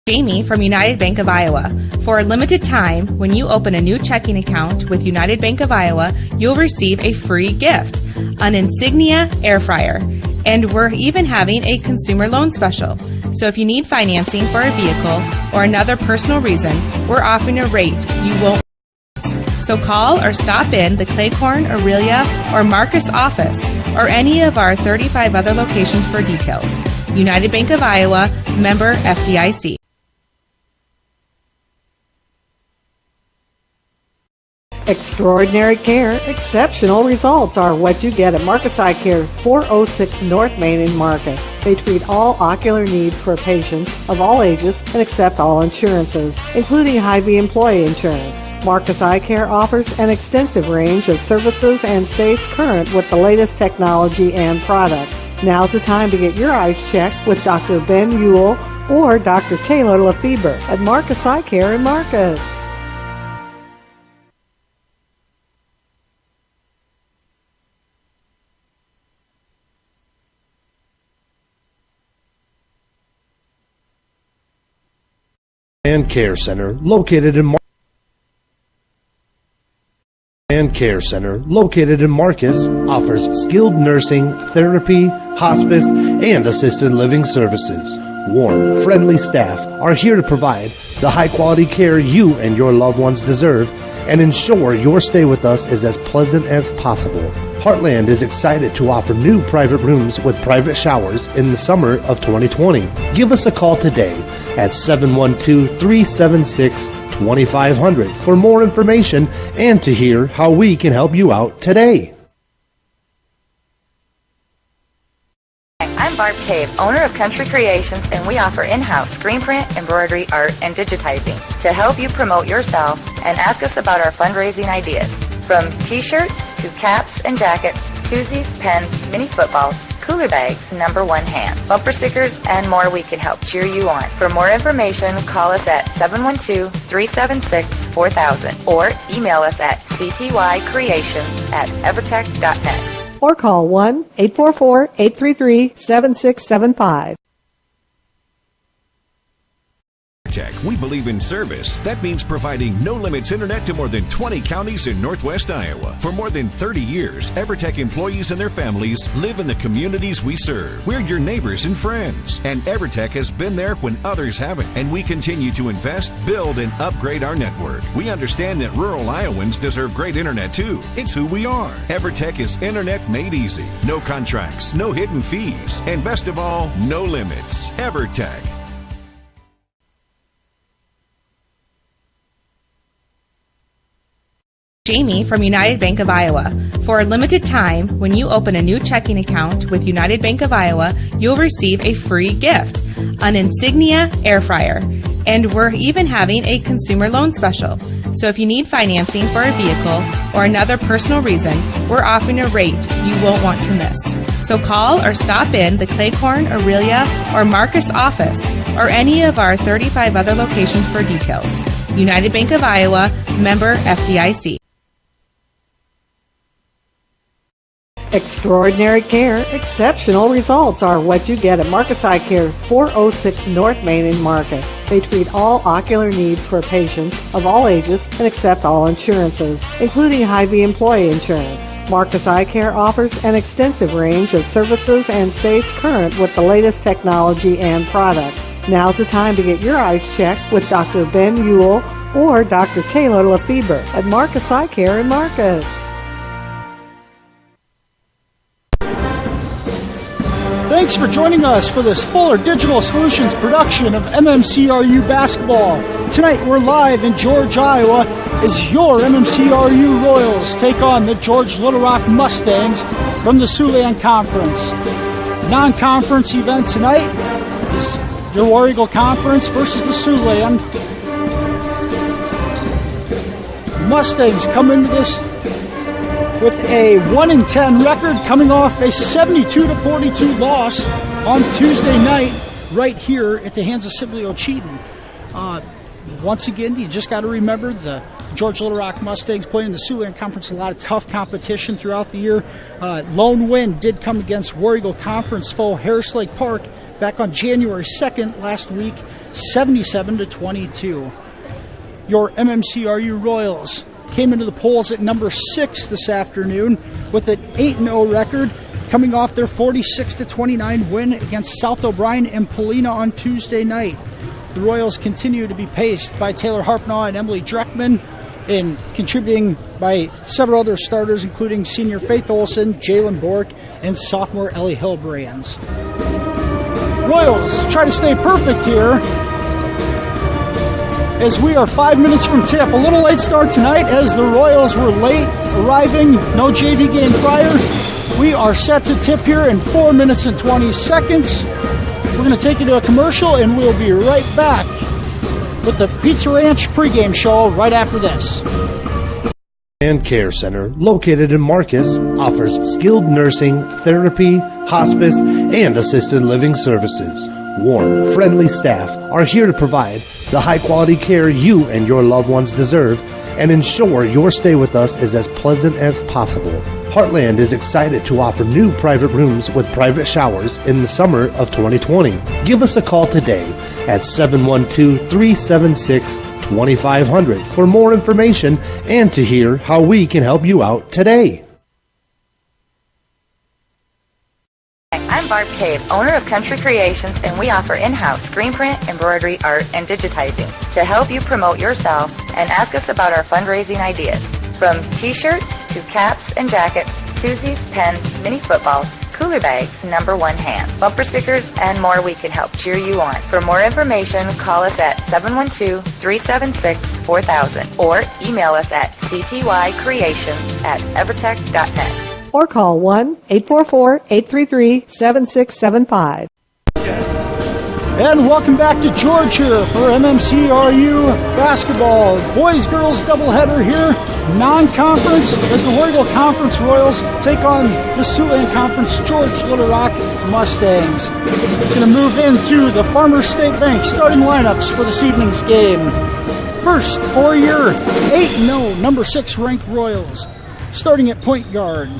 Jamie from United Bank of Iowa. For a limited time, when you open a new checking account with United Bank of Iowa, you'll receive a free gift, an Insignia air fryer. And we're even having a consumer loan special. So if you need financing for a vehicle or another personal reason, we're offering a rate you won't miss. So call or stop in the Claycorn, Aurelia, or Marcus office or any of our 35 other locations for details. United Bank of Iowa, member FDIC. Extraordinary care, exceptional results are what you get at Marcus Eye Care, 406 North Main in Marcus. They treat all ocular needs for patients of all ages and accept all insurances, including Hy-Vee employee insurance. Marcus Eye Care offers an extensive range of services and stays current with the latest technology and products. Now's the time to get your eyes checked with Dr. Ben Ewell or Dr. Taylor Lefebvre at Marcus Eye Care in Marcus. And Care Center located in Marcus offers skilled nursing, therapy, hospice, and assisted living services. Warm, friendly staff are here to provide the high-quality care you and your loved ones deserve and ensure your stay with us is as pleasant as possible. Heartland is excited to offer new private rooms with private showers in the summer of 2020. Give us a call today at 712-376-2500 for more information and to hear how we can help you out today. I'm Barb Cave, owner of Country Creations, and we offer in-house screen print, embroidery, art, and digitizing to help you promote yourself and ask us about our fundraising ideas. From t-shirts to caps and jackets, koozies, pens, mini footballs, cooler bags, number one hand, bumper stickers, and more, we can help cheer you on. For more information, call us at 712-376-4000 or email us at ctycreations@evertech.net. Or call 1-844-833-7675. We believe in service. That means providing no-limits internet to more than 20 counties in Northwest Iowa. For more than 30 years, EverTech employees and their families live in the communities we serve. We're your neighbors and friends. And EverTech has been there when others haven't. And we continue to invest, build, and upgrade our network. We understand that rural Iowans deserve great internet too. It's who we are. EverTech is internet made easy. No contracts, no hidden fees, and best of all, no limits. EverTech. Jamie from United Bank of Iowa. For a limited time, when you open a new checking account with United Bank of Iowa, you'll receive a free gift, an Insignia air fryer. And we're even having a consumer loan special. So if you need financing for a vehicle or another personal reason, we're offering a rate you won't want to miss. So call or stop in the Claycorn, Aurelia, or Marcus office or any of our 35 other locations for details. United Bank of Iowa, member FDIC. Extraordinary care, exceptional results are what you get at Marcus Eye Care, 406 North Main in Marcus. They treat all ocular needs for patients of all ages and accept all insurances, including Hy-Vee employee insurance. Marcus Eye Care offers an extensive range of services and stays current with the latest technology and products. Now's the time to get your eyes checked with Dr. Ben Ewell or Dr. Taylor Lefebvre at Marcus Eye Care in Marcus. Thanks for joining us for this Fuller Digital Solutions production of MMCRU basketball. Tonight we're live in George, Iowa, as your MMCRU Royals take on the George Little Rock Mustangs from the Siouxland Conference. Non-conference event tonight is your War Eagle Conference versus the Siouxland. Mustangs come into this with a 1-10 record, coming off a 72-42 loss on Tuesday night right here at the hands of Sibley Cheaton. Once again, you just got to remember the George Little Rock Mustangs playing in the Siouxland Conference, a lot of tough competition throughout the year. Lone win did come against War Eagle Conference foe Harris Lake Park back on January 2nd last week, 77-22. Your MMCRU Royals came into the polls at number 6 this afternoon with an 8-0 record, coming off their 46-29 win against South O'Brien and Polina on Tuesday night. The Royals continue to be paced by Taylor Harpnaugh and Emily Dreckman, and contributing by several other starters, including senior Faith Olson, Jalen Bork, and sophomore Ellie Hillbrands. Royals try to stay perfect here as we are 5 minutes from tip. A little late start tonight as the Royals were late arriving. No JV game prior. We are set to tip here in 4 minutes and 20 seconds. We're going to take you to a commercial and we'll be right back with the Pizza Ranch pregame show right after this. And Care Center, located in Marcus, offers skilled nursing, therapy, hospice, and assisted living services. Warm, friendly staff are here to provide the high-quality care you and your loved ones deserve and ensure your stay with us is as pleasant as possible. Heartland is excited to offer new private rooms with private showers in the summer of 2020. Give us a call today at 712-376-2500 for more information and to hear how we can help you out today. I'm Barb Cave, owner of Country Creations, and we offer in-house screen print, embroidery, art, and digitizing to help you promote yourself and ask us about our fundraising ideas. From t-shirts to caps and jackets, koozies, pens, mini footballs, cooler bags, number one hand, bumper stickers, and more, we can help cheer you on. For more information, call us at 712-376-4000 or email us at ctycreations@evertech.net. Or call 1-844-833-7675. And welcome back to George here for MMCRU basketball. Boys-girls doubleheader here, non-conference, as the Warragul Conference Royals take on the Siouxland Conference George Little Rock Mustangs. Going to move into the Farmers State Bank starting lineups for this evening's game. First, for your 8-0 number 6 ranked Royals, starting at point guard,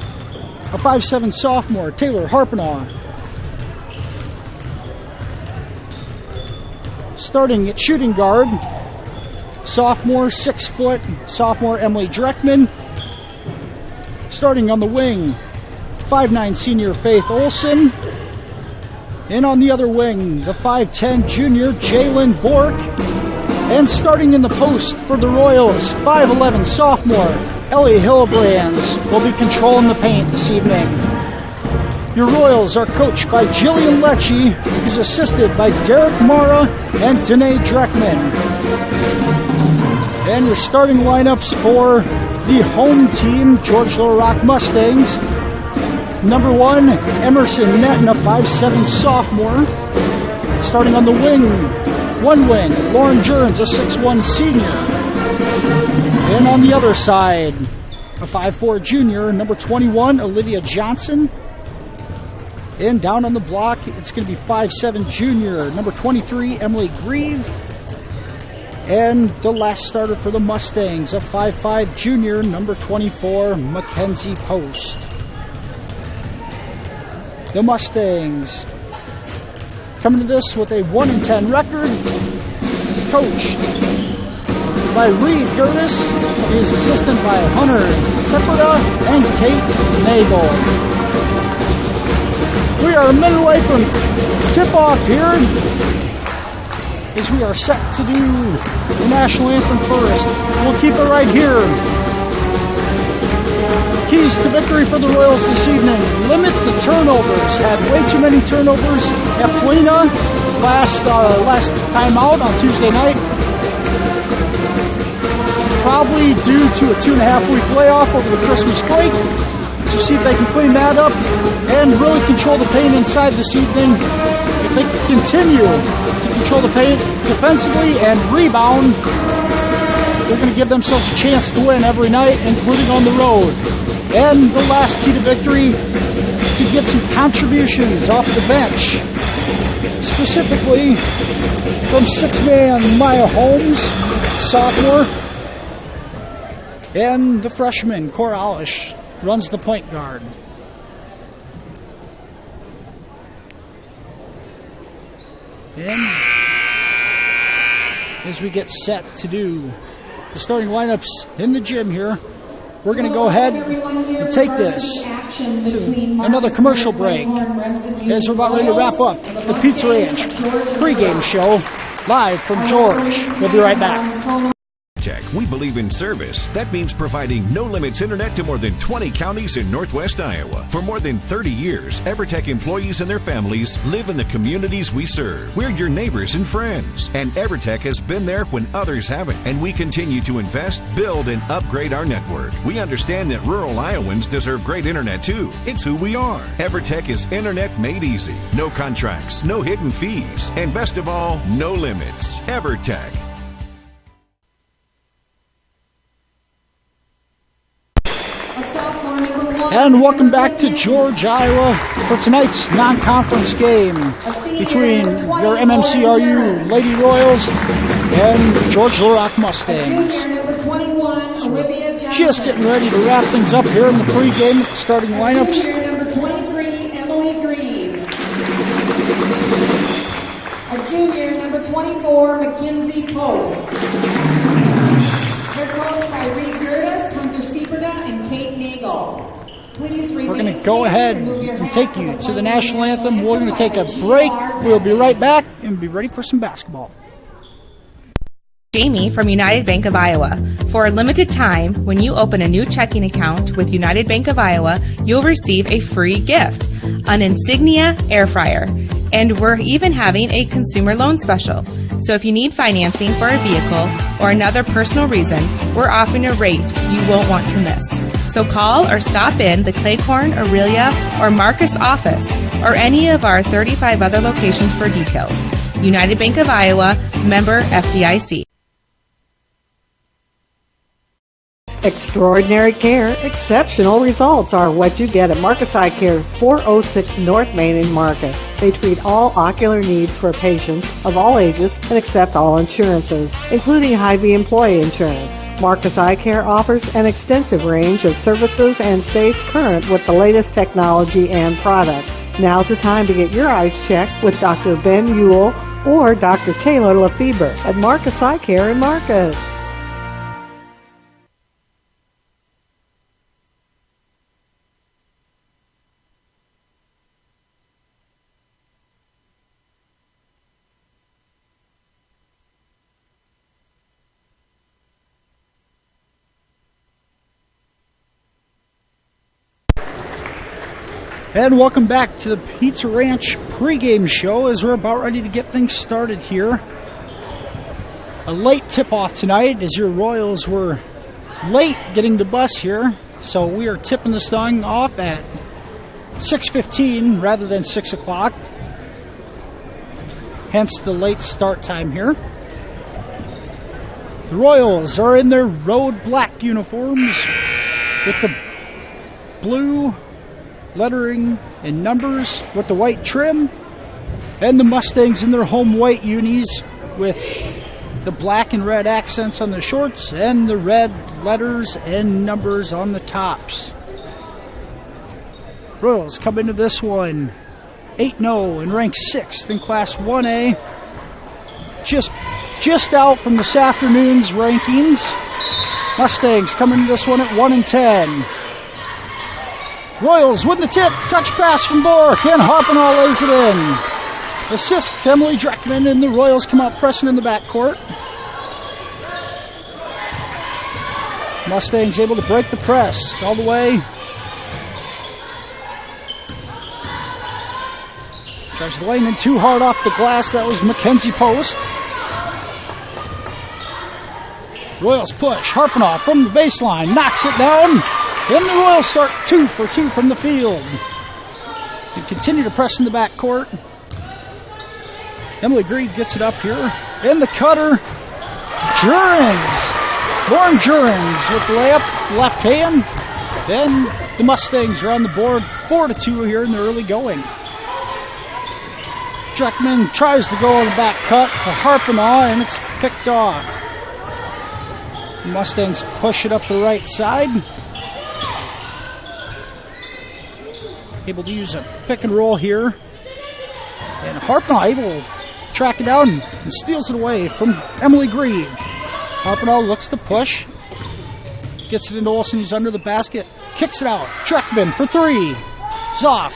a 5'7" sophomore, Taylor Harpnaugh. Starting at shooting guard, sophomore, 6 foot, sophomore Emily Dreckman. Starting on the wing, 5'9" senior Faith Olson. And on the other wing, the 5'10" junior Jalen Bork. And starting in the post for the Royals, 5'11" sophomore Ellie Hillbrands will be controlling the paint this evening. Your Royals are coached by Jillian Lecce, who's assisted by Derek Mara and Danae Dreckman. And your starting lineups for the home team, George Little Rock Mustangs. Number 1, Emerson Netton, a 5'7" sophomore. Starting on the wing, one wing, Lauren Jerns, a 6'1" senior. And on the other side, a 5'4" junior, number 21, Olivia Johnson. And down on the block, it's going to be 5'7" junior, number 23, Emily Grieve. And the last starter for the Mustangs, a 5'5" junior, number 24, Mackenzie Post. The Mustangs coming to this with a 1-10 record, coached by Reed Gertis. He is assisted by Hunter Sepulveda and Kate Nagel. We are a minute away from tip-off here as we are set to do the national anthem first. We'll keep it right here. Keys to victory for the Royals this evening: limit the turnovers. Had way too many turnovers at Polina last time out on Tuesday night. Probably due to a 2.5-week layoff over the Christmas break. So see if they can clean that up and really control the paint inside this evening. If they continue to control the paint defensively and rebound, they're going to give themselves a chance to win every night, including on the road. And the last key to victory, to get some contributions off the bench, specifically from 6-man Maya Holmes, sophomore, and the freshman Cora Alish runs the point guard. And as we get set to do the starting lineups in the gym here, we're going to go ahead and take this to another commercial break as we're about ready to wrap up the Pizza Ranch pregame show live from George. We'll be right back. We believe in service. That means providing no-limits internet to more than 20 counties in Northwest Iowa. For more than 30 years, EverTech employees and their families live in the communities we serve. We're your neighbors and friends. And EverTech has been there when others haven't. And we continue to invest, build, and upgrade our network. We understand that rural Iowans deserve great internet too. It's who we are. EverTech is internet made easy. No contracts, no hidden fees, and best of all, no limits. EverTech. And welcome back to George, Iowa for tonight's non-conference game between your MMCRU Lady Royals and George Little Rock Mustangs. So just getting ready to wrap things up here in the pregame with the starting lineups. A junior, number 24, Mackenzie Post. They're coached by Reed Gertis, Hunter Sieberda, and Kate Nagel. We're going to go ahead and take you to the national anthem. We're going to take a break. We'll be right back and be ready for some basketball. Jamie from United Bank of Iowa. For a limited time, when you open a new checking account with United Bank of Iowa, you'll receive a free gift, an Insignia air fryer. And we're even having a consumer loan special. So if you need financing for a vehicle or another personal reason, we're offering a rate you won't want to miss. So call or stop in the Claycorn, Aurelia, or Marcus office or any of our 35 other locations for details. United Bank of Iowa, member FDIC. Extraordinary care, exceptional results are what you get at Marcus Eye Care, 406 North Main in Marcus. They treat all ocular needs for patients of all ages and accept all insurances, including Hy-Vee employee insurance. Marcus Eye Care offers an extensive range of services and stays current with the latest technology and products. Now's the time to get your eyes checked with Dr. Ben Ewell or Dr. Taylor Lefebvre at Marcus Eye Care in Marcus. And welcome back to the Pizza Ranch pregame show as we're about ready to get things started here. A late tip-off tonight as your Royals were late getting the bus here. So we are tipping this thing off at 6:15 rather than 6 o'clock. Hence the late start time here. The Royals are in their road black uniforms with the blue lettering and numbers with the white trim, and the Mustangs in their home white unis with the black and red accents on the shorts and the red letters and numbers on the tops. Royals come into this one 8-0 and ranked 6th in Class 1A, just out from this afternoon's rankings. Mustangs come into this one at 1-10. Royals win the tip, touch pass from Bork, and Harpenaugh lays it in. Assist Emily Dreckman, and the Royals come out pressing in the backcourt. Mustangs able to break the press all the way. Tries to lane in too hard off the glass. That was Mackenzie Post. Royals push. Harpenaugh from the baseline knocks it down. And the Royals start 2 for 2 from the field. They continue to press in the backcourt. Emily Greed gets it up here. In the cutter, Jurens. Lauren Jurens with the layup, left hand. Then the Mustangs are on the board 4-2 here in the early going. Dreckman tries to go on the back cut to Harpenaugh, and it's picked off. The Mustangs push it up the right side. Able to use a pick and roll here. And Harpenaugh able track it down and steals it away from Emily Grieve. Harpinaugh looks to push. Gets it into Olsen. He's under the basket. Kicks it out. Dreckman for three. He's off.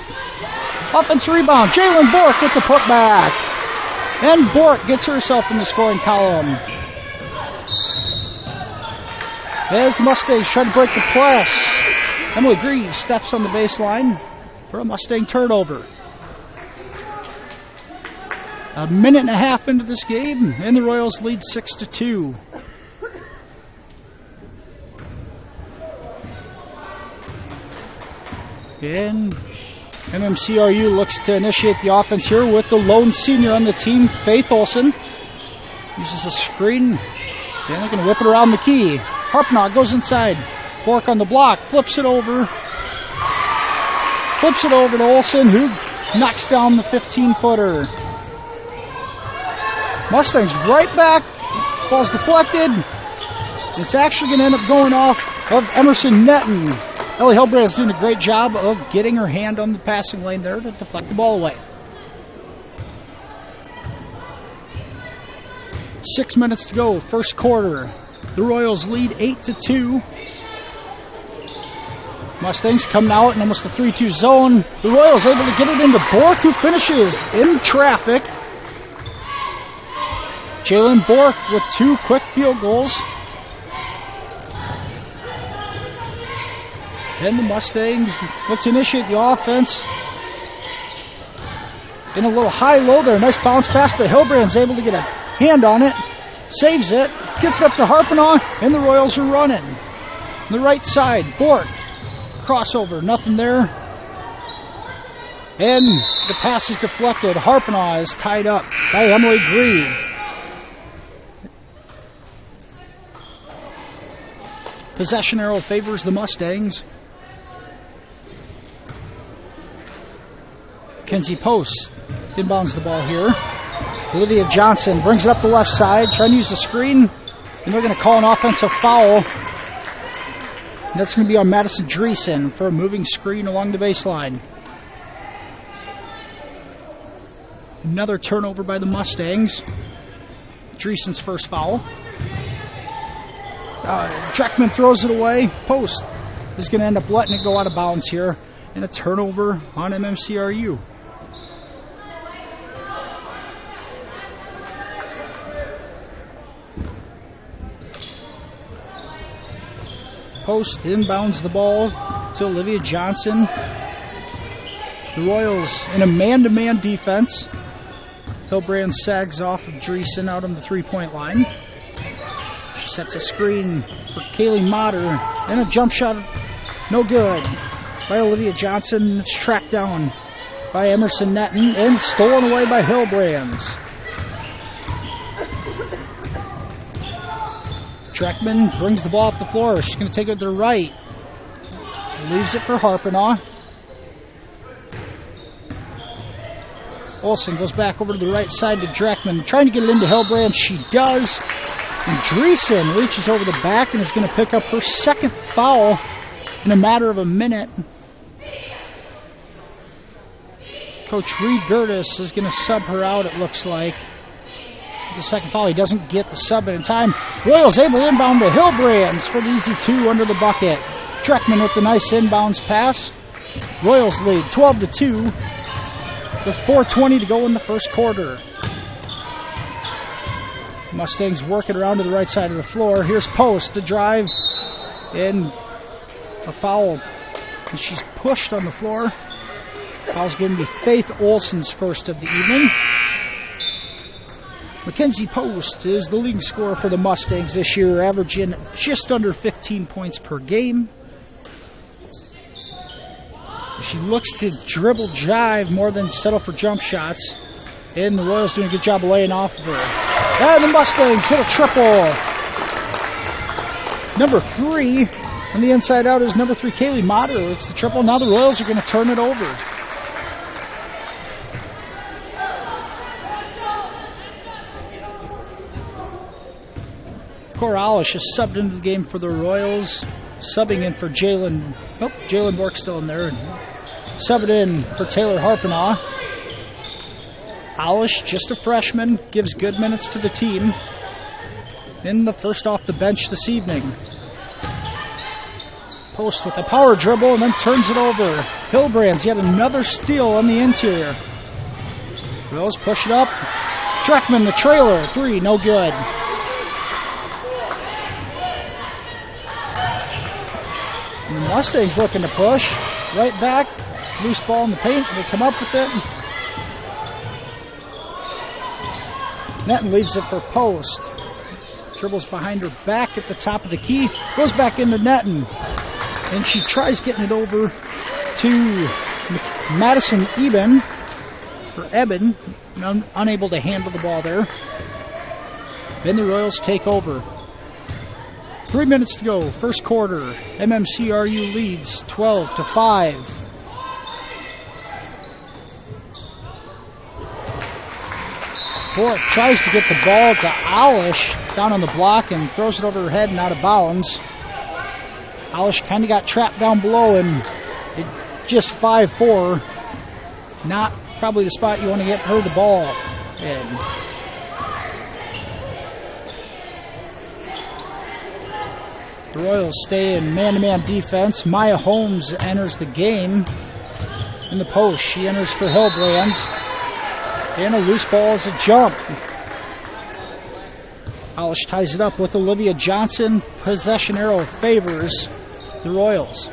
Offensive rebound. Jalen Bork with the putback. And Bork gets herself in the scoring column. As the Mustangs try to break the press, Emily Grieve steps on the baseline for a Mustang turnover. A minute and a half into this game, and the Royals lead 6-2. And MMCRU looks to initiate the offense here with the lone senior on the team, Faith Olsen. Uses a screen, and they're going to whip it around the key. Harpinaugh goes inside. Bork on the block, flips it over to Olsen, who knocks down the 15-footer. Mustangs right back. Ball's deflected. It's actually going to end up going off of Emerson Netton. Ellie Hillbrand's doing a great job of getting her hand on the passing lane there to deflect the ball away. 6 minutes to go, first quarter. The Royals lead 8-2. Mustangs coming out in almost a 3-2 zone. The Royals able to get it into Bork, who finishes in traffic. Jalen Bork with 2 quick field goals. And the Mustangs look to initiate the offense. In a little high-low there. Nice bounce pass, but Hillbrand's able to get a hand on it. Saves it. Gets it up to Harpinaugh, and the Royals are running. On the right side, Bork. Crossover, nothing there. And the pass is deflected. Harpinaugh is tied up by Emily Grieve. Possession arrow favors the Mustangs. Kenzie Post inbounds the ball here. Olivia Johnson brings it up the left side, trying to use the screen, and they're going to call an offensive foul. And that's going to be on Madison Dreesen for a moving screen along the baseline. Another turnover by the Mustangs. Dreesen's first foul. Dreckman throws it away. Post is going to end up letting it go out of bounds here. And a turnover on MMCRU. Post inbounds the ball to Olivia Johnson. The Royals in a man-to-man defense. Hillbrand sags off of Dreesen out on the three-point line. She sets a screen for Kaylee Motter. And a jump shot, no good, by Olivia Johnson. It's tracked down by Emerson Netton and stolen away by Hillbrands. Dreckman brings the ball up the floor. She's going to take it to the right. Leaves it for Harpinaugh. Olsen goes back over to the right side to Dreckman, trying to get it into Hillbrand. She does. And Dreesen reaches over the back and is going to pick up her second foul in a matter of a minute. Coach Reed Gertis is going to sub her out, it looks like. The second foul, he doesn't get the sub in time. Royals able to inbound to Hillbrands for the easy 2 under the bucket. Dreckman with the nice inbounds pass. Royals lead 12-2 with 4:20 to go in the first quarter. Mustangs working around to the right side of the floor. Here's Post, the drive, and a foul. And she's pushed on the floor. Foul's going to be Faith Olsen's first of the evening. Mackenzie Post is the leading scorer for the Mustangs this year, averaging just under 15 points per game. She looks to dribble drive more than settle for jump shots. And the Royals doing a good job of laying off of her. And the Mustangs hit a triple. Number 3 on the inside out is number 3, Kaylee Motter. It's the triple. Now the Royals are going to turn it over. Corrales is subbed into the game for the Royals. Subbing in for Jalen. Oh, Jalen Bork's still in there. Subbing in for Taylor Harpinaugh. Alish, just a freshman, gives good minutes to the team. In the first off the bench this evening. Post with a power dribble and then turns it over. Hillbrand's yet another steal on the interior. Royals push it up. Dreckman, the trailer. 3, no good. And the Mustangs looking to push. Right back. Loose ball in the paint. They come up with it. Netton leaves it for Post. Dribbles behind her back at the top of the key. Goes back into Netton. And she tries getting it over to Madison Eben. Unable to handle the ball there. Then the Royals take over. 3 minutes to go, first quarter. MMCRU leads 12-5. Bork tries to get the ball to Alish down on the block and throws it over her head and out of bounds. Alish kind of got trapped down below and it just 5-4. Not probably the spot you want to get her the ball in. The Royals stay in man-to-man defense. Maya Holmes enters the game in the post. She enters for Hillbrands. And a loose ball is a jump. Alish ties it up with Olivia Johnson. Possession arrow favors the Royals.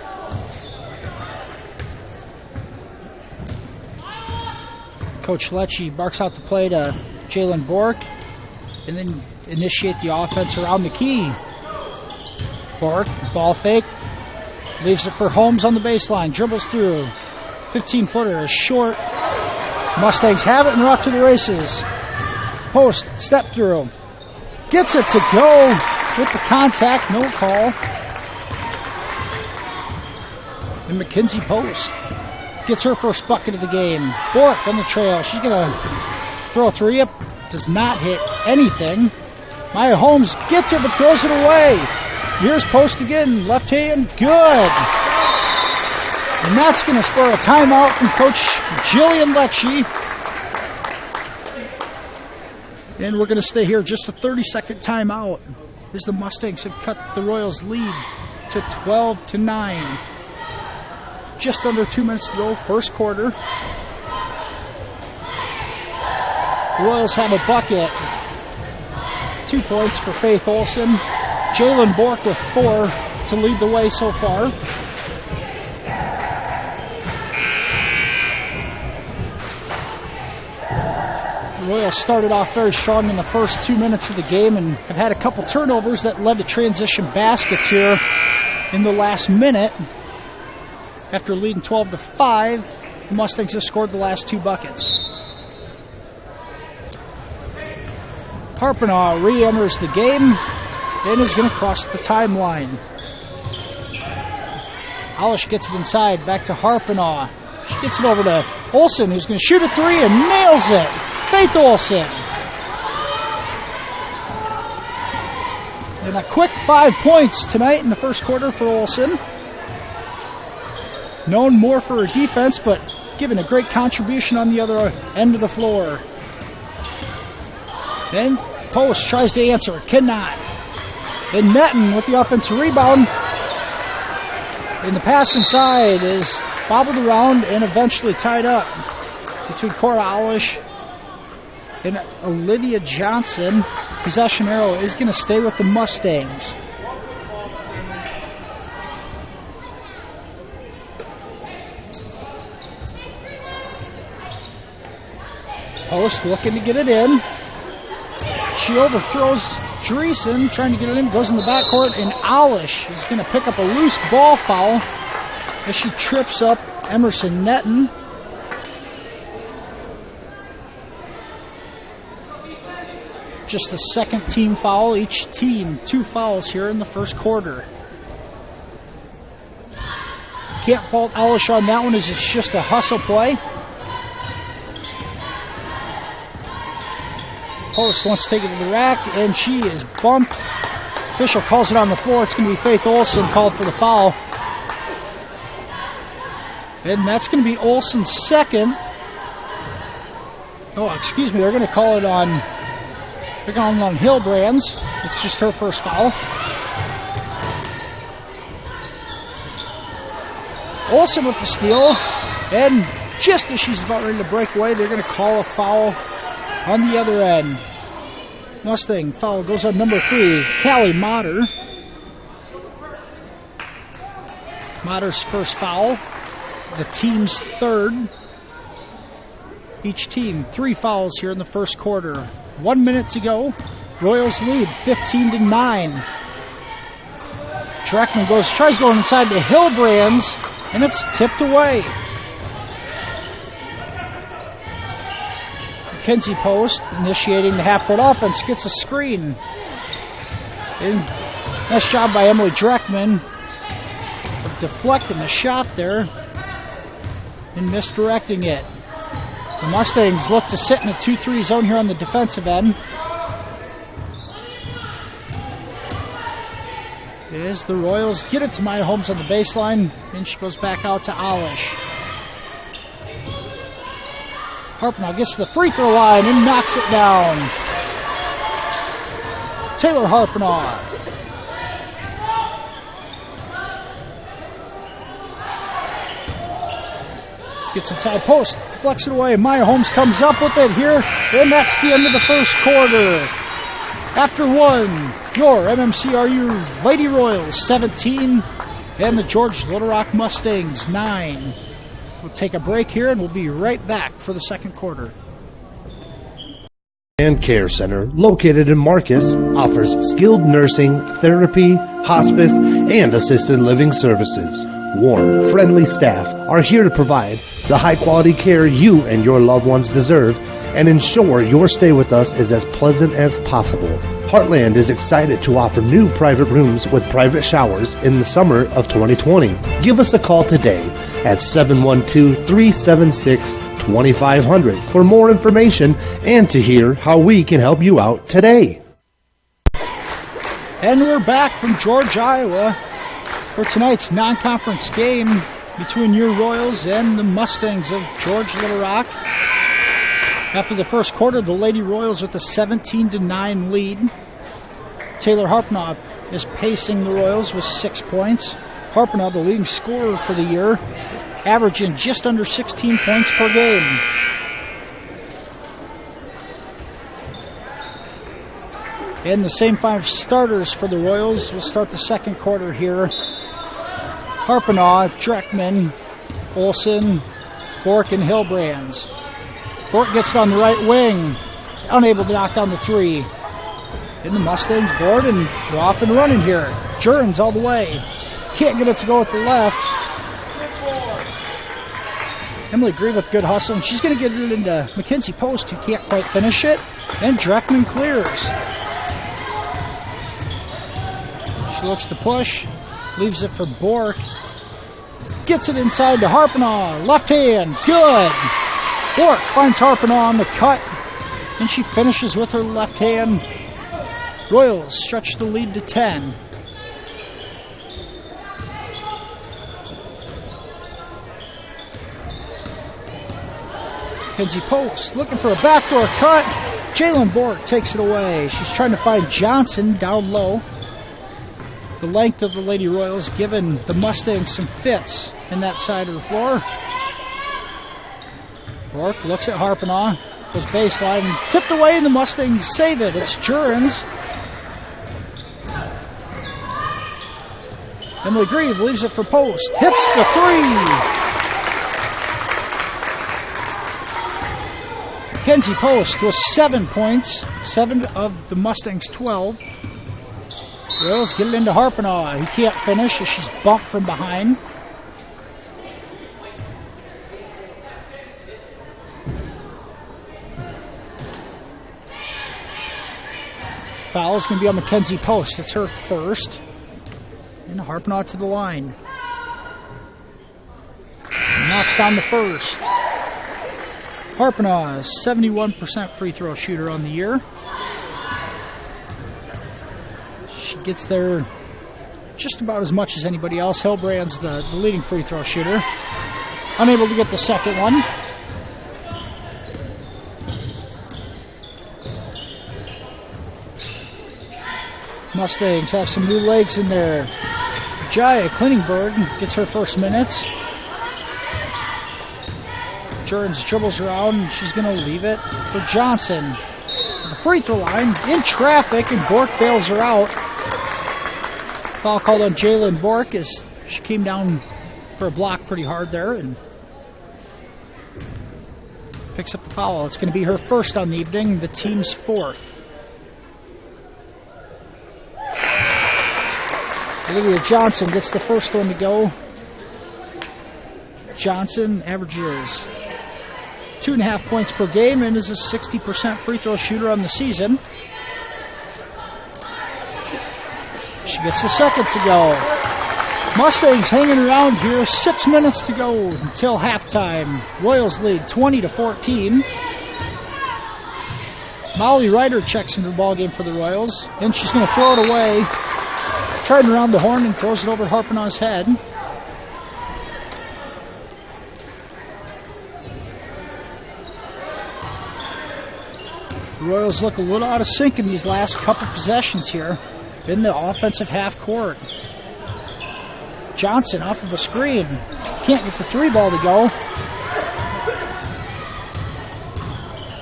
Coach Lecce barks out the play to Jalen Bork and then initiate the offense around the key. Bork, ball fake, leaves it for Holmes on the baseline, dribbles through. 15-footer is short. Mustangs have it and are off to the races. Post, step through. Gets it to go with the contact, no call. And Mackenzie Post gets her first bucket of the game. Bork on the trail. She's going to throw a three up. Does not hit anything. Maya Holmes gets it but throws it away. Here's Post again. Left hand. Good. And that's going to spur a timeout from Coach Jillian Lecce. And we're going to stay here just a 30-second timeout as the Mustangs have cut the Royals' lead to 12-9. Just under 2 minutes to go, first quarter. The Royals have a bucket. 2 points for Faith Olson. Jalen Bork with 4 to lead the way so far. The Royals started off very strong in the first 2 minutes of the game and have had a couple turnovers that led to transition baskets here in the last minute. After leading 12-5, the Mustangs have scored the last 2 buckets. Harpenaugh re-enters the game and is going to cross the timeline. Alish gets it inside, back to Harpenaugh. She gets it over to Olson, who's going to shoot a 3 and nails it. Faith Olson. And a quick 5 points tonight in the first quarter for Olson. Known more for her defense, but giving a great contribution on the other end of the floor. Then Post tries to answer, cannot. And Netton with the offensive rebound. And the pass inside is bobbled around and eventually tied up between Cora Alish and Olivia Johnson. Possession arrow is going to stay with the Mustangs. Post looking to get it in. She overthrows Dreesen, trying to get it in, goes in the backcourt, and Alish is going to pick up a loose ball foul as she trips up Emerson Netton. Just the second team foul. Each team 2 fouls here in the first quarter. Can't fault Alish on that one as it's just a hustle play. Post wants to take it to the rack, and she is bumped. Official calls it on the floor. It's going to be Faith Olson called for the foul. And that's going to be Olson's second. Oh, excuse me, they're going to call it on... They're going on Hillbrands. It's just her first foul. Olsen with the steal. And just as she's about ready to break away, they're going to call a foul on the other end. Mustang foul goes on number 3, Callie Motter. Motter's first foul. The team's third. Each team 3 fouls here in the first quarter. 1 minute to go. Royals lead 15-9. Dreckman tries going inside to Hillbrands, and it's tipped away. Mackenzie Post initiating the half-court offense, gets a screen. And nice job by Emily Dreckman of deflecting the shot there and misdirecting it. The Mustangs look to sit in a 2-3 zone here on the defensive end. As the Royals get it to Maya Holmes on the baseline, and she goes back out to Alish. Harpnaugh gets to the free throw line and knocks it down. Taylor Harpnaugh. Gets inside post, deflects it away. Maya Holmes comes up with it here, and that's the end of the first quarter. After one, your MMCRU Lady Royals 17 and the George Little Rock Mustangs 9. We'll take a break here, and we'll be right back for the second quarter. And Care Center, located in Marcus, offers skilled nursing, therapy, hospice, and assisted living services. Warm, friendly staff are here to provide the high-quality care you and your loved ones deserve and ensure your stay with us is as pleasant as possible. Heartland is excited to offer new private rooms with private showers in the summer of 2020. Give us a call today at 712-376-2500 for more information and to hear how we can help you out today. And we're back from George, Iowa for tonight's non-conference game between your Royals and the Mustangs of George Little Rock. After the first quarter, the Lady Royals with a 17-9 lead. Taylor Harpnaugh is pacing the Royals with 6 points. Harpnaugh, the leading scorer for the year, averaging just under 16 points per game. And the same 5 starters for the Royals will start the second quarter here. Harpnaugh, Dreckman, Olsen, Bork, and Hillbrands. Bork gets it on the right wing, unable to knock down the 3. And the Mustangs board and they're off and running here. Jurgens all the way. Can't get it to go with the left. Emily Grieve with good hustle, and she's going to get it into Mackenzie Post, who can't quite finish it. And Dreckman clears. She looks to push, leaves it for Bork. Gets it inside to Harpnaugh. Left hand, good. Bork finds Harpnaugh on the cut, and she finishes with her left hand. Royals stretch the lead to 10. Mackenzie Post looking for a backdoor cut. Jalen Bork takes it away. She's trying to find Johnson down low. The length of the Lady Royals giving the Mustangs some fits in that side of the floor. Bork looks at Harpnaugh, goes baseline, tipped away, and the Mustangs save it. It's Jurgens. Emily Grieve leaves it for Post, hits the 3. Mackenzie Post with 7 points, 7 of the Mustangs' 12. Royals get it into Harpnaugh, who can't finish as she's bumped from behind. Foul's going to be on Mackenzie Post. It's her first. And Harpnaugh to the line. Knocks down the first. Harpnaugh, 71% free throw shooter on the year. She gets there just about as much as anybody else. Hillbrand's the leading free throw shooter. Unable to get the second one. Mustangs have some new legs in there. Jaya Klingberg gets her first minutes. Jordan's dribbles around, and she's going to leave it for Johnson. The free throw line in traffic, and Bork bails her out. Foul called on Jalen Bork as she came down for a block pretty hard there and picks up the foul. It's going to be her first on the evening, the team's fourth. Olivia Johnson gets the first one to go. Johnson averages 2.5 points per game and is a 60% free throw shooter on the season. She gets the second to go. Mustangs hanging around here. 6 minutes to go until halftime. Royals lead 20-14. Molly Ryder checks into the ballgame for the Royals, and she's going to throw it away. Trying around the horn and throws it over Harpenaw's head. The Royals look a little out of sync in these last couple possessions here in the offensive half court. Johnson off of a screen. Can't get the three ball to go.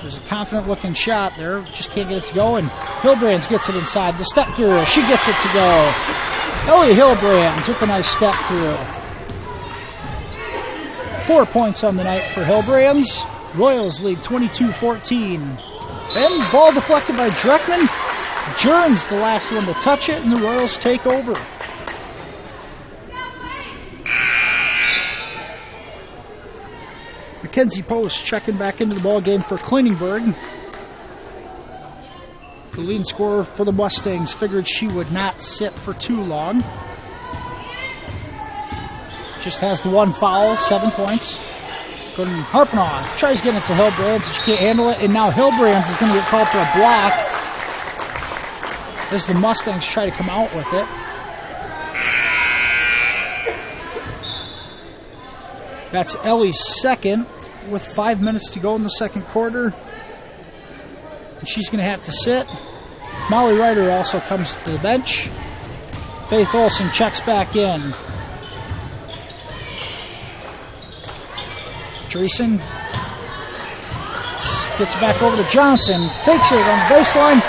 There's a confident looking shot there. Just can't get it to go. And Hillbrands gets it inside. The step through. She gets it to go. Ellie Hillbrands with a nice step through. 4 points on the night for Hillbrands. Royals lead 22-14. And ball deflected by Dreckman. Jern's the last one to touch it, and the Royals take over. Mackenzie Post checking back into the ball game for Klingberg. The leading scorer for the Mustangs figured she would not sit for too long. Just has the one foul, 7 points. Harpenaugh tries getting it to Hillbrands, she can't handle it, and now Hillbrands is going to get called for a block as the Mustangs try to come out with it. That's Ellie's second with 5 minutes to go in the second quarter. And she's going to have to sit. Molly Ryder also comes to the bench. Faith Olson checks back in. Dreesen gets back over to Johnson. Takes it on the baseline.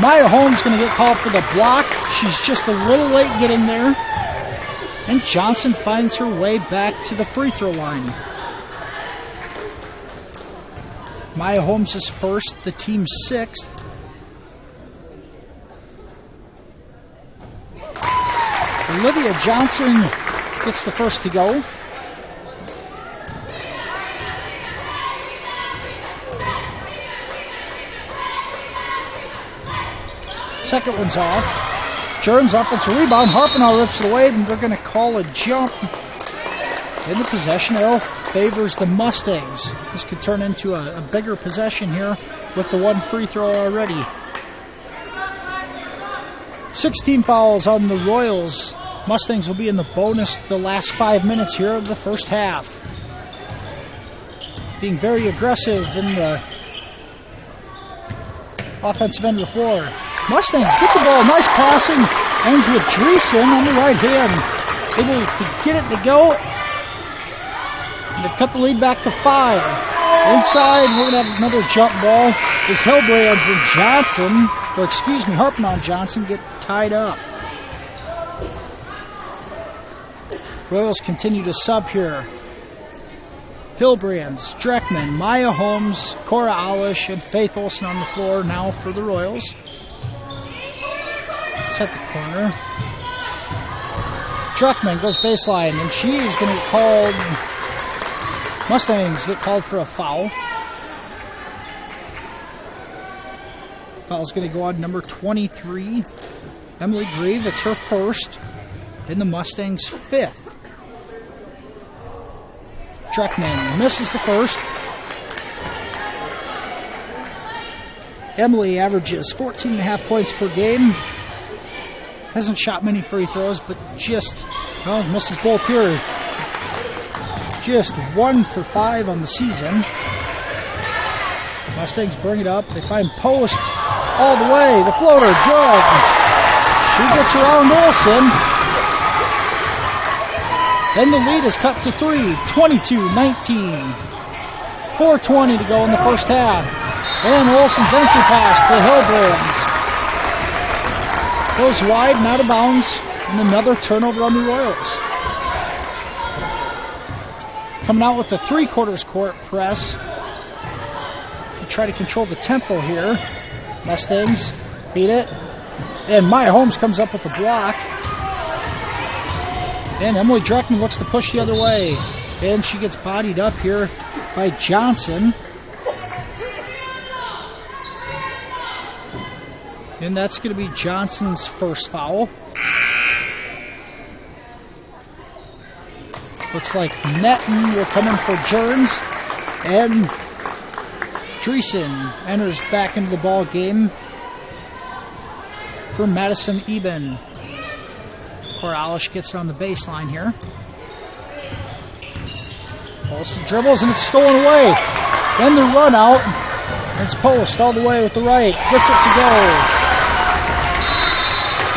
Maya Holmes going to get called for the block. She's just a little late getting there. And Johnson finds her way back to the free throw line. Maya Holmes is first, the team's sixth. Olivia Johnson gets the first to go. Second one's off. Jern's offensive rebound. Harpenaugh rips it away, and they're going to call a jump. In the possession, Elf favors the Mustangs. This could turn into a bigger possession here with the one free throw already. 16 fouls on the Royals. Mustangs will be in the bonus the last 5 minutes here of the first half. Being very aggressive in the offensive end of the floor. Mustangs get the ball. Nice passing. Ends with Dreesen on the right hand. Able to get it to go. And they've cut the lead back to 5. Inside, we're going to have another jump ball. As Hillbrands and Johnson, or excuse me, Harpenaugh and Johnson get tied up. Royals continue to sub here. Hillbrands, Dreckman, Maya Holmes, Cora Alish, and Faith Olson on the floor now for the Royals. Set the corner. Dreckman goes baseline, and she is going to get called. Mustangs get called for a foul. Foul's going to go on number 23, Emily Grieve. It's her first, and the Mustangs' fifth. Dreckman misses the first. Emily averages 14.5 points per game. Hasn't shot many free throws, but just, misses both here. Just 1 for 5 on the season. Mustangs bring it up. They find Post all the way. The floater, good. She gets around Olsen. Then the lead is cut to 3, 22-19. 4:20 to go in the first half. And Olsen's entry pass to Hillbrands goes wide and out of bounds. And another turnover on the Royals. Coming out with the three-quarters court press. To try to control the tempo here. Mustangs beat it. And Maya Holmes comes up with the block. And Emily Dreckman looks to push the other way. And she gets bodied up here by Johnson. And that's going to be Johnson's first foul. Looks like Netton will come in for Jerns. And Dreesen enters back into the ball game for Madison Eben. Coralish gets it on the baseline here. Olsen dribbles and it's stolen away. Then the run out. It's Post all the way with the right. Gets it to go.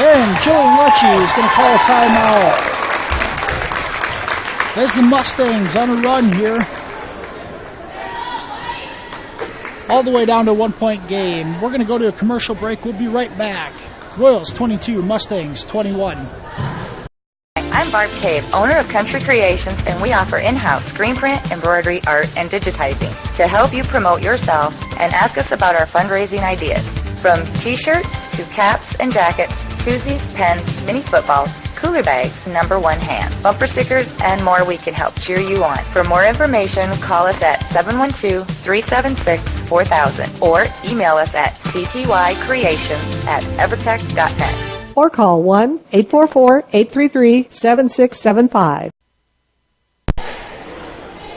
And Jillian Lecce is going to call a timeout. There's the Mustangs on a run here. All the way down to a 1-point game. We're going to go to a commercial break. We'll be right back. Royals 22, Mustangs 21. I'm Barb Cave, owner of Country Creations, and we offer in-house screen print, embroidery, art, and digitizing to help you promote yourself and ask us about our fundraising ideas. From t-shirts to caps and jackets, koozies, pens, mini footballs, cooler bags, number one hand, bumper stickers, and more, we can help cheer you on. For more information, call us at 712-376-4000 or email us at ctycreations@evertech.net. Or call 1-844-833-7675.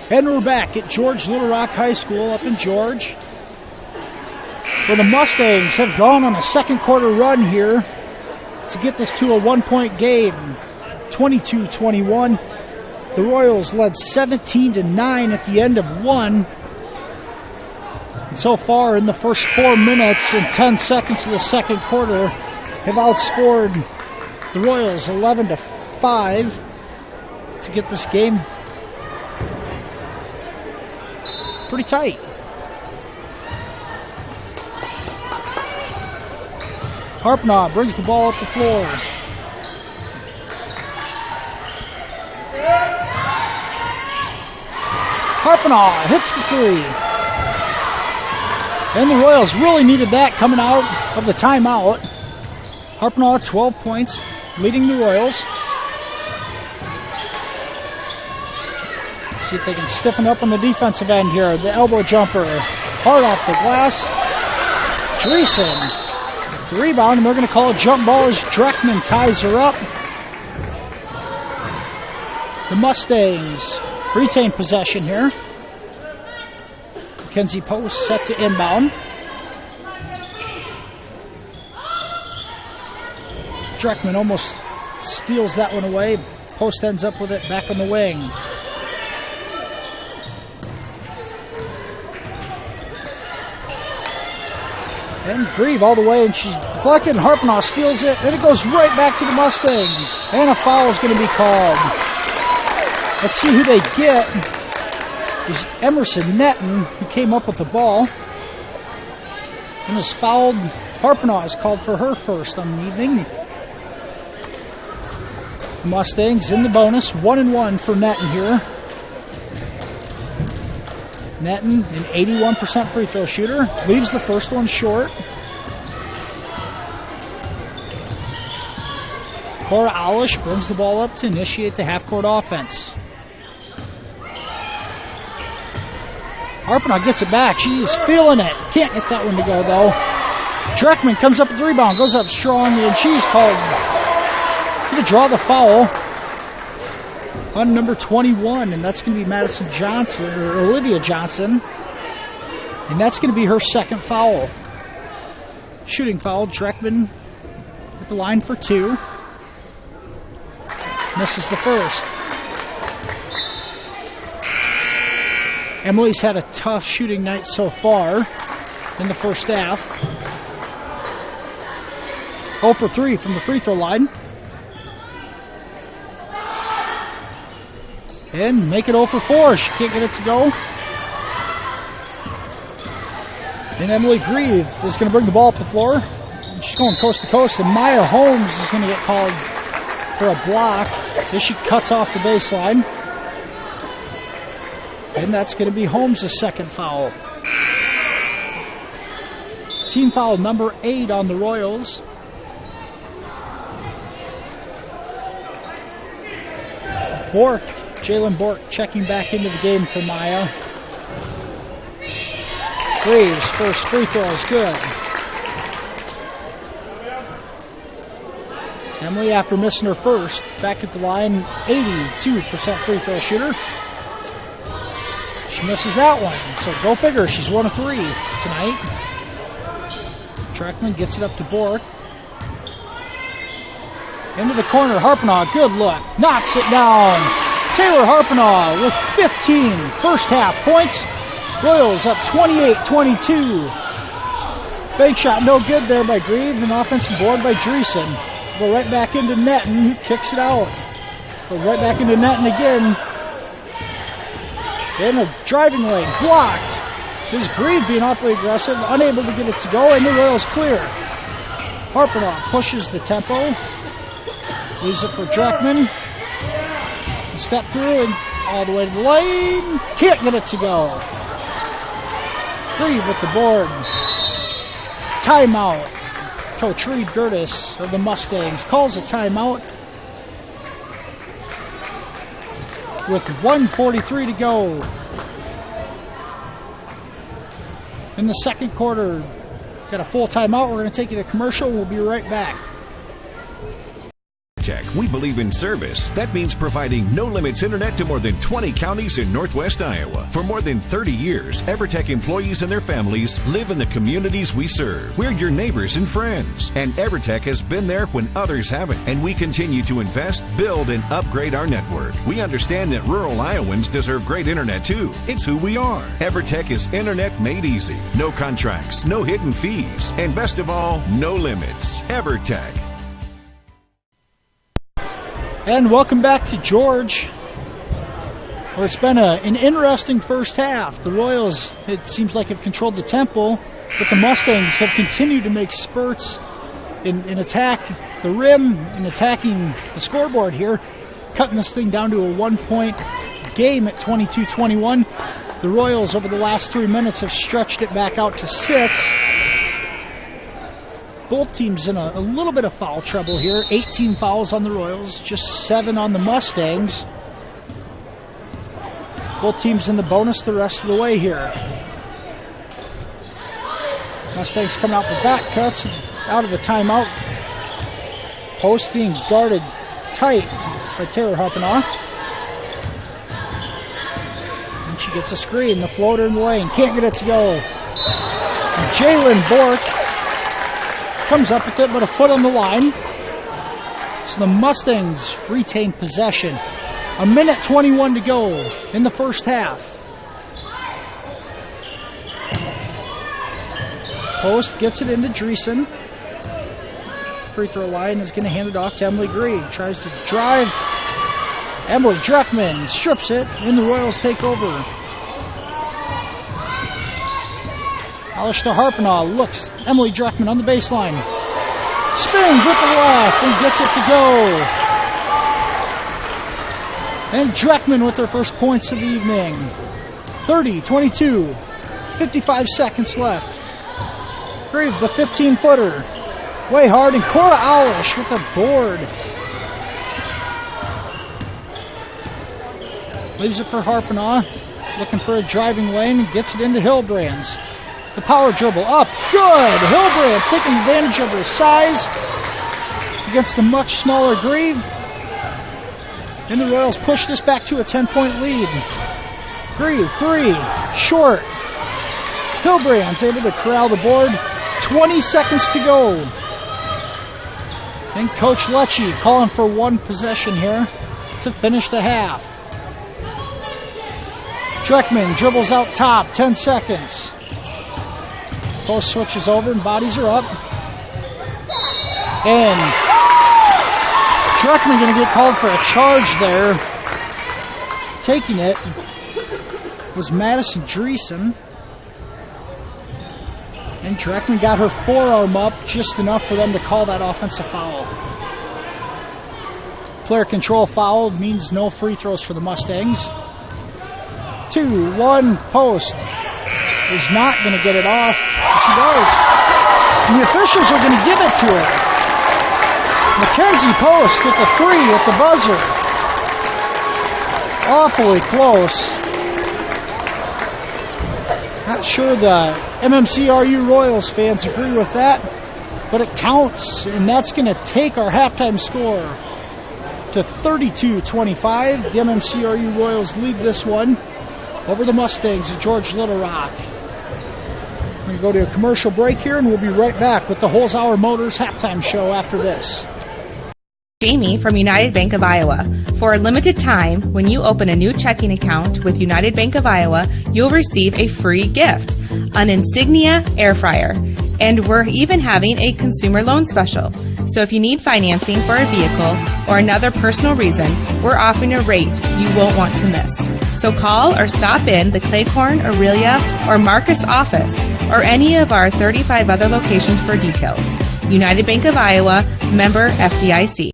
And we're back at George Little Rock High School up in George, where the Mustangs have gone on a second quarter run here to get this to a 1-point game. 22-21. The Royals led 17-9 at the end of one. And so far in the first 4 minutes and 10 seconds of the second quarter, have outscored the Royals 11-5 to get this game pretty tight. Harpnaugh brings the ball up the floor. Harpnaugh hits the three. And the Royals really needed that coming out of the timeout. Harpnaugh 12 points, leading the Royals. Let's see if they can stiffen up on the defensive end here. The elbow jumper, hard off the glass. Dreesen, the rebound, and they're going to call a jump ball as Dreckman ties her up. The Mustangs retain possession here. Mackenzie Post set to inbound. Dreckman almost steals that one away. Post ends up with it back on the wing. And Grieve all the way, and she's deflected. Harpnaugh steals it, and it goes right back to the Mustangs. And a foul is going to be called. Let's see who they get. Is Emerson Netton, who came up with the ball and was fouled. Harpnaugh is called for her first on the evening. Mustangs in the bonus, 1-1 for Netton here. Netton, an 81% free throw shooter, leaves the first one short. Cora Alish brings the ball up to initiate the half-court offense. Harpnaugh gets it back. She is feeling it. Can't get that one to go, though. Dreckman comes up with the rebound, goes up strong, and she's called to draw the foul on number 21, and that's going to be Madison Johnson, or Olivia Johnson, and that's going to be her second foul. Shooting foul, Dreckman at the line for two. Misses the first. Emily's had a tough shooting night so far in the first half. 0 for 3 from the free throw line. And make it 0 for 4. She can't get it to go. And Emily Grieve is going to bring the ball up the floor. She's going coast to coast, and Maya Holmes is going to get called for a block as she cuts off the baseline. And that's going to be Holmes' second foul. Team foul number 8 on the Royals. Bork, Jalen Bork checking back into the game for Maya. Graves' first free throw is good. Emily, after missing her first, back at the line, 82% free throw shooter. She misses that one, so go figure, she's 1 of 3 tonight. Treckman gets it up to Bork. Into the corner, Harpenaugh, good look, knocks it down. Taylor Harpenaugh with 15 first half points. Royals up 28-22. Bank shot no good there by Grieve, and offensive board by Dreesen. Go right back into Netton, who kicks it out. Go right back into Netton again. In a driving lane, blocked. This Grieve being awfully aggressive, unable to get it to go, and the Royals clear. Harpenaugh pushes the tempo. Leaves it for Dreckman. Step through and all the way to the lane. Can't get it to go. Grieve with the board. Timeout. Coach Reed Gertis of the Mustangs calls a timeout with 1:43 to go in the second quarter. Got a full timeout. We're going to take you to commercial. We'll be right back. We believe in service. That means providing no limits internet to more than 20 counties in Northwest Iowa. For more than 30 years, EverTech employees and their families live in the communities we serve. We're your neighbors and friends. And EverTech has been there when others haven't. And we continue to invest, build, and upgrade our network. We understand that rural Iowans deserve great internet too. It's who we are. EverTech is internet made easy. No contracts, no hidden fees, and best of all, no limits. EverTech. And welcome back to George, where it's been an interesting first half. The Royals, it seems like, have controlled the tempo, but the Mustangs have continued to make spurts in attack the rim, in attacking the scoreboard here, cutting this thing down to a 1-point game at 22-21. The Royals, over the last 3 minutes, have stretched it back out to 6. Both teams in a little bit of foul trouble here. 18 fouls on the Royals, just 7 on the Mustangs. Both teams in the bonus the rest of the way here. Mustangs coming out for back cuts, out of the timeout. Post being guarded tight by Taylor Harpenaugh. And she gets a screen, the floater in the lane, can't get it to go. Jalen Bork comes up with it, but a foot on the line. So the Mustangs retain possession. 1:21 to go in the first half. Post gets it into Dreesen. Free throw line is going to hand it off to Emily Grieve. Tries to drive. Emily Dreckman strips it, and the Royals take over. Alistair Harpenaugh looks Emily Dreckman on the baseline. Spins with the left and gets it to go. And Dreckman with their first points of the evening. 30-22. 55 seconds left. Grieve, the 15-footer. Way hard, and Cora Aulish with the board. Leaves it for Harpenaugh. Looking for a driving lane and gets it into Hillbrands. The power dribble up, good! Hillbrand's taking advantage of her size against the much smaller Grieve. And the Royals push this back to a 10-point lead. Grieve, 3, short. Hillbrand's able to corral the board. 20 seconds to go. And Coach Lecce calling for one possession here to finish the half. Dreckman dribbles out top, 10 seconds. Post switches over and bodies are up. And Druckman going to get called for a charge there. Taking it was Madison Dreesen. And Druckman got her forearm up just enough for them to call that offensive foul. Player control foul means no free throws for the Mustangs. 2-1 post. Is not going to get it off. She does. And the officials are going to give it to her. Mackenzie Post with the 3 at the buzzer. Awfully close. Not sure the MMCRU Royals fans agree with that, but it counts, and that's going to take our halftime score to 32-25. The MMCRU Royals lead this one over the Mustangs of George Little Rock. We're going to go to a commercial break here, and we'll be right back with the Holzhauer Motors halftime show after this. Jamie from United Bank of Iowa. For a limited time, when you open a new checking account with United Bank of Iowa, you'll receive a free gift, an Insignia air fryer. And we're even having a consumer loan special. So if you need financing for a vehicle or another personal reason, we're offering a rate you won't want to miss. So call or stop in the Claycorn, Aurelia, or Marcus office or any of our 35 other locations for details. United Bank of Iowa, member FDIC.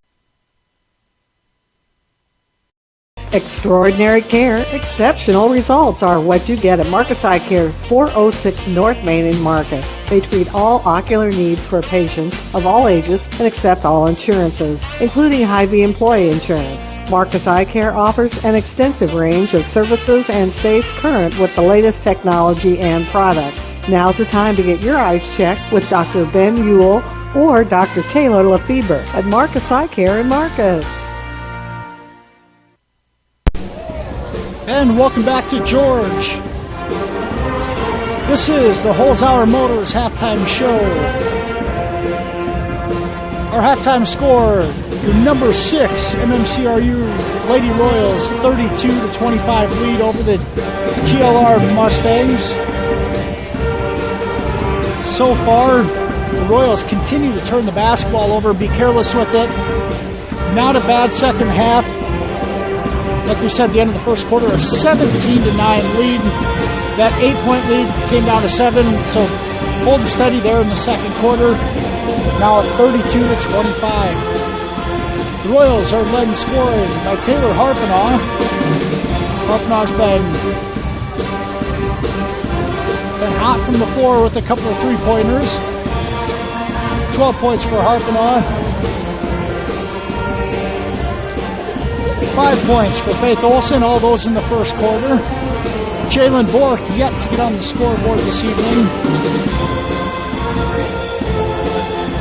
Extraordinary care, exceptional results are what you get at Marcus Eye Care, 406 North Main in Marcus. They treat all ocular needs for patients of all ages and accept all insurances, including Hy-Vee employee insurance. Marcus Eye Care offers an extensive range of services and stays current with the latest technology and products. Now's the time to get your eyes checked with Dr. Ben Ewell or Dr. Taylor Lefebvre at Marcus Eye Care in Marcus. And welcome back to George. This is the Holzhauer Motors halftime show. Our halftime score, the number 6 MMCRU Lady Royals 32-25 lead over the GLR Mustangs. So far, the Royals continue to turn the basketball over, be careless with it. Not a bad second half. Like we said at the end of the first quarter, a 17-9 lead. That 8-point lead came down to 7, so holding steady there in the second quarter. Now at 32-25. The Royals are led in scoring by Taylor Harpenaugh. Harpenaugh's been hot from the floor with a couple of three-pointers. 12 points for Harpenaugh. 5 points for Faith Olson, all those in the first quarter. Jalen Bork yet to get on the scoreboard this evening.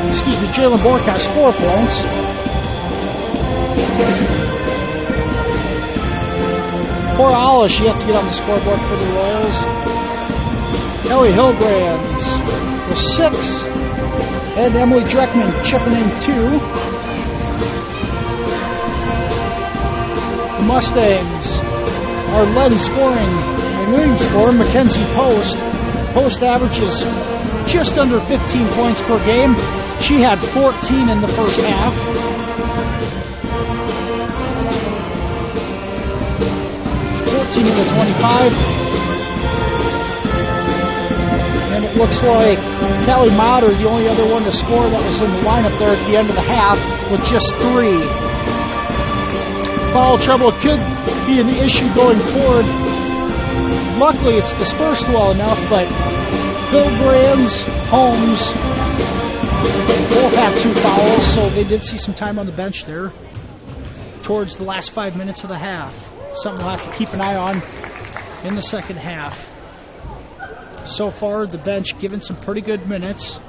Excuse me, Jalen Bork has 4 points. Cora Alish yet to get on the scoreboard for the Royals. Ellie Hilbrands with 6. And Emily Dreckman chipping in 2. The Mustangs are led in scoring by leading scorer Mackenzie Post. Post averages just under 15 points per game. She had 14 in the first half. To the 25. And it looks like Callie Mauder, the only other one to score that was in the lineup there at the end of the half, with just 3. Foul trouble could be an issue going forward. Luckily, it's dispersed well enough, but Hilbrands, Holmes both have 2 fouls, so they did see some time on the bench there towards the last 5 minutes of the half. Something we'll have to keep an eye on in the second half. So far, the bench given some pretty good minutes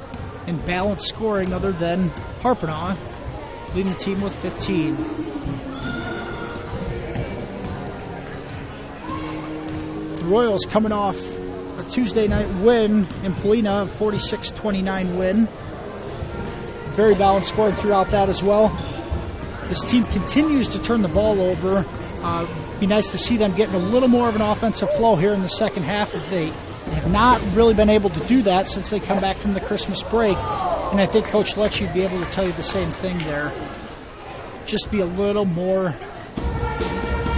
and balanced scoring other than Harpenaugh, leading the team with 15. The Royals coming off a Tuesday night win in Polina, a 46-29 win. Very balanced scoring throughout that as well. This team continues to turn the ball over. Be nice to see them getting a little more of an offensive flow here in the second half. They have not really been able to do that since they come back from the Christmas break. And I think Coach Letchie would be able to tell you the same thing there. Just be a little more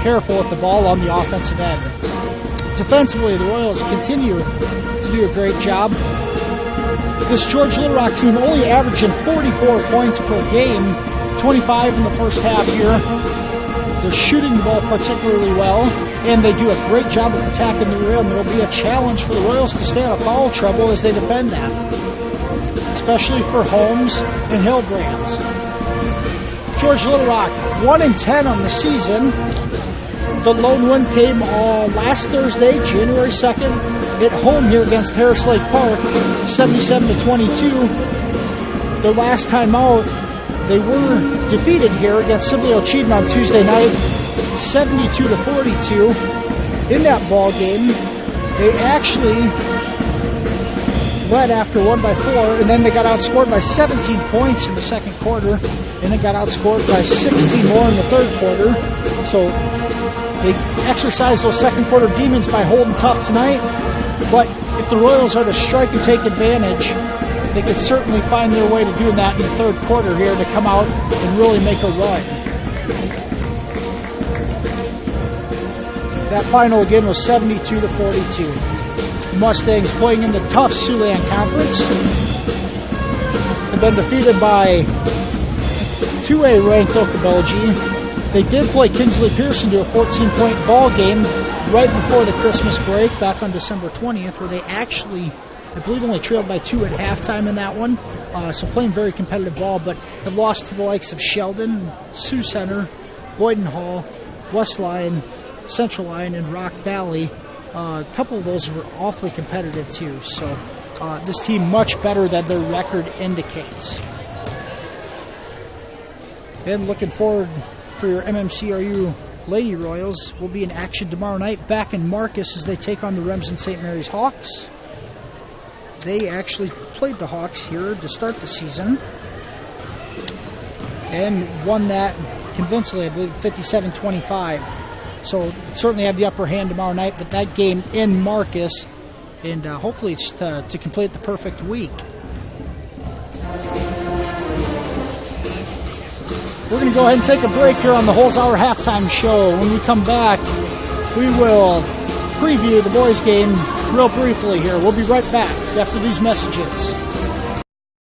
careful with the ball on the offensive end. Defensively, the Royals continue to do a great job. This George Little Rock team only averaging 44 points per game, 25 in the first half here. They're shooting the ball particularly well, and they do a great job of attacking the rim. It'll be a challenge for the Royals to stay out of foul trouble as they defend that, especially for Holmes and Hillbrands. George Little Rock, 1-10 on the season. The lone win came last Thursday, January 2nd, at home here against Harris Lake Park, 77-22. Their last time out, they were defeated here against Sibley Cheatham on Tuesday night, 72-42. In that ball game, they actually led after 1 by 4, and then they got outscored by 17 points in the second quarter, and they got outscored by 16 more in the third quarter. So they exercised those second quarter demons by holding tough tonight. But if the Royals are to strike and take advantage, they could certainly find their way to doing that in the third quarter here to come out and really make a run. That final again was 72-42. Mustangs playing in the tough Siouxland Conference have been defeated by 2A ranked Oakabelgie. They did play Kinsley Pearson to a 14-point ball game right before the Christmas break back on December 20th, where they actually, I believe, only trailed by 2 at halftime in that one. So playing very competitive ball, but have lost to the likes of Sheldon, Sioux Center, Boyden Hall, West Lyon, Central Lyon, and Rock Valley. A couple of those were awfully competitive too. So this team much better than their record indicates. And looking forward for your MMCRU Lady Royals will be in action tomorrow night back in Marcus as they take on the Remsen St. Mary's Hawks. They actually played the Hawks here to start the season and won that convincingly, I believe, 57-25. So certainly have the upper hand tomorrow night, but that game in Marcus, and hopefully it's to complete the perfect week. We're going to go ahead and take a break here on the Holzhauer Halftime Show. When we come back, we will preview the boys' game real briefly here. We'll be right back after these messages.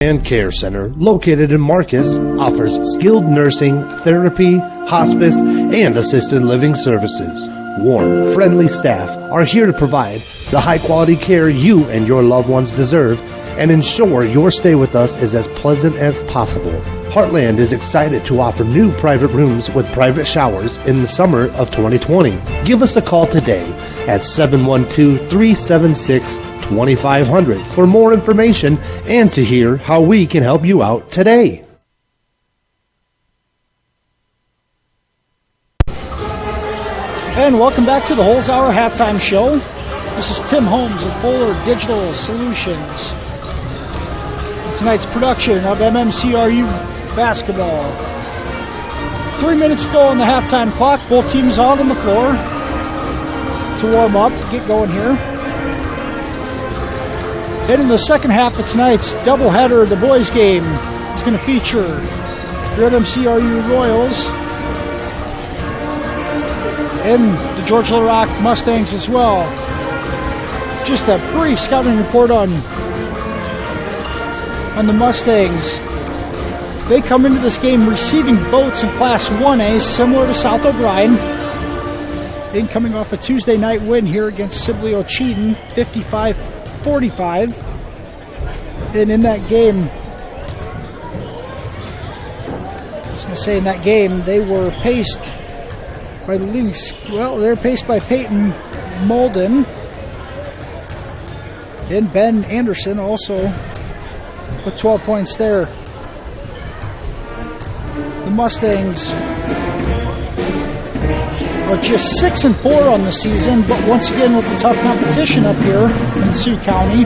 And Care Center, located in Marcus, offers skilled nursing, therapy, hospice, and assisted living services. Warm, friendly staff are here to provide the high-quality care you and your loved ones deserve and ensure your stay with us is as pleasant as possible. Heartland is excited to offer new private rooms with private showers in the summer of 2020. Give us a call today at 712-376-2500 for more information and to hear how we can help you out today. And welcome back to the Holzhauer Halftime Show. This is Tim Holmes of Fuller Digital Solutions. Tonight's production of MMCRU basketball. 3 minutes to go on the halftime clock. Both teams out on the floor to warm up, get going here. Then in the second half of tonight's doubleheader, the boys' game is going to feature your MMCRU Royals and the George Little Rock Mustangs as well. Just a brief scouting report on the Mustangs. They come into this game receiving votes in Class 1A, similar to South O'Brien. Then coming off a Tuesday night win here against Sibley Cheatham, 55-45. And in that game, I was going to say in that game, they were paced by the Lynx. Well, they're paced by Peyton Molden and Ben Anderson also with 12 points there. The Mustangs are just 6-4 on the season, but once again with the tough competition up here in Sioux County,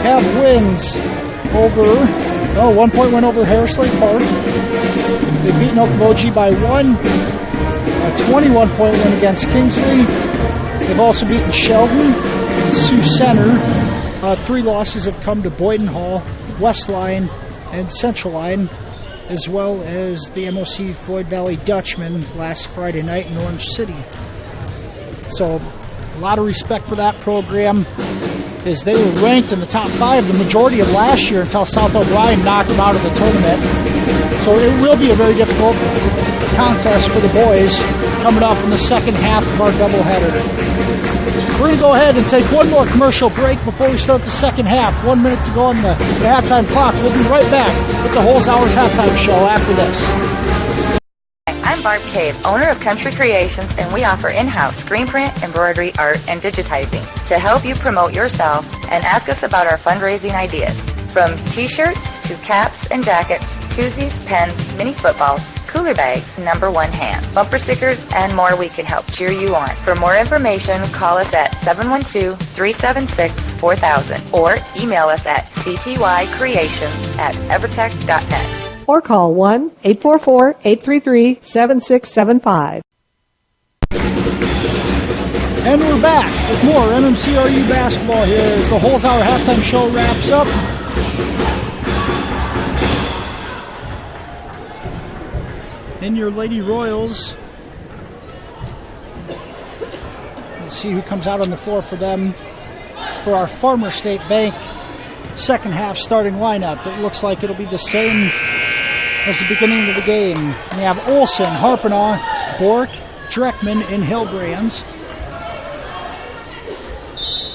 have wins over, 1 point win over Harris Lake Park. They've beaten Okoboji by 1, a 21-point win against Kingsley. They've also beaten Sheldon and Sioux Center. 3 losses have come to Boyden Hall West Line and Central Line, as well as the MOC Floyd Valley Dutchman last Friday night in Orange City. So a lot of respect for that program, as they were ranked in the top 5 the majority of last year until South O'Brien knocked them out of the tournament. So it will be a very difficult contest for the boys coming up in the second half of our doubleheader. We're going to go ahead and take one more commercial break before we start the second half. 1 minute to go on the halftime clock. We'll be right back with the Holes Hours halftime show after this. I'm Barb Cave, owner of Country Creations, and we offer in-house screen print, embroidery, art, and digitizing to help you promote yourself and ask us about our fundraising ideas. From t-shirts to caps and jackets, koozies, pens, mini footballs, cooler bags, number 1 hand, bumper stickers, and more, we can help cheer you on. For more information, call us at 712-376-4000 or email us at ctycreations@evertech.net. Or call 1-844-833-7675. And we're back with more MMCRU basketball here as the Holes Hour halftime show wraps up. And your Lady Royals. Let's see who comes out on the floor for them for our Farmer State Bank second half starting lineup. It looks like it'll be the same as the beginning of the game. We have Olsen, Harpenaugh, Bork, Dreckman, and Hillbrands.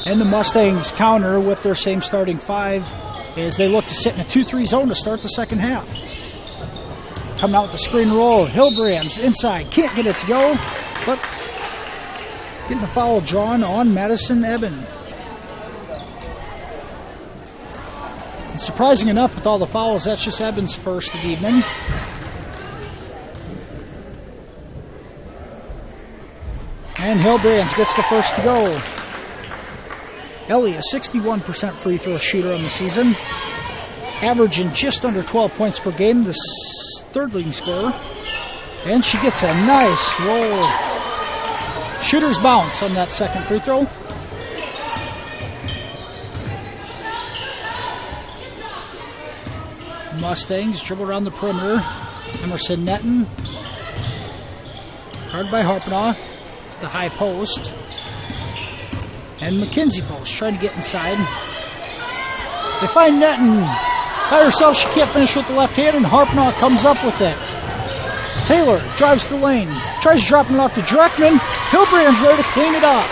And the Mustangs counter with their same starting 5 as they look to sit in a 2-3 zone to start the second half. Coming out with the screen roll, Hillbrands inside, can't get it to go, but getting the foul drawn on Madison Eben. And surprising enough, with all the fouls, that's just Eben's first of the evening. And Hillbrands gets the first to go. Ellie, a 61% free throw shooter on the season, averaging just under 12 points per game, the third leading scorer. And she gets a nice roll. Shooter's bounce on that second free throw. Mustangs dribble around the perimeter. Emerson Netton. Guarded by Harpenaugh to the high post. And McKenzie post trying to get inside. They find Netton by herself. She can't finish with the left hand, and Harpenaugh comes up with it. Taylor drives the lane. Tries dropping it off to Dreckman. Hillbrand's there to clean it up.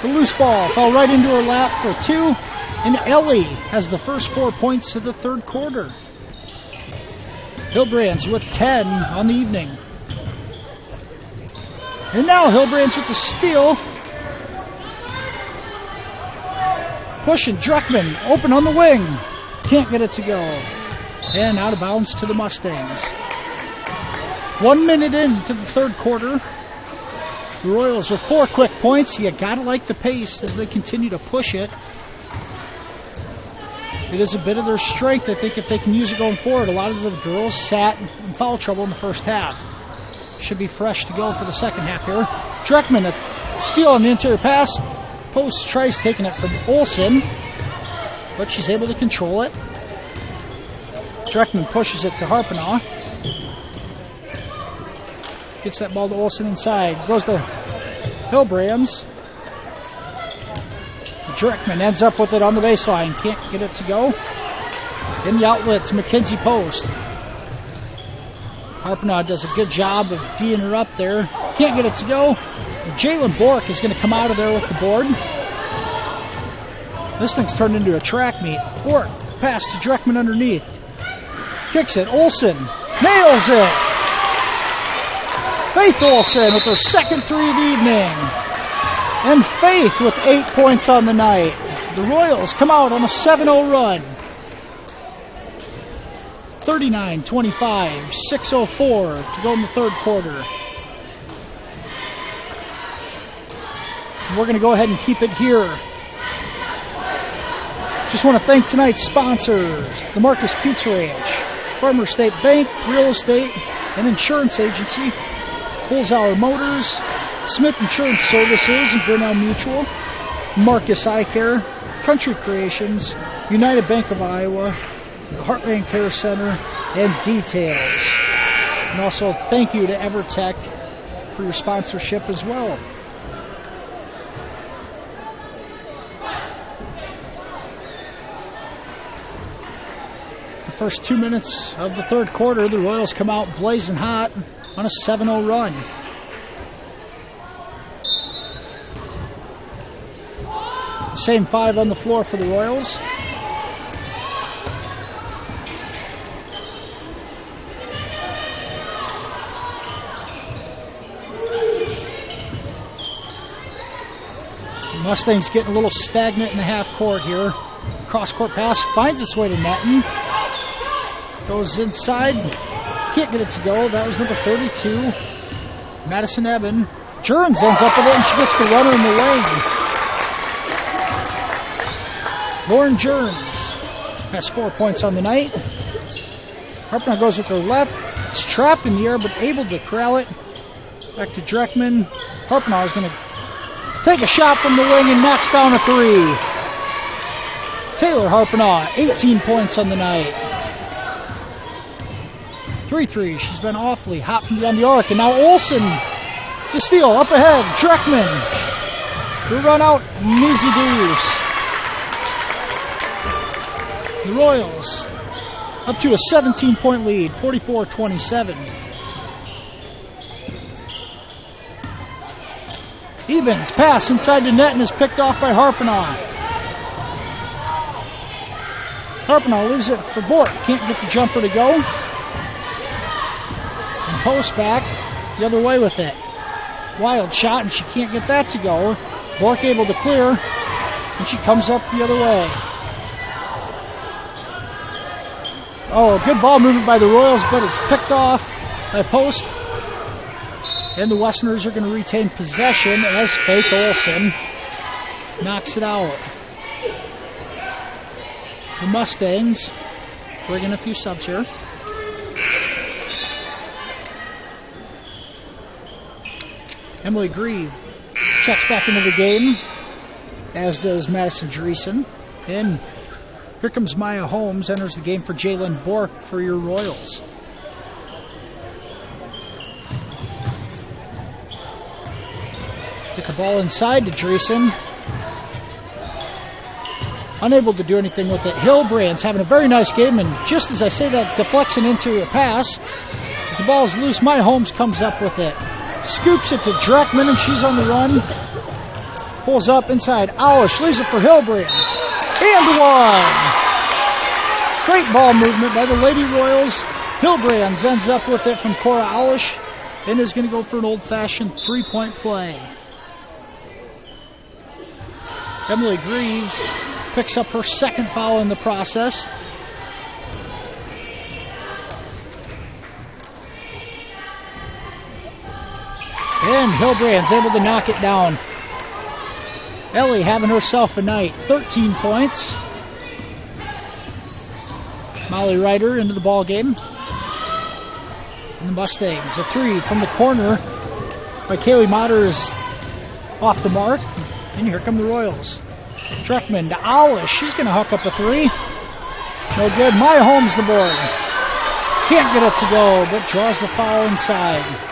The loose ball fell right into her lap for 2. And Ellie has the first 4 points of the third quarter. Hillbrands with 10 on the evening. And now Hillbrands with the steal. Pushing Dreckman, open on the wing. Can't get it to go. And out of bounds to the Mustangs. 1 minute into the third quarter. The Royals with 4 quick points. You gotta like the pace as they continue to push it. It is a bit of their strength, I think, if they can use it going forward. A lot of the girls sat in foul trouble in the first half. Should be fresh to go for the second half here. Dreckman, a steal on the interior pass. Post tries taking it from Olsen, but she's able to control it. Dreckman pushes it to Harpenaugh. Gets that ball to Olsen inside. Goes to Hillbrands. Dreckman ends up with it on the baseline. Can't get it to go. In the outlets, McKenzie post. Harpenaugh does a good job of D'ing her up there. Can't get it to go. Jalen Bork is going to come out of there with the board. This thing's turned into a track meet. Bork, pass to Dreckman underneath. Kicks it. Olsen nails it. Faith Olsen with her second 3 of the evening. And Faith with 8 points on the night. The Royals come out on a 7-0 run. 39-25, 6:04 to go in the third quarter. We're going to go ahead and keep it here. Just want to thank tonight's sponsors, the Marcus Pizza Ranch, Farmer State Bank, Real Estate, and Insurance Agency, Holes Hour Motors, Smith Insurance Services and Grinnell Mutual, Marcus Eye Care, Country Creations, United Bank of Iowa, the Heartland Care Center, and details. And also thank you to EverTech for your sponsorship as well. The first 2 minutes of the third quarter, the Royals come out blazing hot on a 7-0 run. Same 5 on the floor for the Royals. Mustangs getting a little stagnant in the half court here. Cross-court pass finds its way to Netton. Goes inside. Can't get it to go. That was number 32. Madison Eben. Jerns ends up with it, and she gets the runner in the wing. Lauren Jerns has 4 points on the night. Harpnell goes with her left. It's trapped in the air, but able to corral it. Back to Dreckman. Harpnell is going to take a shot from the wing and knocks down a 3. Taylor Harpnell, 18 points on the night. 3-3. She's been awfully hot from beyond the arc. And now Olsen to steal. Up ahead. Dreckman. The run out. Easy deuce. The Royals up to a 17-point lead, 44-27. Ebens pass inside the net and is picked off by Harpnell. Harpnell leaves it for Bork. Can't get the jumper to go. And post back the other way with it. Wild shot, and she can't get that to go. Bork able to clear, and she comes up the other way. Oh, good ball movement by the Royals, but it's picked off by Post. And the Westerners are going to retain possession as Faith Olsen knocks it out. The Mustangs bring in a few subs here. Emily Grieve checks back into the game, as does Madison Dreesen. And here comes Maya Holmes, enters the game for Jalen Bork for your Royals. Get the ball inside to Dreesen. Unable to do anything with it. Hillbrand's having a very nice game, and just as I say that, deflects an interior pass. As the ball is loose, Maya Holmes comes up with it. Scoops it to Dreckman, and she's on the run. Pulls up inside. Aulish leaves it for Hillbrands. And one! Great ball movement by the Lady Royals. Hillbrands ends up with it from Cora Aulish and is going to go for an old-fashioned 3-point play. Emily Grieve picks up her second foul in the process. And Hillbrand's able to knock it down. Ellie having herself a night. 13 points. Molly Ryder into the ball game. And the Mustangs, a 3 from the corner by Kaylee Motter is off the mark. And here come the Royals. Dreckman to Aulish. She's going to hook up a 3. No good. Maya Holmes the board. Can't get it to go, but draws the foul inside.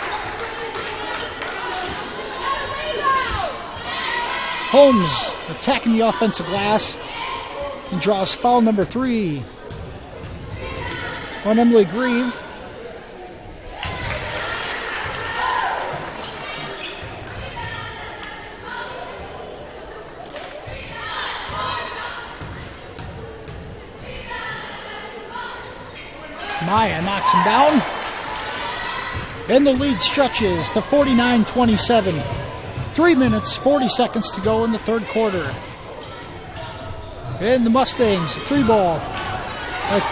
Holmes attacking the offensive glass and draws foul number 3 on Emily Grieve. Maya knocks him down. And the lead stretches to 49-27. 3 minutes, 40 seconds to go in the third quarter. And the Mustangs, 3 ball.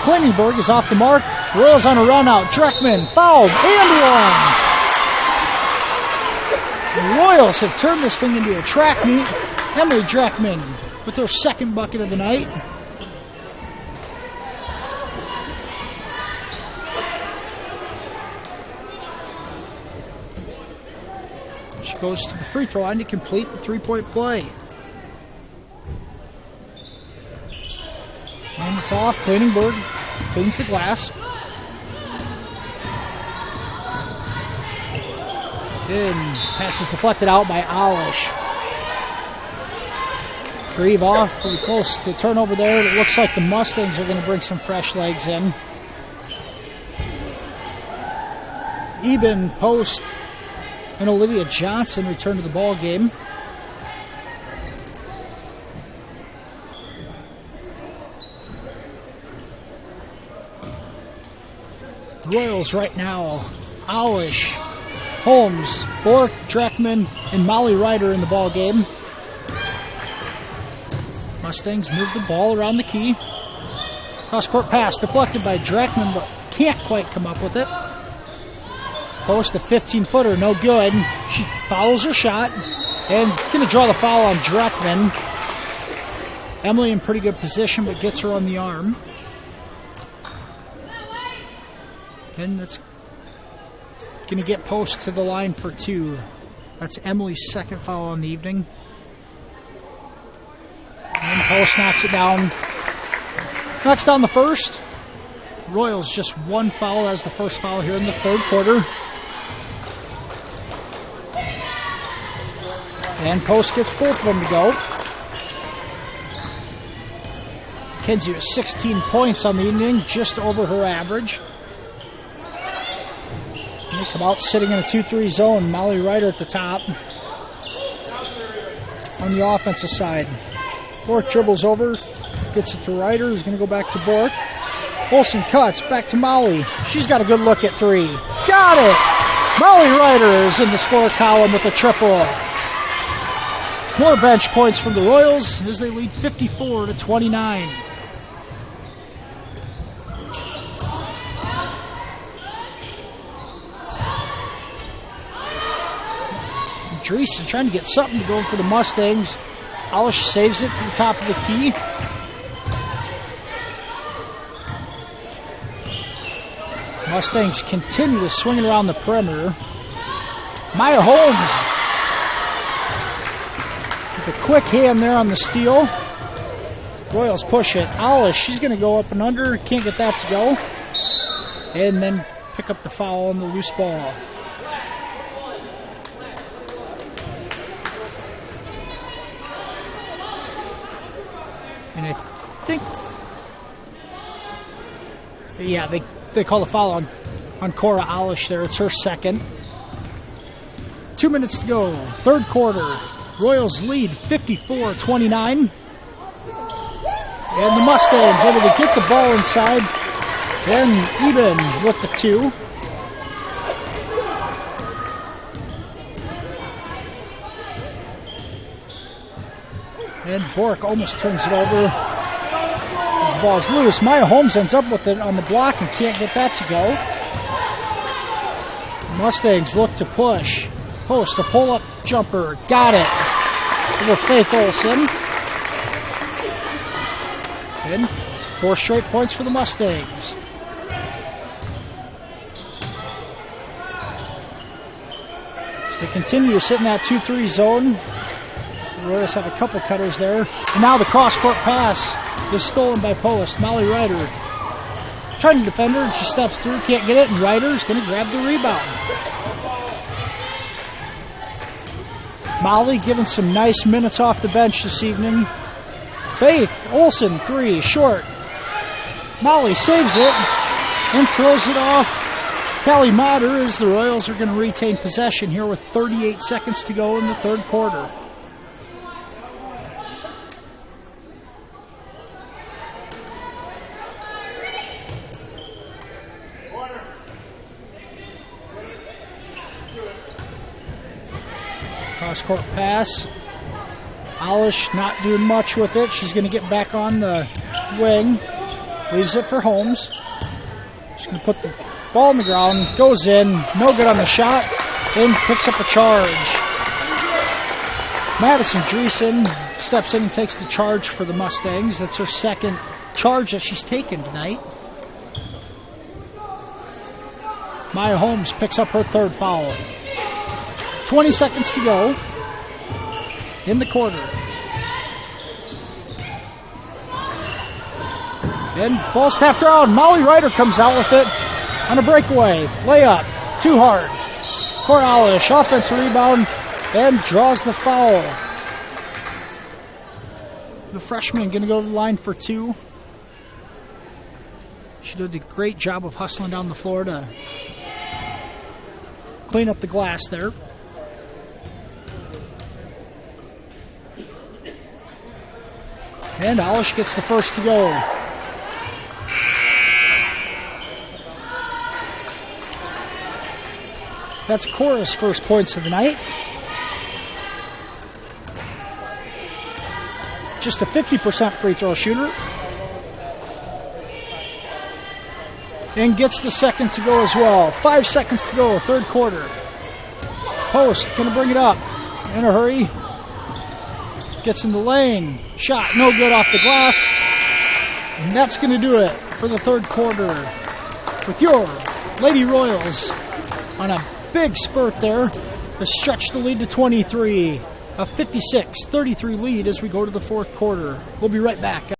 Klingenberg is off the mark. Royals on a run out. Dreckman fouled and one. The Royals have turned this thing into a track meet. Emily Dreckman with her second bucket of the night. She goes to the free throw line to complete the 3-point play. And it's off. Klingenberg Cleans the glass. In. Pass is deflected out by Alish. Grieve off, pretty close to turnover there. It looks like the Mustangs are going to bring some fresh legs in. Eben, Post, and Olivia Johnson return to the ball game. Royals right now, Alish, Holmes, Bork, Dreckman, and Molly Ryder in the ball game. Mustangs move the ball around the key. Cross-court pass deflected by Dreckman, but can't quite come up with it. Post a 15-footer, no good. She fouls her shot, and going to draw the foul on Dreckman. Emily in pretty good position, but gets her on the arm. And that's going to get Post to the line for 2. That's Emily's second foul on the evening. And Post knocks it down. Knocks down the first. Royals just one foul as the first foul here in the third quarter. And Post gets both of them to go. Kenzie with 16 points on the evening, just over her average. They come out sitting in a 2-3 zone. Molly Ryder at the top. On the offensive side. Bork dribbles over. Gets it to Ryder, who's going to go back to Bork. Olsen cuts. Back to Molly. She's got a good look at 3. Got it! Molly Ryder is in the score column with a triple. More bench points from the Royals as they lead 54-29. Dreesen trying to get something to go for the Mustangs. Alish saves it to the top of the key. Mustangs continue to swing it around the perimeter. Maya Holmes with a quick hand there on the steal. Royals push it. Alish, she's going to go up and under. Can't get that to go. And then pick up the foul on the loose ball. And I think, yeah, they call a foul on Cora Alish there. It's her second. 2 minutes to go. Third quarter. Royals lead 54-29. And the Mustangs able to get the ball inside. And even with the 2. And Bork almost turns it over. As the ball is loose. Maya Holmes ends up with it on the block and can't get that to go. Mustangs look to push. Post a pull-up jumper. Got it. Over Faith Olsen. And 4 straight points for the Mustangs. So they continue to sit in that 2-3 zone. The Royals have a couple cutters there. And now the cross-court pass is stolen by Post. Molly Ryder trying to defend her, and she steps through, can't get it, and Ryder's going to grab the rebound. Molly giving some nice minutes off the bench this evening. Faith Olsen, 3, short. Molly saves it and throws it off. Callie Motter, as the Royals are going to retain possession here with 38 seconds to go in the third quarter. Cross-court pass. Alish not doing much with it. She's going to get back on the wing. Leaves it for Holmes. She's going to put the ball on the ground. Goes in. No good on the shot. And picks up a charge. Madison Dreesen steps in and takes the charge for the Mustangs. That's her second charge that she's taken tonight. Maya Holmes picks up her third foul. 20 seconds to go in the quarter. And ball's tapped around. Molly Ryder comes out with it on a breakaway. Layup. Too hard. Coralish, offensive rebound, and draws the foul. The freshman going to go to the line for two. She did a great job of hustling down the floor to clean up the glass there. And Alish gets the first to go. That's Cora's first points of the night. Just a 50% free throw shooter. And gets the second to go as well. 5 seconds to go, third quarter. Post going to bring it up in a hurry. Gets in the lane. Shot no good off the glass. And that's going to do it for the third quarter. With your Lady Royals on a big spurt there to stretch the lead to 23. A 56-33 lead as we go to the fourth quarter. We'll be right back.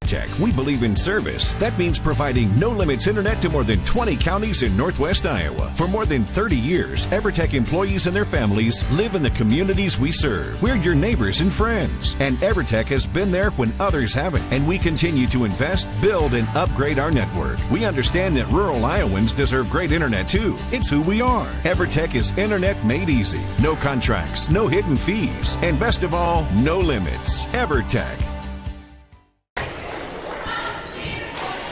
EverTech, we believe in service. That means providing no-limits internet to more than 20 counties in Northwest Iowa. For more than 30 years, EverTech employees and their families live in the communities we serve. We're your neighbors and friends. And EverTech has been there when others haven't. And we continue to invest, build, and upgrade our network. We understand that rural Iowans deserve great internet too. It's who we are. EverTech is internet made easy. No contracts, no hidden fees, and best of all, no limits. EverTech.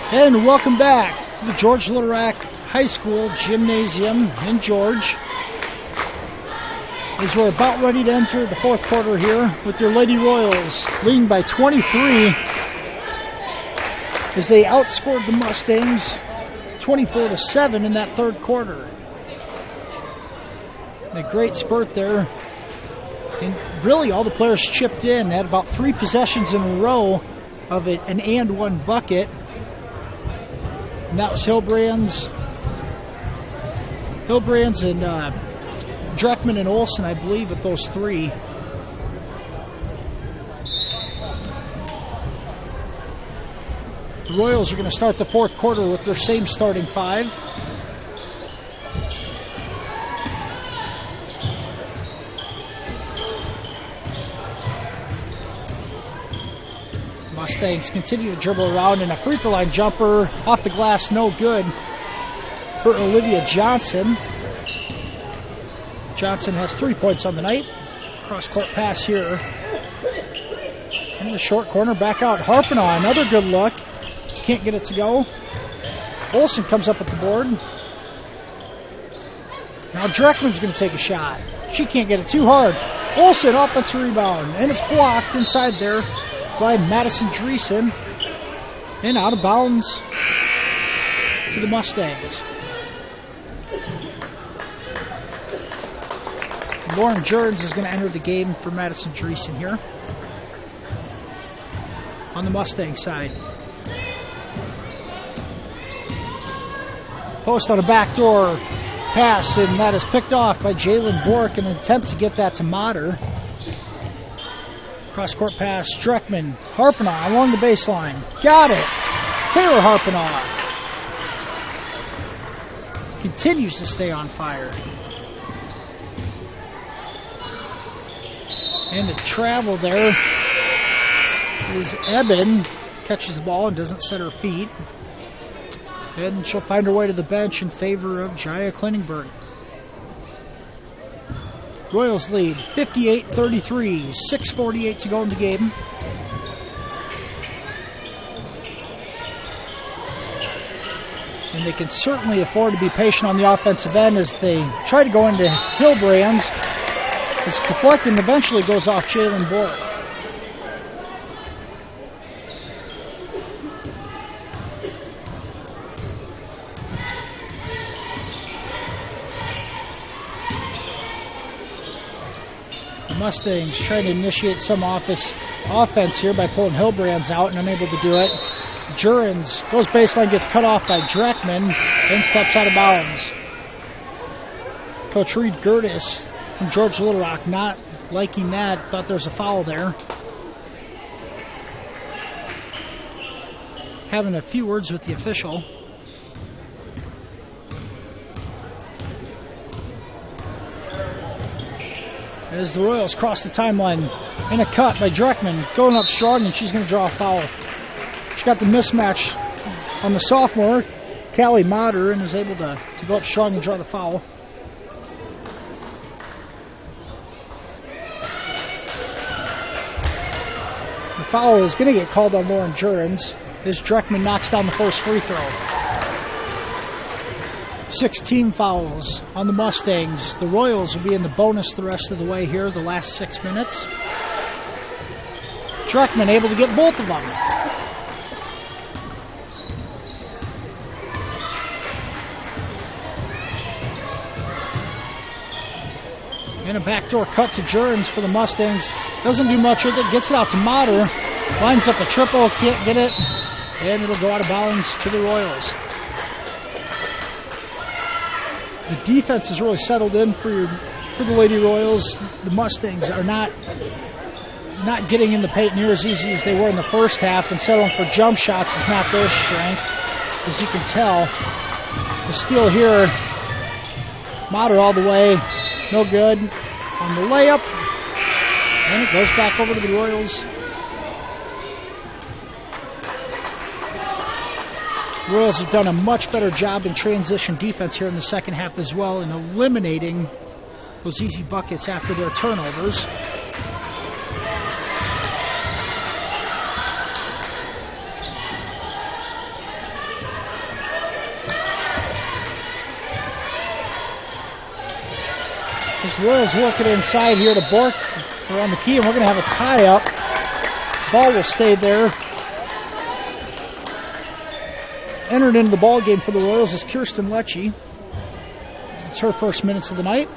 And welcome back to the George Literack High School Gymnasium in George. As we're about ready to enter the fourth quarter here with your Lady Royals leading by 23 as they outscored the Mustangs 24-7 in that third quarter. A great spurt there. And really all the players chipped in. They had about 3 possessions in a row of an and one bucket. And that was Hillbrands and Dreckman and Olsen, I believe, with those 3. The Royals are going to start the fourth quarter with their same starting 5. Mustangs continue to dribble around, and a free throw line jumper off the glass, no good for Olivia Johnson. Johnson has 3 points on the night. Cross-court pass here. In the short corner, back out. Harpinaugh, another good look. Can't get it to go. Olsen comes up with the board. Now Dreckman's going to take a shot. She can't get it too hard. Olsen, offensive rebound, and it's blocked inside there by Madison Dreesen, and out of bounds to the Mustangs. Lauren Jerns is going to enter the game for Madison Dreesen here on the Mustang side. Post on a backdoor pass, and that is picked off by Jalen Bork in an attempt to get that to Motter. Cross-court pass, Dreckman, Harpinaugh along the baseline. Got it! Taylor Harpinaugh continues to stay on fire. And the travel there is Eben. Catches the ball and doesn't set her feet. And she'll find her way to the bench in favor of Jaya Kliningberg. Royals lead 58-33, 6:48 to go in the game. And they can certainly afford to be patient on the offensive end as they try to go into Hillbrands. It's deflected and eventually goes off Jalen Bork. Mustangs trying to initiate some offense here by pulling Hillbrands out and unable to do it. Jurens goes baseline, gets cut off by Dreckman, and steps out of bounds. Coach Reed Gertis from George Little Rock not liking that, thought there was a foul there. having a few words with the official. As the Royals cross the timeline in a cut by Dreckman, going up strong, and she's going to draw a foul. She got the mismatch on the sophomore, Callie Motter, and is able to go up strong and draw the foul. The foul is going to get called on Lauren Jurens as Dreckman knocks down the first free throw. 16 fouls on the Mustangs. The Royals will be in the bonus the rest of the way here, the last 6 minutes. Dreckman able to get both of them. And a backdoor cut to Jurens for the Mustangs. Doesn't do much with it. Gets it out to Motter. Lines up a triple. Can't get it. And it'll go out of bounds to the Royals. The defense has really settled in for the Lady Royals. The Mustangs are not getting in the paint near as easy as they were in the first half, and settling for jump shots is not their strength, as you can tell. The steal here, Motter all the way, no good on the layup, and it goes back over to the Royals. The Royals have done a much better job in transition defense here in the second half as well, in eliminating those easy buckets after their turnovers. As Royals work it inside here to Bork around the key, and we're going to have a tie-up. Ball will stay there. Entered into the ball game for the Royals is Kirsten Lecce. It's her first minutes of the night.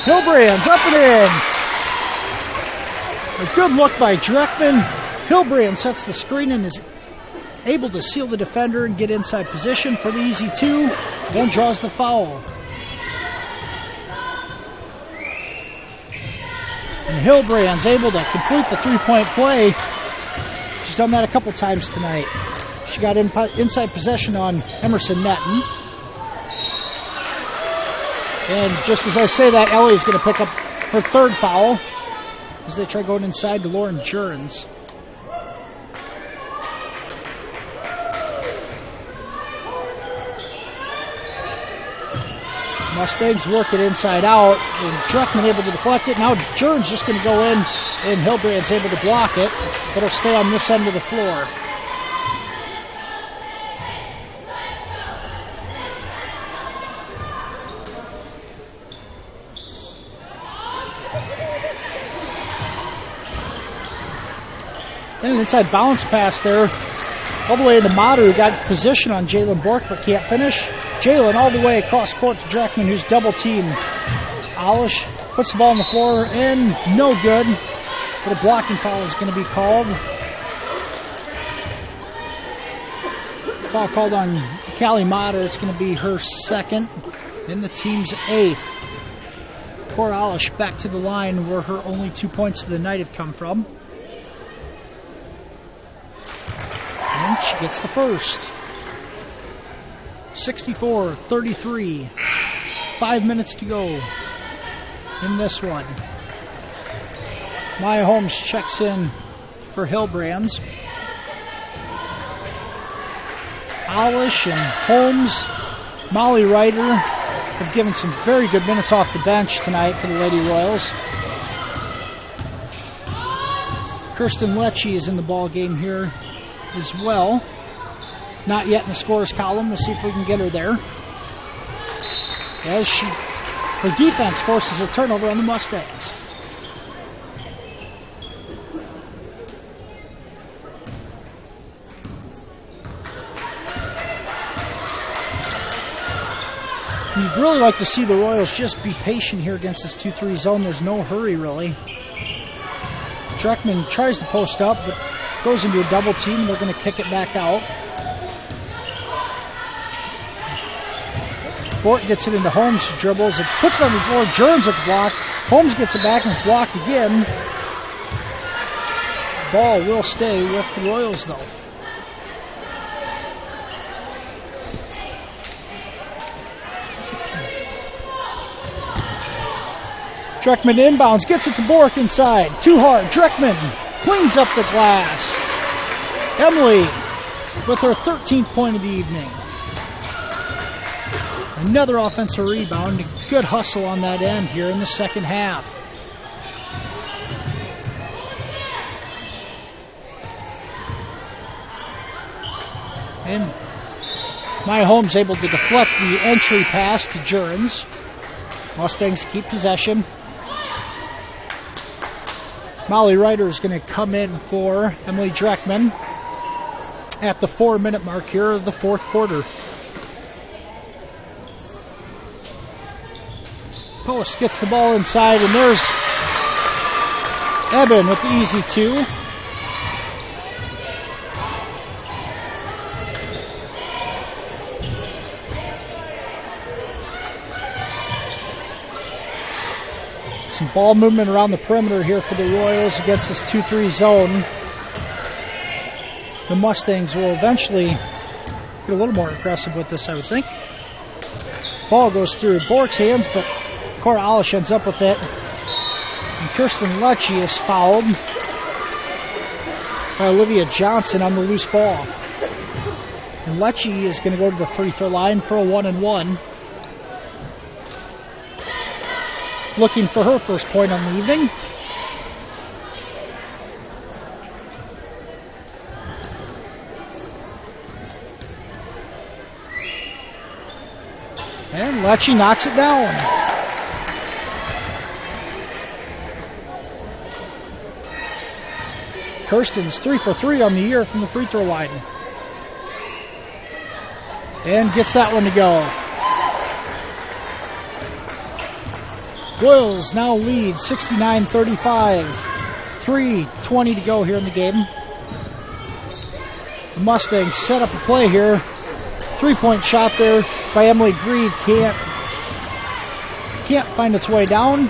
Hilbrand's up and in. A good look by Dreckman. Hilbrand sets the screen and is able to seal the defender and get inside position for the easy two, then draws the foul. And Hilbrand's able to complete the three-point play. She's done that a couple times tonight. She got inside possession on Emerson Netton. And just as I say that, Ellie's going to pick up her third foul as they try going inside to Lauren Jurens. Mustangs work it inside out, and Dreckman able to deflect it. Now Jurens just going to go in, and Hilbrand's able to block it, but it'll stay on this end of the floor. And an inside bounce pass there, all the way into Motter, who got position on Jalen Bork but can't finish. Jalen all the way across court to Dreckman, who's double-teamed. Alish puts the ball on the floor, and no good. But a blocking foul is going to be called. Foul called on Callie Motter. It's going to be her second, and the team's eighth. Poor Alish back to the line where her only 2 points of the night have come from. And she gets the first. 64-33. 5 minutes to go in this one. Maya Holmes checks in for Hilbrands. Alish and Holmes, Molly Ryder have given some very good minutes off the bench tonight for the Lady Royals. Kirsten Lecce is in the ball game here as well. Not yet in the scorer's column. We'll see if we can get her there. As her defense forces a turnover on the Mustangs. You'd really like to see the Royals just be patient here against this 2-3 zone. There's no hurry, really. Dreckman tries to post up, but goes into a double team. They're going to kick it back out. Bork gets it into Holmes, dribbles, and puts it on the floor. Jurens at the block. Holmes gets it back and is blocked again. Ball will stay with the Royals, though. Dreckman inbounds, gets it to Bork inside. Too hard. Dreckman cleans up the glass. Emily with her 13th point of the evening. Another offensive rebound. Good hustle on that end here in the second half. And Maya Holmes able to deflect the entry pass to Jurens. Mustangs keep possession. Molly Ryder is going to come in for Emily Dreckman at the 4-minute mark here of the fourth quarter. Post gets the ball inside, and there's Eben with the easy two. Some ball movement around the perimeter here for the Royals against this 2-3 zone. The Mustangs will eventually get a little more aggressive with this, I would think. Ball goes through Bork's hands, but Cora Alish ends up with it. And Kirsten Lecce is fouled by Olivia Johnson on the loose ball. And Lecce is going to go to the free throw line for a 1-and-1. Looking for her first point on the evening. And Lecce knocks it down. Kirsten's 3 for 3 on the year from the free throw line. And gets that one to go. Royals now lead 69-35. 3:20 to go here in the game. The Mustangs set up a play here. 3-point shot there by Emily Grieve. Can't find its way down.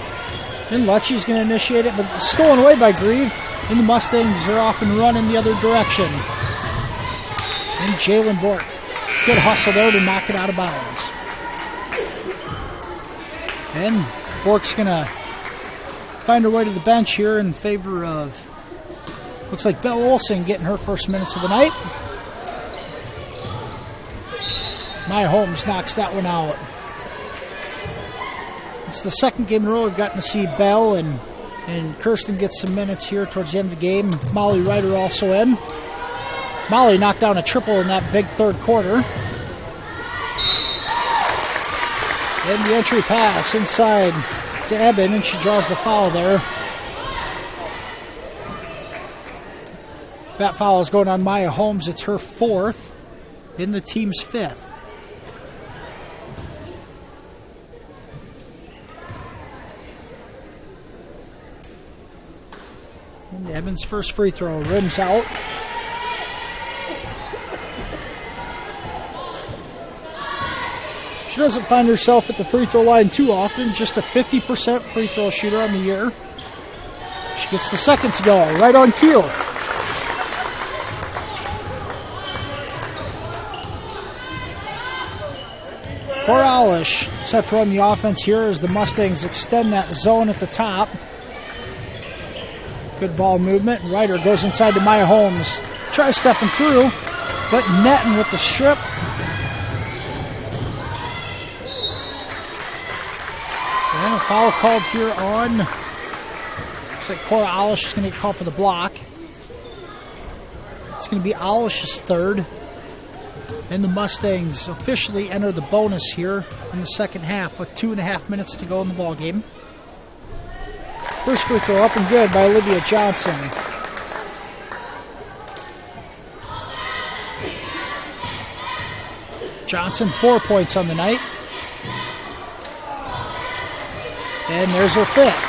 And Lecce's going to initiate it, but it's stolen away by Grieve. And the Mustangs are off and running the other direction. And Jalen Bork. Good hustle there to knock it out of bounds. And Bork's going to find her way to the bench here in favor of, looks like Belle Olsen getting her first minutes of the night. Maya Holmes knocks that one out. It's the second game in a row we've gotten to see Belle and Kirsten get some minutes here towards the end of the game. Molly Ryder also in. Molly knocked down a triple in that big third quarter. And the entry pass inside to Eben, and she draws the foul there. That foul is going on Maya Holmes. It's her fourth, in the team's fifth. And Eben's first free throw rims out. She doesn't find herself at the free throw line too often, just a 50% free throw shooter on the year. She gets the second to go, right on cue. Cora Alish set to run the offense here as the Mustangs extend that zone at the top. Good ball movement. Ryder goes inside to Maya Holmes. Tries stepping through, but netting with the strip. And a foul called here on, looks like Cora Alish is going to get called for the block. It's going to be Alish's third. And the Mustangs officially enter the bonus here in the second half with 2.5 minutes to go in the ball game. First free throw up and good by Olivia Johnson. Johnson 4 points on the night. And there's her fifth.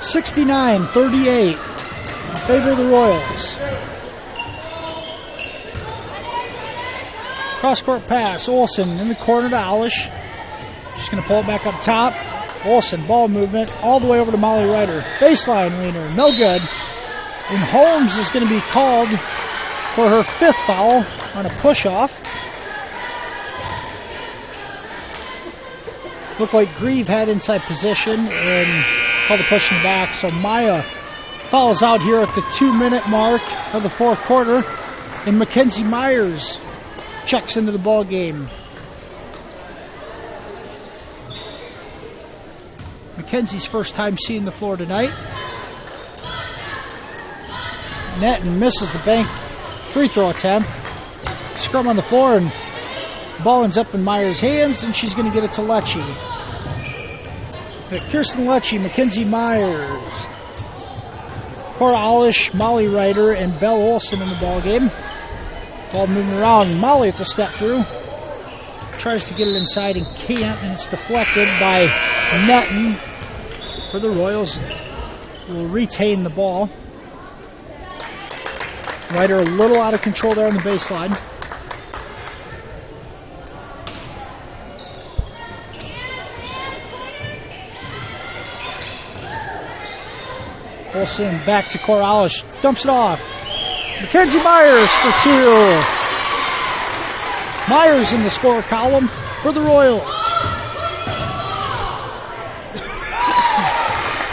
(69-38) in favor of the Royals. Cross-court pass. Olsen in the corner to Alish. She's going to pull it back up top. Olsen, ball movement all the way over to Molly Ryder. Baseline leaner, no good. And Holmes is going to be called for her 5th foul on a push-off. Looked like Grieve had inside position and called the push in the back. So Maya fouls out here at the 2-minute mark of the 4th quarter. And Mackenzie Myers checks into the ball game. Mackenzie's first time seeing the floor tonight. Netton misses the bank free throw attempt. Scrum on the floor, and the ball ends up in Myers' hands, and she's going to get it to Lecce. Kirsten Lecce, Mackenzie Myers, Cora Olish, Molly Ryder, and Belle Olsen in the ball game. Ball moving around. Molly at the step through. Tries to get it inside and can't, and it's deflected by Netton. For the Royals will retain the ball. Ryder a little out of control there on the baseline. Olsen back to Corralish. Dumps it off. Mackenzie Myers for 2. Myers in the score column for the Royals.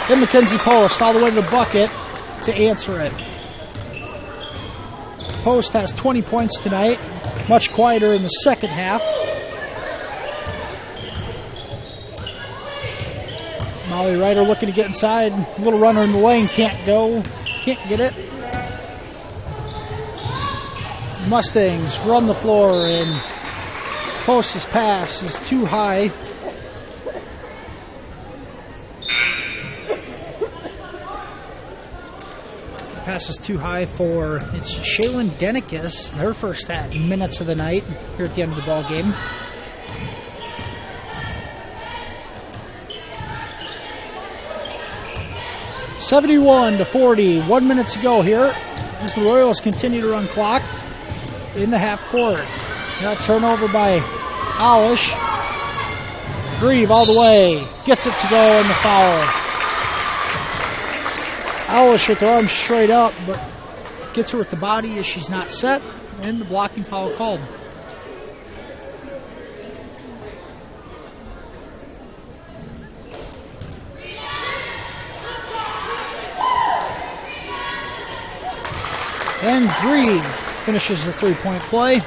Then Mackenzie Post all the way to the bucket to answer it. Post has 20 points tonight. Much quieter in the second half. Molly Ryder looking to get inside. A little runner in the lane. Can't go. Can't get it. Mustangs run the floor, and Post's pass is too high. Pass is too high for, it's Shaylin Denikis, her first minutes of the night here at the end of the ball game. (71-40), 1 minute to go here as the Royals continue to run clock in the half court. Now turnover by Olish. Grieve all the way, gets it to go, and the foul. Olish with her arms straight up, but gets her with the body as she's not set, and the blocking foul called. And Grieve finishes the three-point play.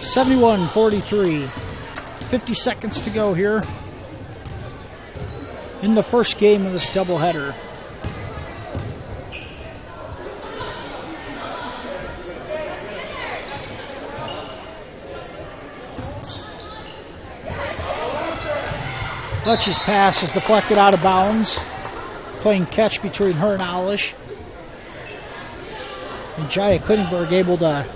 71-43. 50 seconds to go here in the first game of this doubleheader. Lecce's pass is deflected out of bounds. Playing catch between her and Olish. And Jaya Klingberg able to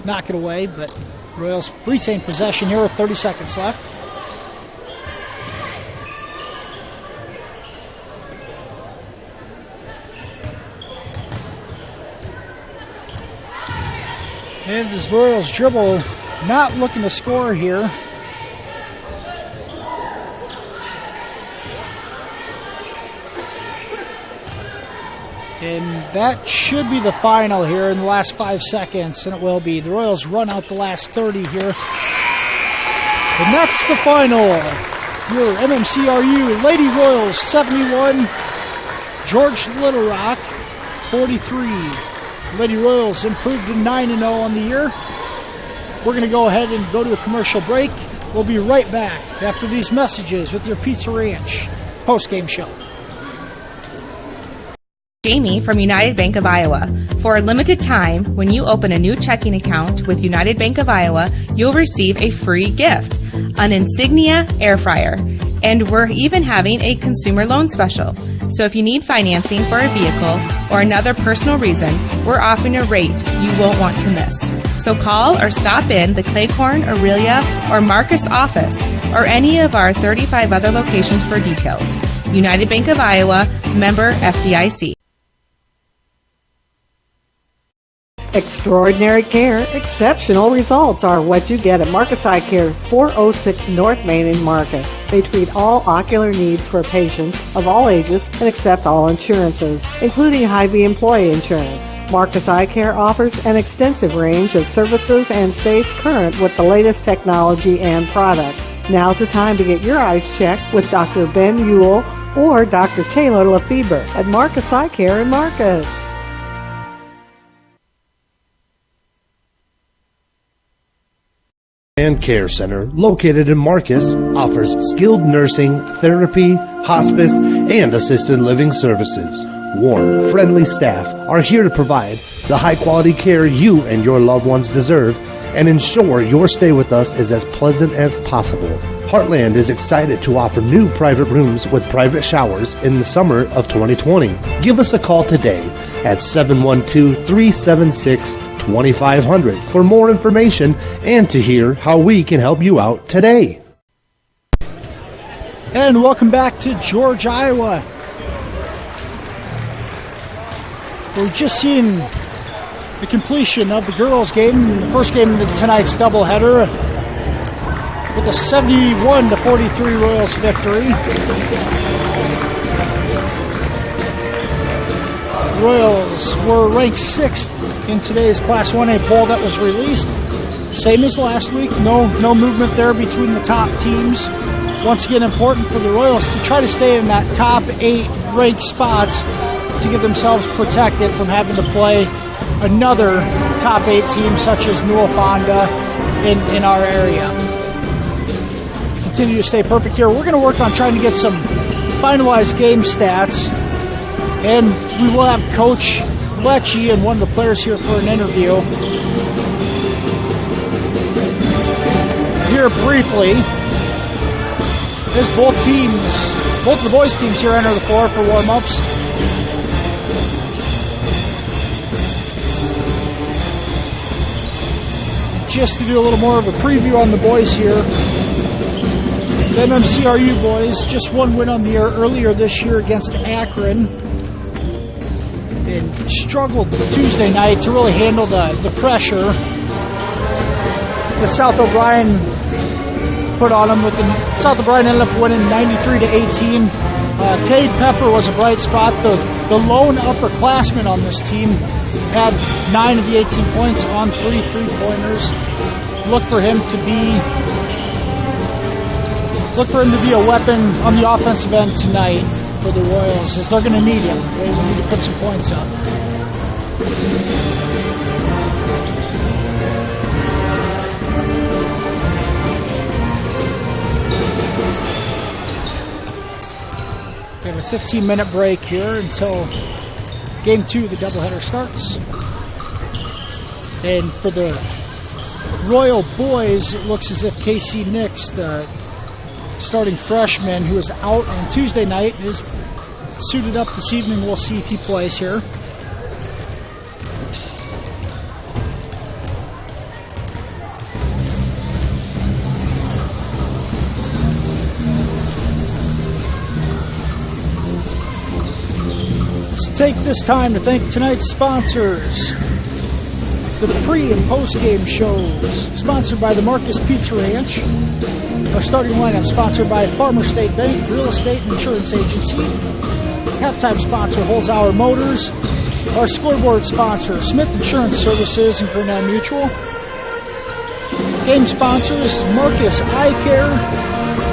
knock it away, but Royals retain possession here with 30 seconds left. And this Royals dribble, not looking to score here. And that should be the final here in the last 5 seconds, and it will be. The Royals run out the last 30 here. And that's the final. Your MMCRU Lady Royals 71, George Little Rock 43. Lady Royals improved to 9-0 on the year. We're going to go ahead and go to a commercial break. We'll be right back after these messages with your Pizza Ranch post-game show. Jamie from United Bank of Iowa. For a limited time, when you open a new checking account with United Bank of Iowa, you'll receive a free gift, an Insignia air fryer. And we're even having a consumer loan special. So if you need financing for a vehicle or another personal reason, we're offering a rate you won't want to miss. So call or stop in the Claycorn, Aurelia, or Marcus office or any of our 35 other locations for details. United Bank of Iowa, member FDIC. Extraordinary care, exceptional results are what you get at Marcus Eye Care, 406 North Main in Marcus. They treat all ocular needs for patients of all ages and accept all insurances, including Hy-Vee employee insurance. Marcus Eye Care offers an extensive range of services and stays current with the latest technology and products. Now's the time to get your eyes checked with Dr. Ben Ewell or Dr. Taylor Lefebvre at Marcus Eye Care in Marcus. And Care Center, located in Marcus, offers skilled nursing, therapy, hospice, and assisted living services. Warm, friendly staff are here to provide the high-quality care you and your loved ones deserve and ensure your stay with us is as pleasant as possible. Heartland is excited to offer new private rooms with private showers in the summer of 2020. Give us a call today at 712-376-2500 for more information and to hear how we can help you out today. And welcome back to George, Iowa. We've just seen the completion of the girls' game, the first game of tonight's doubleheader, with a 71-43 Royals victory. The Royals were ranked 6th in today's Class 1A poll that was released. Same as last week, no movement there between the top teams. Once again, important for the Royals to try to stay in that top 8 ranked spots to get themselves protected from having to play another top 8 team such as Newell Fonda in our area. Continue to stay perfect here. We're going to work on trying to get some finalized game stats, and we will have Coach Lecce and one of the players here for an interview. Here briefly, as both of the boys' teams here enter the floor for warm-ups. Just to do a little more of a preview on the boys here. The MMCRU boys, just one win on the year earlier this year against Akron. And struggled Tuesday night to really handle the pressure that South O'Brien put on them. South O'Brien ended up winning 93-18. Cade Pepper was a bright spot. The lone upperclassman on this team had 9 of the 18 points on 3 3-pointers. Look for him to be a weapon on the offensive end tonight for the Royals, as they're going to need him. They need to put some points up. We have a 15-minute break here until Game 2 of the doubleheader starts. And for the Royal boys, it looks as if Casey Nix, the starting freshman who was out on Tuesday night, is suited up this evening. We'll see if he plays here. Let's take this time to thank tonight's sponsors. The pre- and post-game shows, sponsored by the Marcus Pizza Ranch. Our starting lineup sponsored by Farmer State Bank, Real Estate and Insurance Agency. Halftime sponsor, Holzhauer Motors. Our scoreboard sponsor, Smith Insurance Services and Grinnell Mutual. Game sponsors, Marcus Eye Care,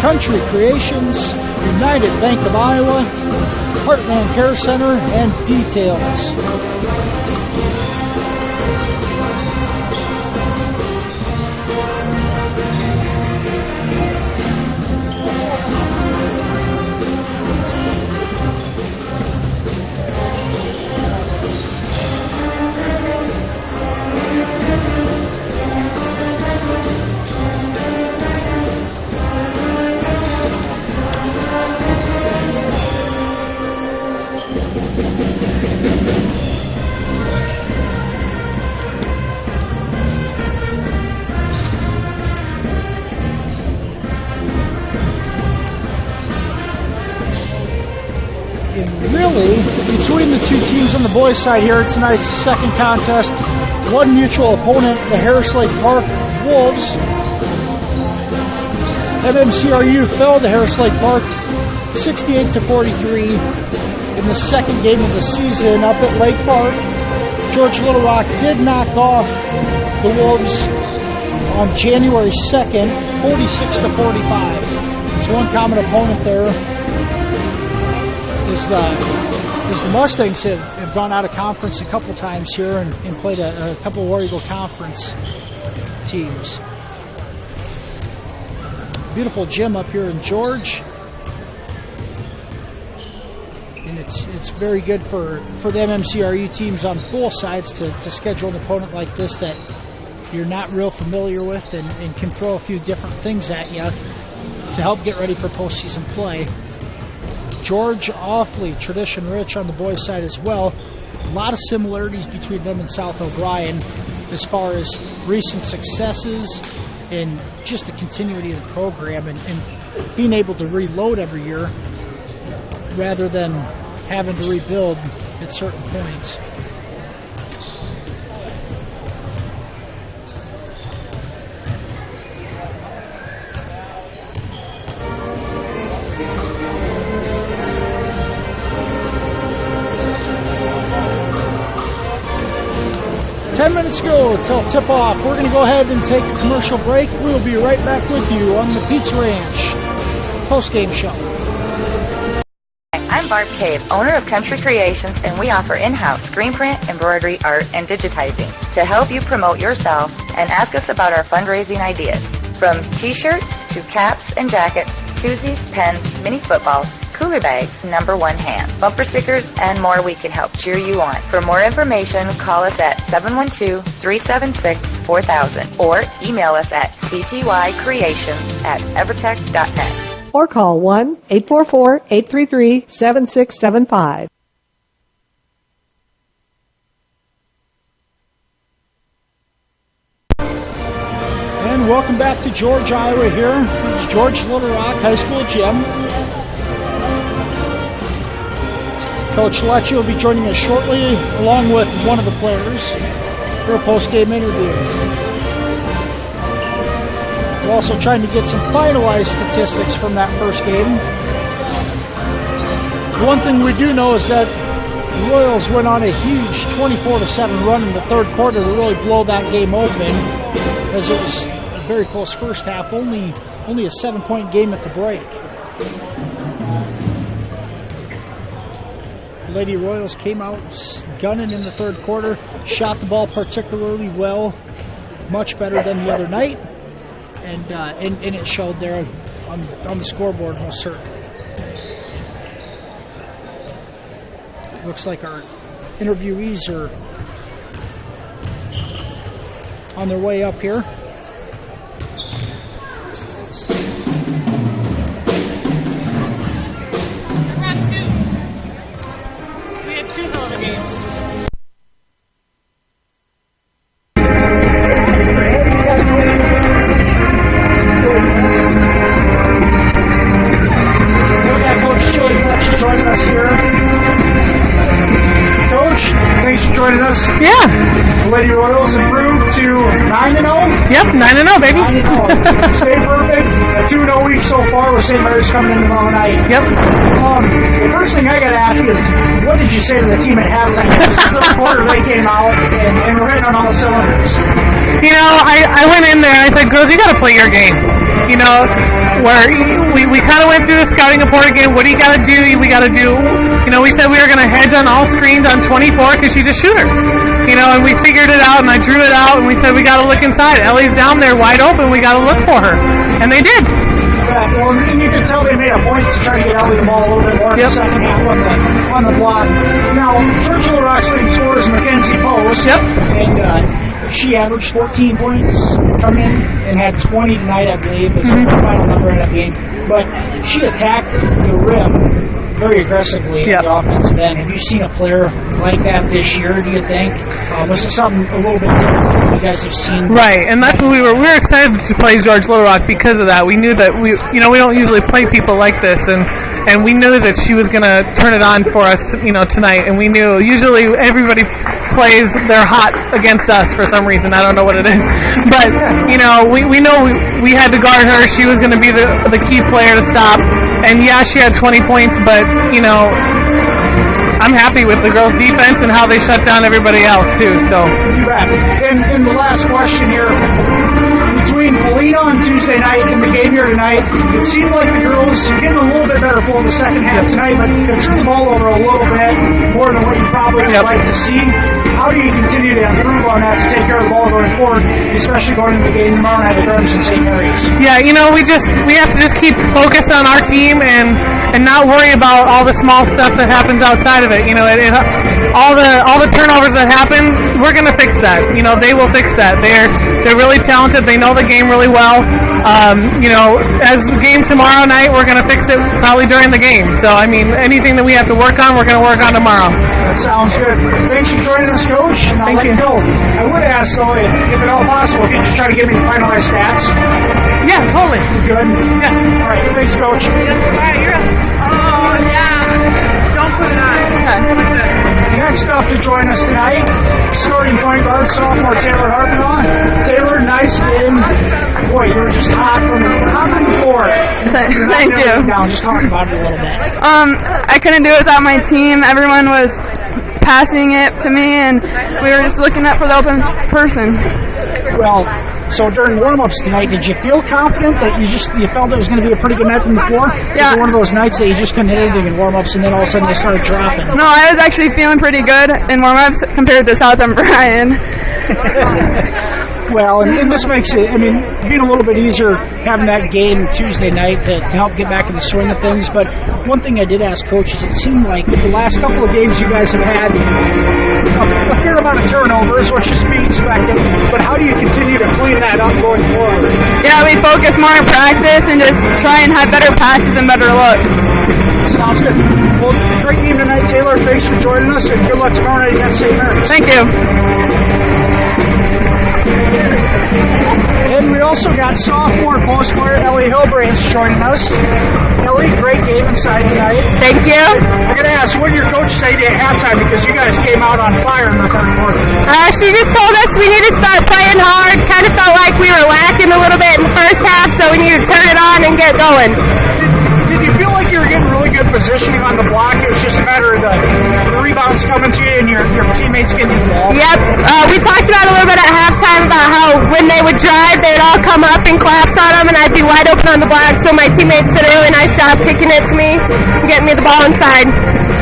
Country Creations, United Bank of Iowa, Heartland Care Center, and Details. And really, between the two teams on the boys' side here, tonight's second contest. One mutual opponent, the Harris Lake Park Wolves. MMCRU fell to Harris Lake Park 68-43 in the second game of the season up at Lake Park. George Little Rock did knock off the Wolves on January 2nd, 46-45. So one common opponent there is the Mustangs have gone out of conference a couple times here and played a couple War Eagle Conference teams. Beautiful gym up here in George. And it's very good for the MMCRU teams on both sides to schedule an opponent like this that you're not real familiar with and can throw a few different things at you to help get ready for postseason play. George, awfully tradition rich on the boys' side as well. A lot of similarities between them and South O'Brien as far as recent successes and just the continuity of the program and being able to reload every year rather than having to rebuild at certain points. Ten minutes ago till tip-off. We're going to go ahead and take a commercial break. We'll be right back with you on the Pizza Ranch Postgame Show. I'm Barb Cave, owner of Country Creations, and we offer in-house screen print, embroidery, art, and digitizing to help you promote yourself and ask us about our fundraising ideas. From t-shirts to caps and jackets, koozies, pens, mini footballs, cooler bags, number one hand, bumper stickers, and more, we can help cheer you on. For more information, call us at 712-376-4000 or email us at ctycreations@evertech.net. Or call 1-844-833-7675. And welcome back to George, Iowa here. It's George Little Rock High School Gym. Coach Lecce will be joining us shortly, along with one of the players, for a post-game interview. We're also trying to get some finalized statistics from that first game. The one thing we do know is that the Royals went on a huge 24-7 run in the third quarter to really blow that game open, as it was a very close first half, only a 7-point game at the break. Lady Royals came out gunning in the third quarter, shot the ball particularly well, much better than the other night, and it showed there on the scoreboard most certainly. Looks like our interviewees are on their way up here. Yeah. Lady Royals improved to 9-0. Yep, 9-0, baby. 9-0. Stay perfect. A 2-0 week so far with St. Mary's coming in tomorrow night. Yep. The first thing I got to ask is, what did you say to the team at halftime? Third quarter, they came out and we're hitting on all cylinders. You know, I went in there and I said, girls, you got to play your game. You know, where we kind of went through the scouting report again. What do you got to do? We got to do. You know, we said we were going to hedge on all screens on 24 because she's a shooter. You know, and we figured it out, and I drew it out, and we said we got to look inside. Ellie's down there wide open. We got to look for her, and they did. Yeah, well, and you can tell they made a point to try to get Ellie the ball a little bit more in the second half on the block. Now, George Little Rock's leading scorer is Mackenzie Post. Yep. And she averaged 14 points come in and had 20 tonight, I believe, is her final number in that game. But she attacked the rim very aggressively at the offensive end. Have you seen a player like that this year, do you think? Was it something a little bit different than you guys have seen? Right, and that's what we were excited to play George Little Rock because of that. We knew that we don't usually play people like this, and we knew that she was going to turn it on for us, tonight. And we knew usually everybody plays they're hot against us for some reason. I don't know what it is, but we know we had to guard her. She was going to be the key player to stop. And yeah, she had 20 points, but I'm happy with the girls' defense and how they shut down everybody else too. So, you bet. And the last question here: between Polina on Tuesday night and the game here tonight, it seemed like the girls getting a little bit better for the second half tonight, but they turned the ball over a little bit more than what you probably would like to see. How do you continue to improve on that to take care of the ball going forward, especially going into the game tomorrow night with Ernst and St. Mary's? Yeah, we have to just keep focused on our team and not worry about all the small stuff that happens outside of it. All the turnovers that happen, we're going to fix that. They will fix that. They're really talented. They know the game really well. As the game tomorrow night, we're going to fix it probably during the game. So, anything that we have to work on, we're going to work on tomorrow. That sounds good. Thanks for joining us, Coach. Thank you. I would ask, though, if at all possible, could you try to give me the finalized stats? Yeah, totally. Good? Yeah. All right. Thanks, Coach. All right, you're up. Oh, yeah. Don't put it on. Okay. Next up to join us tonight, starting point guard, sophomore Taylor Harpinaugh. Taylor, nice game. Boy, you were just hot from before. Thank you. Down. Just talk about it a little bit. I couldn't do it without my team. Everyone was passing it to me, and we were just looking up for the open person. Well, so during warm-ups tonight, did you feel confident that you felt it was going to be a pretty good night from the floor? Yeah. Was it one of those nights that you just couldn't hit anything in warm-ups and then all of a sudden they started dropping? No, I was actually feeling pretty good in warm-ups compared to South and Bryan. Well, and this makes it, being a little bit easier having that game Tuesday night to help get back in the swing of things. But one thing I did ask Coach is it seemed like the last couple of games you guys have had a fair amount of turnovers, which is to be expected. But how do you continue to clean that up going forward? Yeah, we focus more on practice and just try and have better passes and better looks. Sounds good. Well, great game tonight, Taylor. Thanks for joining us, and good luck tomorrow night against St. Mary's. Thank you. And we also got sophomore post player Ellie Hilbrands joining us. Ellie, great game inside tonight. Thank you. I got to ask, what did your coach say to you at halftime? Because you guys came out on fire in the third quarter. She just told us we need to start playing hard. Kind of felt like we were lacking a little bit in the first half, so we needed to turn it on and get going. Did you feel like you were getting really good positioning on the block? It was just a matter of the rebounds coming to you and your teammates getting involved? Yep. We talked about a little bit at halftime about how when they would drive, they'd all come up and collapse on them, and I'd be wide open on the block, so my teammates did a really nice job kicking it to me and getting me the ball inside.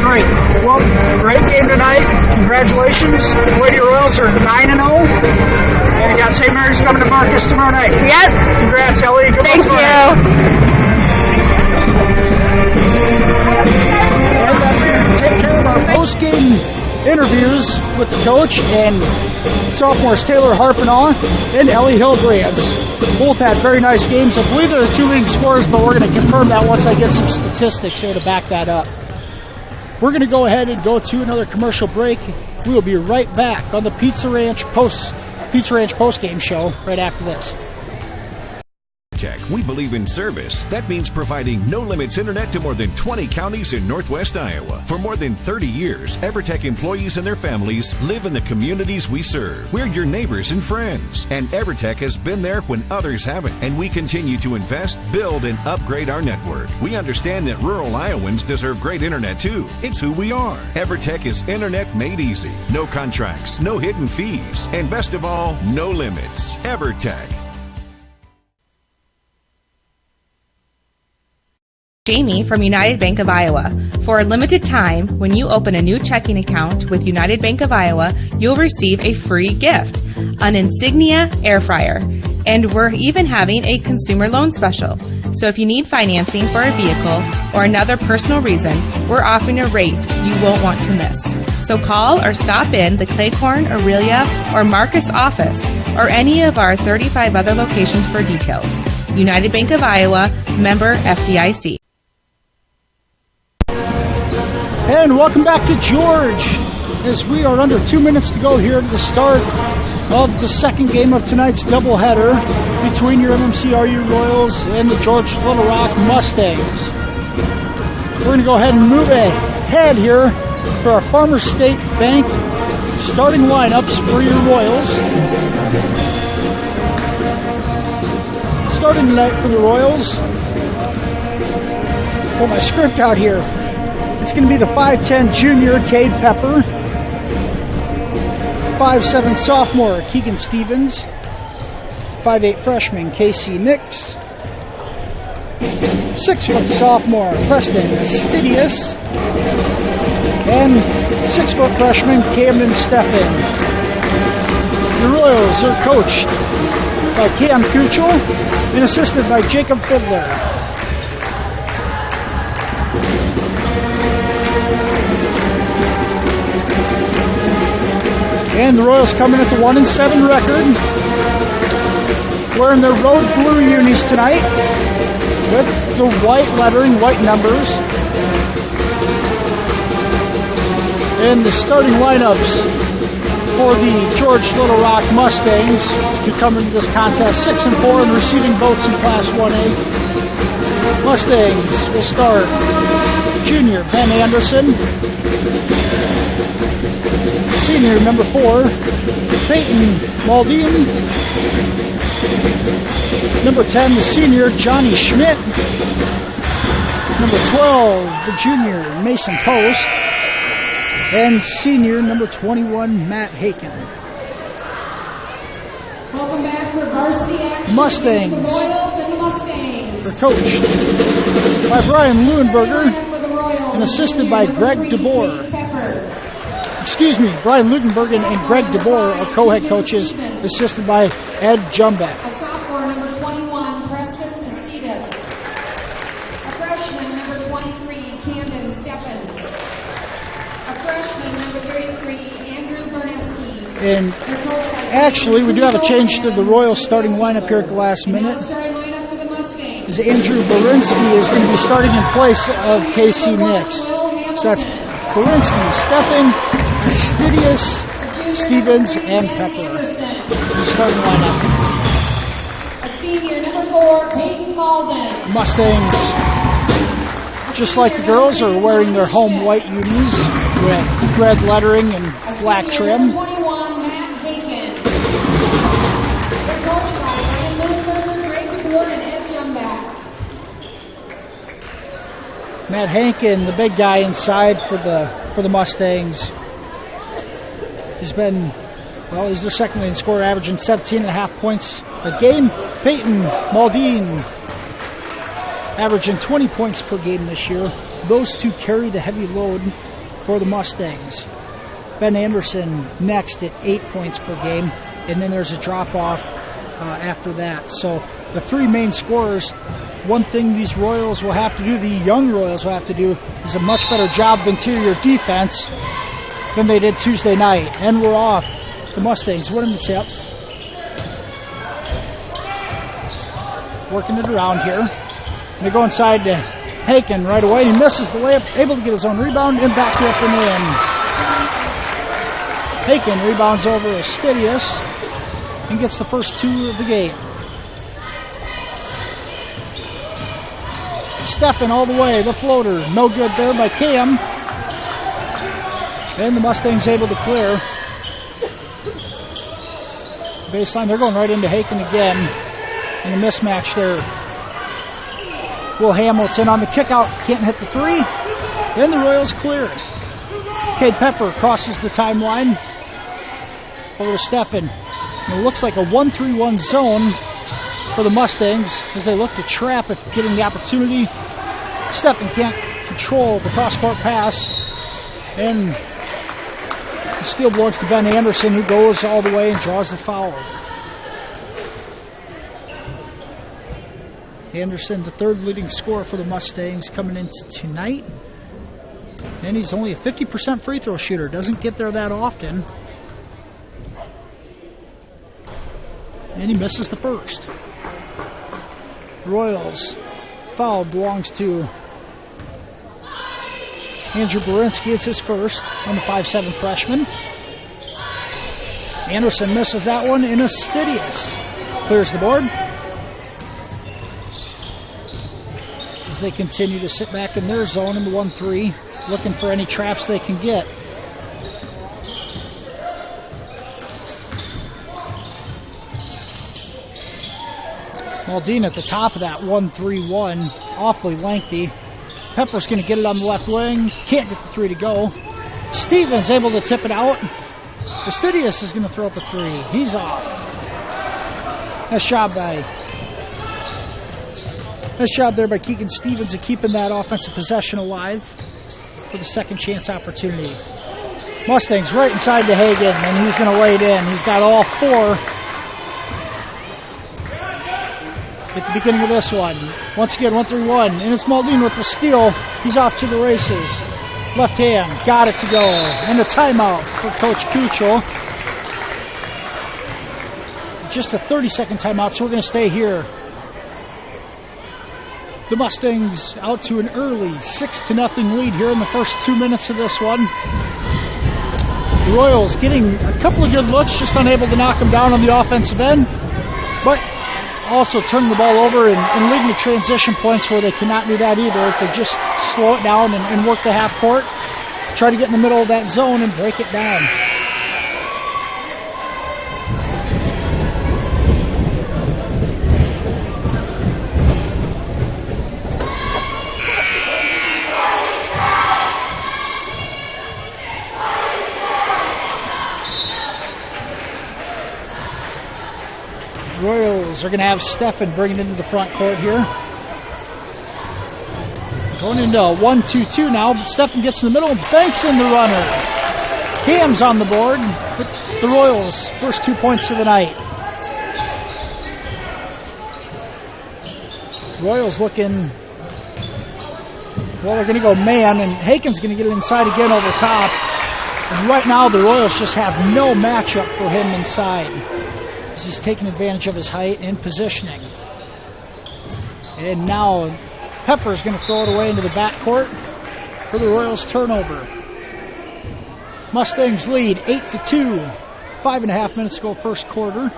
Great. Well, great game tonight. Congratulations. The Lady Royals are 9-0. And you got St. Mary's coming to Marcus tomorrow night. Yep. Congrats, Ellie. Good Thank luck you. And that's going to take care of our post-game interviews with the coach and sophomores Taylor Harpinaugh and Ellie Hilbrands. Both had very nice games. I believe they're the two leading scorers, but we're going to confirm that once I get some statistics here to back that up. We're going to go ahead and go to another commercial break. We will be right back on the Pizza Ranch post-game show right after this. We believe in service. That means providing no-limits internet to more than 20 counties in Northwest Iowa. For more than 30 years, EverTech employees and their families live in the communities we serve. We're your neighbors and friends. And EverTech has been there when others haven't. And we continue to invest, build, and upgrade our network. We understand that rural Iowans deserve great internet too. It's who we are. EverTech is internet made easy. No contracts, no hidden fees, and best of all, no limits. EverTech. Jamie from United Bank of Iowa. For a limited time, when you open a new checking account with United Bank of Iowa, you'll receive a free gift, an Insignia air fryer. And we're even having a consumer loan special. So if you need financing for a vehicle or another personal reason, we're offering a rate you won't want to miss. So call or stop in the Claycorn, Aurelia, or Marcus office or any of our 35 other locations for details. United Bank of Iowa, member FDIC. And welcome back to George, as we are under 2 minutes to go here at the start of the second game of tonight's doubleheader between your MMCRU Royals and the George Little Rock Mustangs. We're going to go ahead and move ahead here for our Farmers State Bank starting lineups for your Royals. Starting tonight for the Royals, pull my script out here. It's going to be the 5'10 junior, Cade Pepper. 5'7 sophomore, Keegan Stevens. 5'8 freshman, Casey Nix. 6 foot sophomore, Preston Astidius. And 6 foot freshman, Camden Steffen. The Royals are coached by Cam Kuchel and assisted by Jacob Fiddler. And the Royals come in at the 1-7 record, wearing their road blue unis tonight with the white lettering, white numbers. And the starting lineups for the George Little Rock Mustangs, who come into this contest 6-4 and receiving votes in Class 1A. Mustangs will start junior Ben Anderson, senior number 4 Peyton Maldine, number 10 the senior Johnny Schmidt, number 12 the junior Mason Post, and senior number 21 Matt Haken. Welcome back for varsity action. Mustangs. The Royals and the Mustangs. They're coached by Brian Leuenberger and assisted by Greg DeBoer. Excuse me, Brian Leuenberger and Greg DeBoer are co-head coaches, assisted by Ed Jumbeck. A sophomore, number 21, Preston Astidas. A freshman, number 23, Camden Steffen. A freshman, number 33, Andrew Berneski. And actually, we do have a change to the Royals starting lineup here at the last minute. As Andrew Berinsky is going to be starting in place of Casey Nix. So that's Berinsky, Steffen, Astidius, Stevens, and Pepper. Starting lineup. A senior, number 4, Peyton Malden. Mustangs, just like the girls, are wearing their home white unis with red lettering and black trim. Number 21, Matt Haken. They're coached by Brian Leuenberger, Greg DeBoer, and Ed Jumbeck. Matt Haken, the big guy inside for the Mustangs, has been, well, he's their second leading scorer, averaging 17.5 points a game. Peyton Maldine, averaging 20 points per game this year. Those two carry the heavy load for the Mustangs. Ben Anderson next at 8 points per game, and then there's a drop-off after that. So the three main scorers, one thing these Royals will have to do, the young Royals will have to do, is a much better job of interior defense than they did Tuesday night. And we're off. The Mustangs winning the tip. Working it around here. They go inside to Haken right away. He misses the layup, able to get his own rebound, and back up and in. Haken rebounds over Astidius and gets the first two of the game. Steffen all the way, the floater, no good there by Cam. And the Mustangs able to clear. Baseline, they're going right into Haken again. And a mismatch there. Will Hamilton on the kick out, can't hit the three. Then the Royals clear. Cade Pepper crosses the timeline over to Steffen. And it looks like a 1-3-1 zone for the Mustangs as they look to trap if getting the opportunity. Steffen can't control the cross-court pass. And the steal belongs to Ben Anderson, who goes all the way and draws the foul. Anderson, the third leading scorer for the Mustangs coming into tonight. And he's only a 50% free throw shooter. Doesn't get there that often. And he misses the first. Royals. Foul belongs to Andrew Borinsky, it's his first on the 5'7" freshman. Anderson misses that one, and Astidius clears the board. As they continue to sit back in their zone in the 1-3, looking for any traps they can get. Maldine at the top of that 1-3-1, awfully lengthy. Pepper's going to get it on the left wing, can't get the three to go. Stevens able to tip it out. Astidius is going to throw up a three. He's off. Nice job there by Keegan Stevens of keeping that offensive possession alive for the second chance opportunity. Mustangs right inside to Hagan, and he's going to lay it in. He's got all four at the beginning of this one. Once again, 1-3-1, and it's Maldine with the steal. He's off to the races. Left hand, got it to go. And a timeout for Coach Kuchel. Just a 30-second timeout, so we're going to stay here. The Mustangs out to an early 6-0 lead here in the first 2 minutes of this one. The Royals getting a couple of good looks, just unable to knock them down on the offensive end. But also turning the ball over and leading to transition points where they cannot do that either. If they just slow it down and work the half court, try to get in the middle of that zone and break it down. Royals are going to have Steffen bring it into the front court here. Going into 1-2-2 now, but Steffen gets in the middle and banks in the runner. Cam's on the board with the Royals' first 2 points of the night. Royals looking, well, they're going to go man, and Haken's going to get it inside again over top. And right now, the Royals just have no matchup for him inside. He's taking advantage of his height and positioning. And now Pepper's going to throw it away into the backcourt for the Royals' turnover. Mustangs lead 8-2. 5.5 minutes to go first quarter.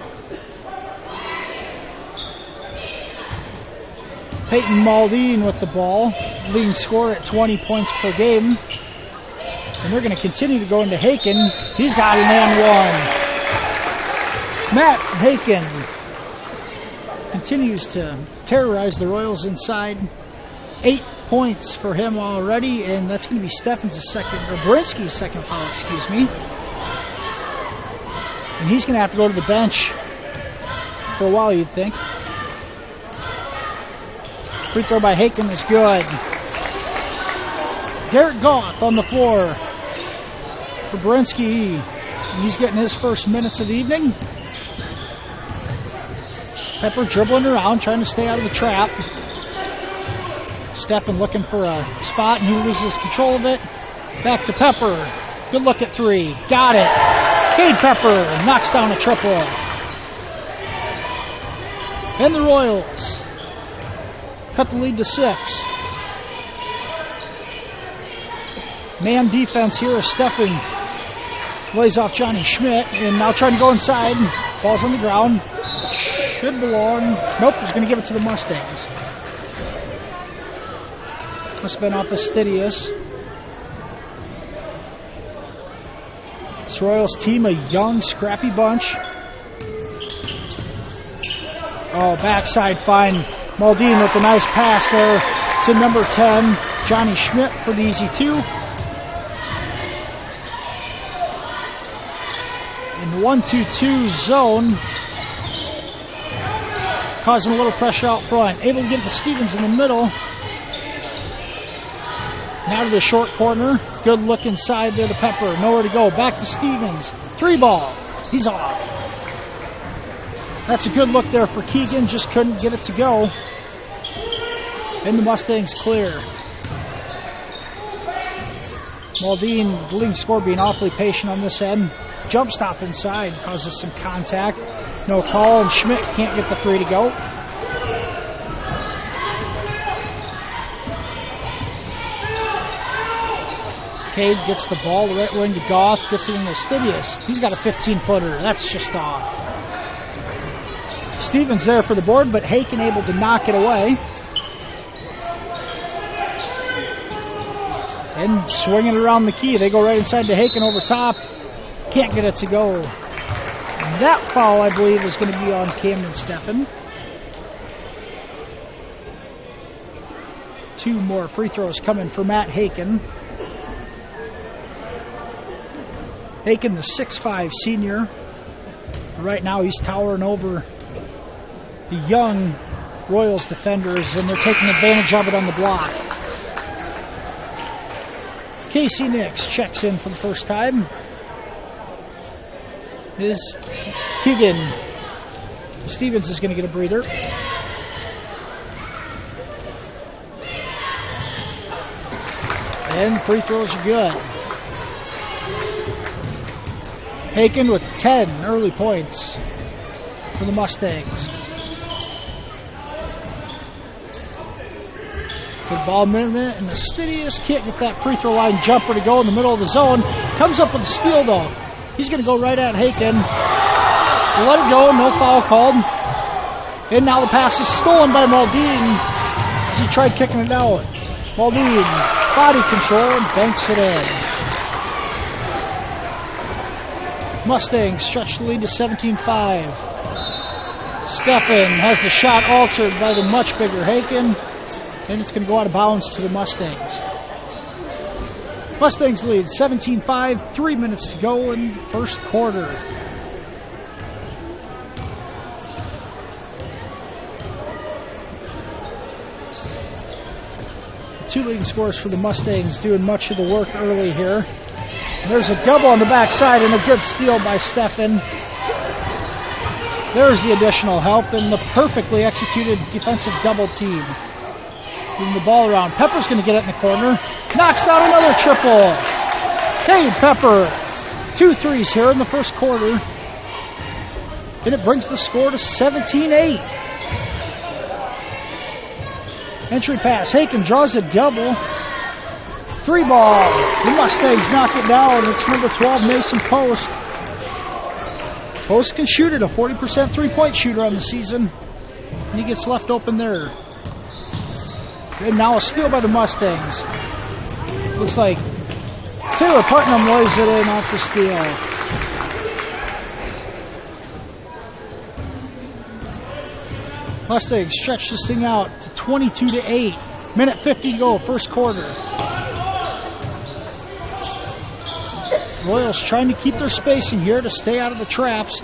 Peyton Maldine with the ball, leading scorer at 20 points per game. And they're going to continue to go into Haken. He's got an and one. Matt Haken continues to terrorize the Royals inside. 8 points for him already, and that's going to be Steffen's second, or Borinsky's second foul, excuse me. And he's going to have to go to the bench for a while, you'd think. Free throw by Haken is good. Derek Goff on the floor for Borinsky. He's getting his first minutes of the evening. Pepper dribbling around, trying to stay out of the trap. Steffen looking for a spot, and he loses control of it. Back to Pepper. Good look at three. Got it. Cade Pepper knocks down a triple. And the Royals cut the lead to 6. Man defense here as Steffen lays off Johnny Schmidt, and now trying to go inside. Ball's on the ground. Should belong. Nope, he's going to give it to the Mustangs. Must have been off Astidius. This Royals team, a young, scrappy bunch. Oh, backside fine. Maldine with a nice pass there to number 10, Johnny Schmidt for the easy 2. In the 1-2-2 zone, causing a little pressure out front. Able to get to Stevens in the middle. Now to the short corner. Good look inside there to Pepper. Nowhere to go. Back to Stevens. 3 ball. He's off. That's a good look there for Keegan. Just couldn't get it to go. And the Mustangs clear. Maldine, the leading scorer, being awfully patient on this end. Jump stop inside. Causes some contact. No call, and Schmidt can't get the 3 to go. Cade gets the ball the right wing to Goff, gets it into Stidius. He's got a 15-footer. That's just off. Stevens there for the board, but Haken able to knock it away. And swinging it around the key. They go right inside to Haken over top. Can't get it to go. That foul, I believe, is going to be on Camden Steffen. 2 more free throws coming for Matt Haken. Haken, the 6'5 senior. Right now he's towering over the young Royals defenders, and they're taking advantage of it on the block. Casey Nix checks in for the first time. Is Keegan. Stevens is going to get a breather. And free throws are good. Haken with 10 early points for the Mustangs. Good ball movement, and the Stidius can't get that free throw line jumper to go in the middle of the zone. Comes up with a steal, though. He's going to go right at Haken. Let it go, no foul called. And now the pass is stolen by Maldine as he tried kicking it out. Maldine, body control, and banks it in. Mustangs stretch the lead to 17-5. Steffen has the shot altered by the much bigger Haken, and it's going to go out of bounds to the Mustangs. Mustangs lead 17-5, 3 minutes to go in the first quarter. The 2 leading scorers for the Mustangs doing much of the work early here. There's a double on the backside and a good steal by Steffen. There's the additional help and the perfectly executed defensive double team. Moving the ball around. Pepper's going to get it in the corner. Knocks down another triple. Cade Pepper. 2 threes here in the first quarter. And it brings the score to 17-8. Entry pass. Haken draws a double. 3 ball. The Mustangs knock it down. It's number 12, Mason Post. Post can shoot it, a 40% three-point shooter on the season. And he gets left open there. And now a steal by the Mustangs. Looks like Taylor Putnam lays it in off the steal. Mustangs stretch this thing out to 22-8. Minute 50 to go, first quarter. Royals trying to keep their spacing here to stay out of the traps.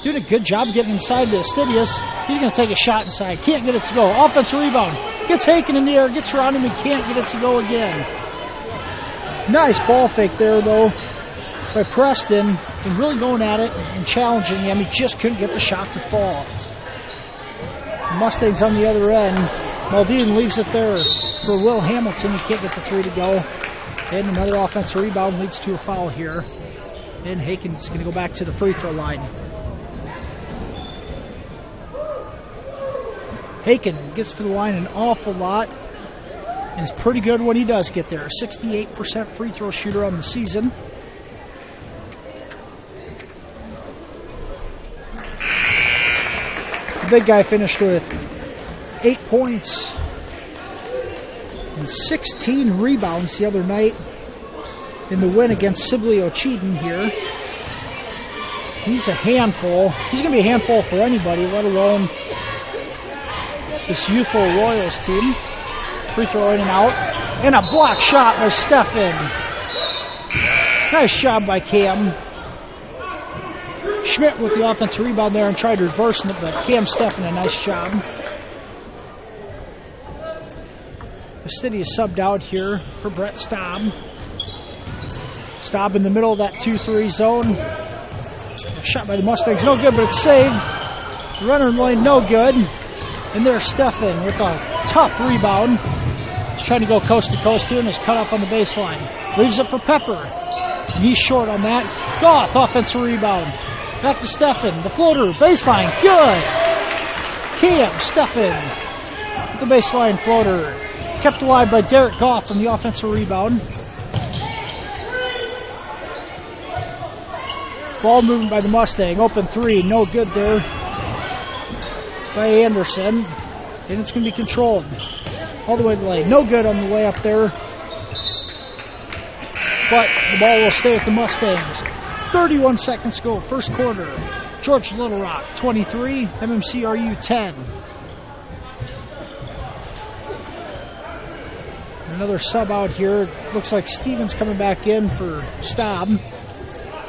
Doing a good job getting inside to Stidius. He's going to take a shot inside. Can't get it to go. Offensive rebound. Gets Haken in the air. Gets around him and can't get it to go again. Nice ball fake there, though, by Preston. And really going at it and challenging him. He just couldn't get the shot to fall. Mustangs on the other end. Maldine leaves it there for Will Hamilton. He can't get the 3 to go. And another offensive rebound leads to a foul here. And Haken's going to go back to the free throw line. Haken gets to the line an awful lot. And is pretty good when he does get there. 68% free throw shooter on the season. The big guy finished with 8 points and 16 rebounds the other night in the win against Sibley O'Cheaton here. He's a handful. He's going to be a handful for anybody, let alone this youthful Royals team. Free throw in and out. And a block shot by Steffen. Nice job by Cam. Schmidt with the offensive rebound there and tried reversing it, but Cam Steffen, a nice job. The city is subbed out here for Brett Staub. Staub in the middle of that 2-3 zone. Shot by the Mustangs, no good, but it's saved. Runner in lane, no good. And there's Steffen with a tough rebound. He's trying to go coast to coast here and is cut off on the baseline. Leaves it for Pepper. And he's short on that. Goff, offensive rebound. Back to Steffen. The floater, baseline, good. Cam Steffen with the baseline floater. Kept alive by Derek Goff on the offensive rebound. Ball movement by the Mustang. Open three. No good there by Anderson. And it's going to be controlled all the way to the lane. No good on the way up there. But the ball will stay with the Mustangs. 31 seconds to go. First quarter. George Little Rock 23. MMCRU 10. Another sub out here. Looks like Stevens coming back in for Staub.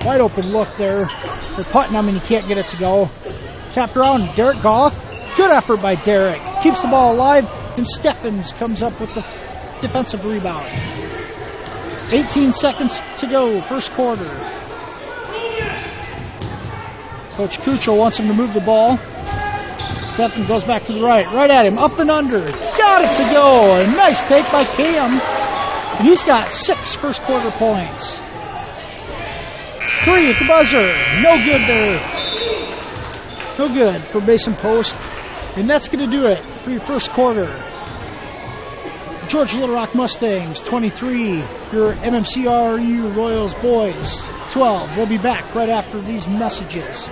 Wide open look there. They're putting him and he can't get it to go. Tapped around. Derek Goff. Good effort by Derek. Keeps the ball alive. And Steffens comes up with the defensive rebound. 18 seconds to go. First quarter. Coach Kuchel wants him to move the ball. Steffen goes back to the right. Right at him. Up and under. Got it to go. A nice take by Cam. And he's got 6 first quarter points. 3 at the buzzer. No good there. No good for Mason Post. And that's going to do it for your first quarter. Georgia Little Rock Mustangs 23. Your MMCRU Royals boys 12. We'll be back right after these messages.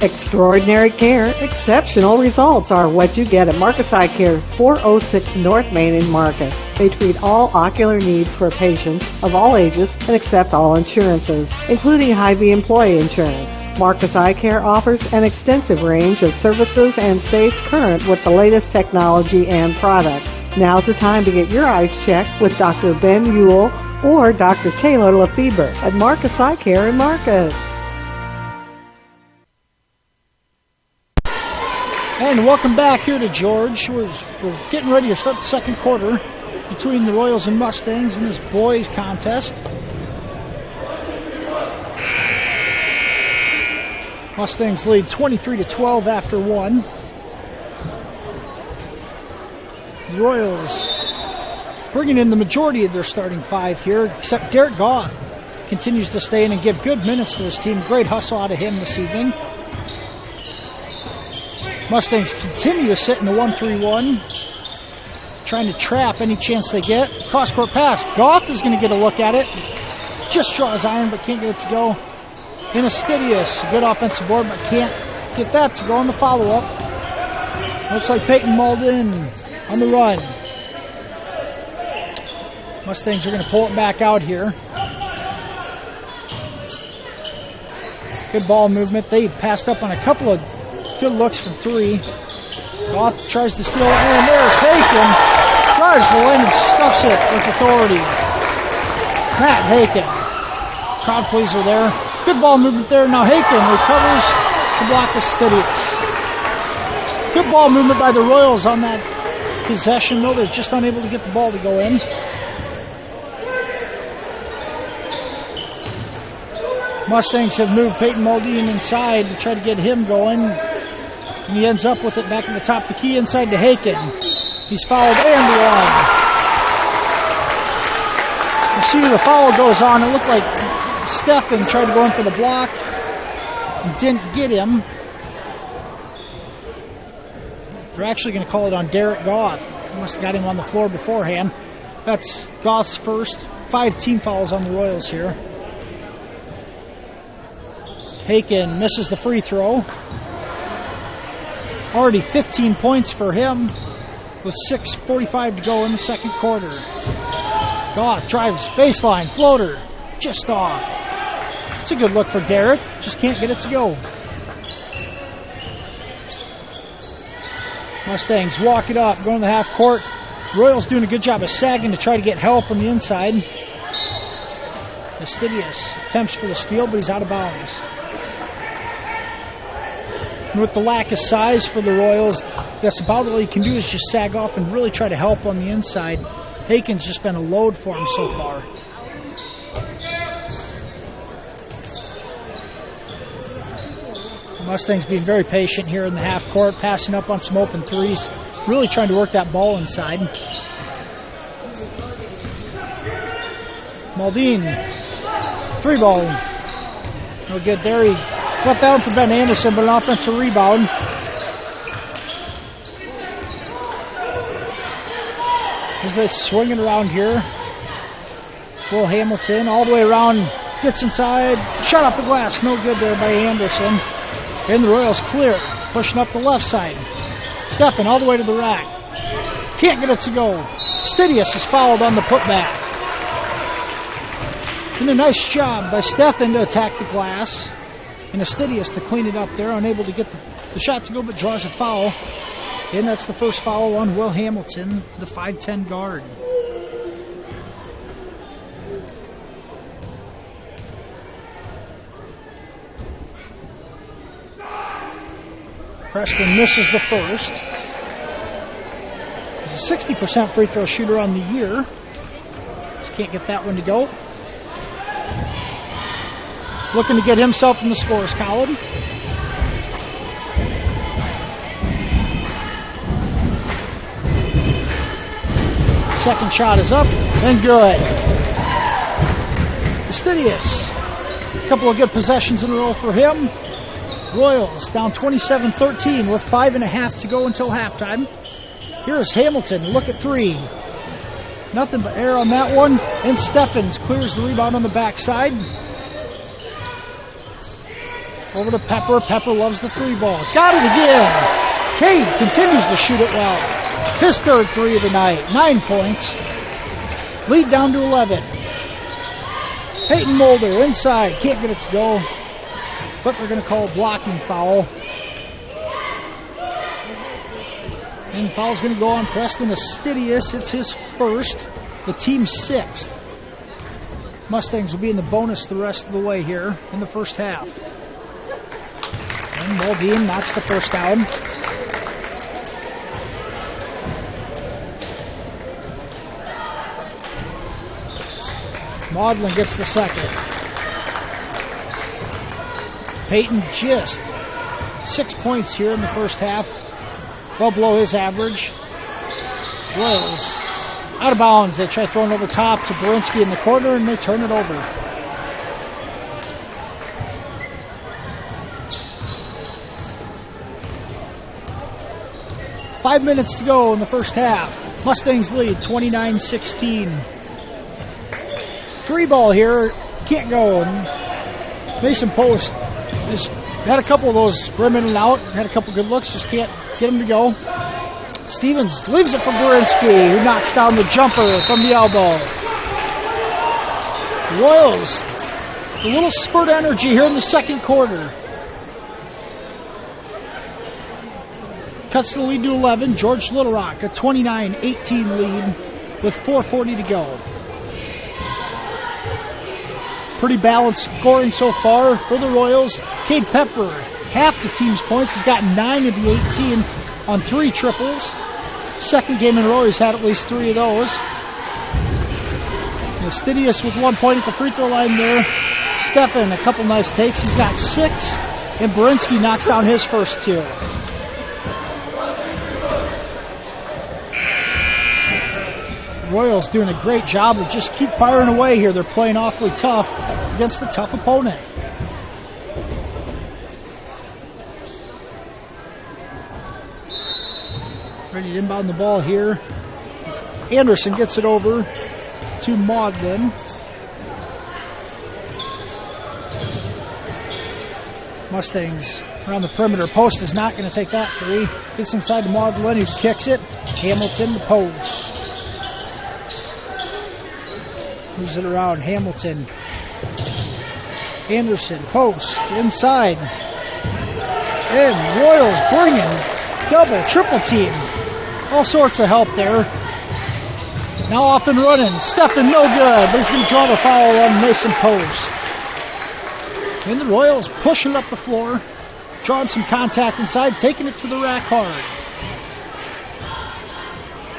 Extraordinary care, exceptional results are what you get at Marcus Eye Care, 406 North Main in Marcus. They treat all ocular needs for patients of all ages and accept all insurances, including Hy-Vee employee insurance. Marcus Eye Care offers an extensive range of services and stays current with the latest technology and products. Now's the time to get your eyes checked with Dr. Ben Ewell or Dr. Taylor Lefebvre at Marcus Eye Care in Marcus. And welcome back here to George. We're getting ready to start the second quarter between the Royals and Mustangs in this boys contest. Mustangs lead 23-12 after 1. The Royals bringing in the majority of their starting 5 here, except Garrett Goff continues to stay in and give good minutes to his team. Great hustle out of him this evening. Mustangs continue to sit in the 1-3-1, trying to trap any chance they get. Cross-court pass. Goff is going to get a look at it. Just draws iron, but can't get it to go. Anastidius, good offensive board, but can't get that to go on the follow-up. Looks like Peyton Malden on the run. Mustangs are going to pull it back out here. Good ball movement. They passed up on a couple of good looks from 3. Goff tries to steal it, and there's Haken. Drives the lane and stuffs it with authority. Matt Haken. Crowd pleaser there. Good ball movement there. Now Haken recovers to block Astidius. Good ball movement by the Royals on that possession, though. They're just unable to get the ball to go in. Mustangs have moved Peyton Muldean inside to try to get him going. And he ends up with it back at the top of the key inside to Haken. He's fouled and one. You see the foul goes on. It looked like Steffen tried to go in for the block and didn't get him. They're actually going to call it on Derek Goff. Must have got him on the floor beforehand. That's Goff's first. 5 team fouls on the Royals here. Haken misses the free throw. Already 15 points for him with 6:45 to go in the second quarter. Goff drives baseline, floater, just off. It's a good look for Derek, just can't get it to go. Mustangs walk it up, going to the half court. Royals doing a good job of sagging to try to get help on the inside. Astidius attempts for the steal, but he's out of bounds. And with the lack of size for the Royals, that's about all you can do is just sag off and really try to help on the inside. Haken's just been a load for him so far. Mustangs being very patient here in the half court, passing up on some open threes, really trying to work that ball inside. Muldean, 3 ball. No good there. He left down for Ben Anderson, but an offensive rebound. As they swing it around here. Will Hamilton all the way around Gets inside. Shot off the glass. No good there by Anderson. And the Royals clear. Pushing up the left side. Stefan all the way to the rack. Can't get it to go. Stidius is fouled on the putback. And a nice job by Stefan to attack the glass. And Stidius to clean it up there. Unable to get the shot to go, but draws a foul. And that's the first foul on Will Hamilton, the 5'10 guard. Preston misses the first. He's a 60% free throw shooter on the year. Just can't get that one to go. Looking to get himself in the scores column. Second shot is up and good. Stidius. A couple of good possessions in a row for him. Royals down 27-13 with 5.5 to go until halftime. Here's Hamilton. Look at three. Nothing but air on that one. And Steffens clears the rebound on the backside. Over to Pepper. Pepper loves the three ball. Got it again. Cade continues to shoot it well. His third three of the night. 9 points. Lead down to 11. Peyton Mulder inside. Can't get it to go. But they're going to call a blocking foul. And the foul's going to go on Preston Astidius. It's his first, the team's sixth. Mustangs will be in the bonus the rest of the way here in the first half. And Muldean knocks the first down. Maudlin gets the second. Peyton just 6 points here in the first half. Well below his average. Royals out of bounds. They try throwing over top to Berinsky in the corner, and they turn it over. Five minutes to go in the first half. Mustangs lead 29-16. Three ball here. Can't go. And Mason Post just had a couple of those rim in and out. Had a couple good looks. Just can't get him to go. Stevens leaves it for Berinsky, who knocks down the jumper from the elbow. The Royals, a little spurt energy here in the second quarter. Cuts the lead to 11. George Little Rock, a 29-18 lead with 4:40 to go. Pretty balanced scoring so far for the Royals. Cade Pepper, half the team's points. He's got 9 of the 18 on 3 triples. Second game in a row, he's had at least 3 of those. Stidius with 1 point at the free throw line there. Stefan, a couple nice takes. He's got 6. And Berinsky knocks down his first 2. Royals doing a great job of just keep firing away here. They're playing awfully tough against a tough opponent. Ready to inbound the ball here. Anderson gets it over to Maudlin. Mustangs around the perimeter. Post is not going to take that three. Gets inside to Maudlin, who kicks it. Hamilton to Post. Moves it around. Hamilton. Anderson. Post. Inside. And Royals bringing double, triple team. All sorts of help there. Now off and running. Stefan no good, but he's going to draw the foul on Mason Post. And the Royals pushing up the floor. Drawing some contact inside. Taking it to the rack hard.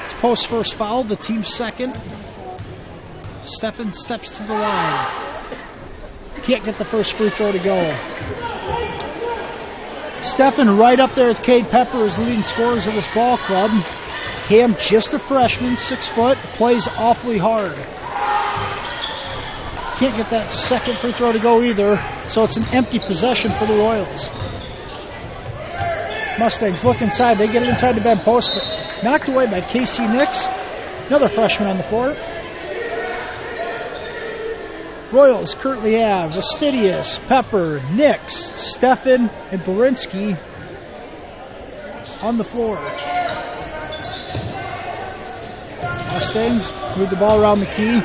It's Post's first foul. The team's second. Stefan steps to the line. Can't get the first free throw to go. Stefan right up there with Cade Pepper as the leading scorers of this ball club. Cam, just a freshman, 6 foot, plays awfully hard. Can't get that second free throw to go either, so it's an empty possession for the Royals. Mustangs look inside. They get it inside the Ben Post, but knocked away by Casey Nix, another freshman on the floor. Royals currently have Astidius, Pepper, Nix, Stefan, and Berinsky on the floor. Mustangs move the ball around the key.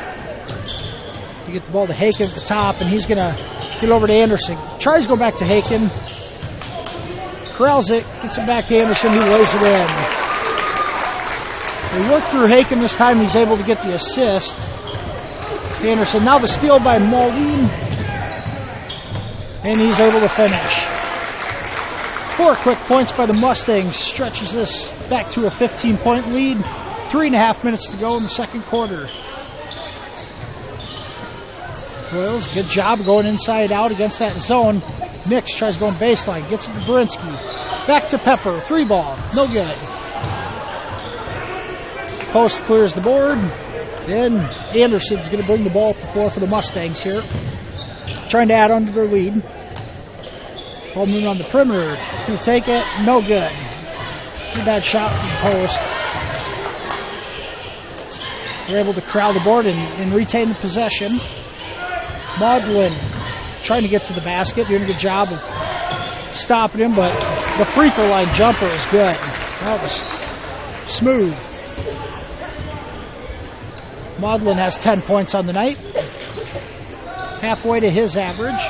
You get the ball to Haken at the top, and he's going to get over to Anderson. Tries to go back to Haken. Corrals it, gets it back to Anderson, he lays it in. They work through Haken this time, he's able to get the assist. Anderson, now the steal by Moline, and he's able to finish. 4 quick points by the Mustangs, stretches this back to a 15-point lead. 3.5 minutes to go in the second quarter. Royals, good job going inside out against that zone. Nix tries going baseline, gets it to Berinsky. Back to Pepper, 3 ball, no good. Post clears the board. Then Anderson's going to bring the ball up the floor for the Mustangs here. Trying to add on to their lead. Ball moving on the perimeter. He's going to take it, no good. Pretty bad shot from the post. They're able to crowd the board and retain the possession. Maudlin trying to get to the basket, doing a good job of stopping him, but the free throw line jumper is good. That was smooth. Maudlin has 10 points on the night. Halfway to his average.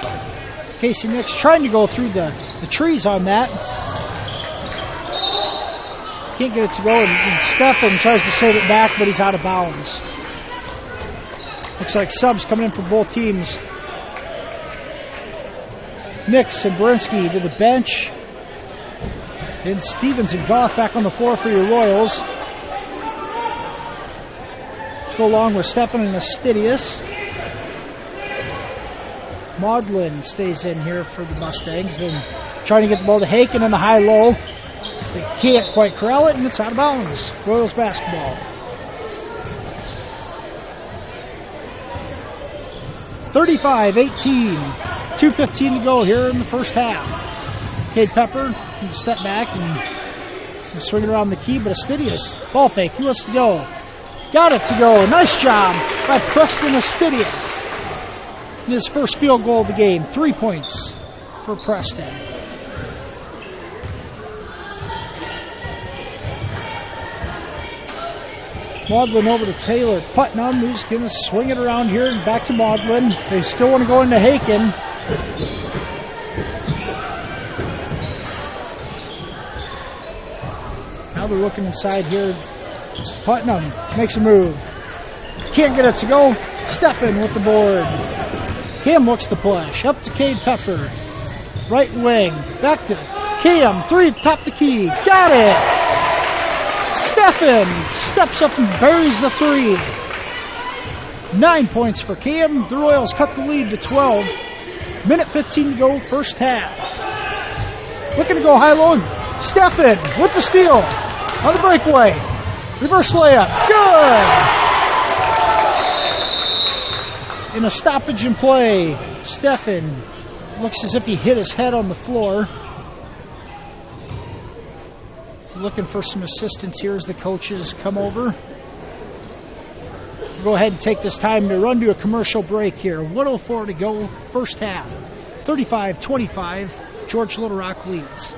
Casey Nix trying to go through the trees on that. Can't get it to go, and Stefan tries to save it back, but he's out of bounds. Looks like subs coming in for both teams. Nix and Berinsky to the bench. Then Stevens and Goff back on the floor for your Royals. Go along with Stefan and Astidius. Maudlin stays in here for the Mustangs. Then trying to get the ball to Haken in the high-low. They can't quite corral it, and it's out of bounds. Royals basketball. 35-18. 2:15 to go here in the first half. Cade Pepper can step back and swing it around the key, but Astidius, ball fake, he wants to go. Got it to go. Nice job by Preston Astidius. His first field goal of the game. 3 points for Preston. Maudlin over to Taylor. Putnam, who's going to swing it around here and back to Maudlin. They still want to go into Haken. Now they're looking inside here. Putnam makes a move. Can't get it to go. Stefan with the board. Cam looks to push. Up to Cade Pepper. Right wing. Back to Cam. 3, top the key. Got it! Stefan steps up and buries the 3. 9 points for Cam. The Royals cut the lead to 12. Minute 15 to go, first half. Looking to go high-low. Stefan with the steal. On the breakaway. Reverse layup. Good! In a stoppage in play, Stefan looks as if he hit his head on the floor. Looking for some assistance here as the coaches come over. We'll go ahead and take this time to run to a commercial break here. 1:04 to go, first half. 35-25, George Little Rock leads.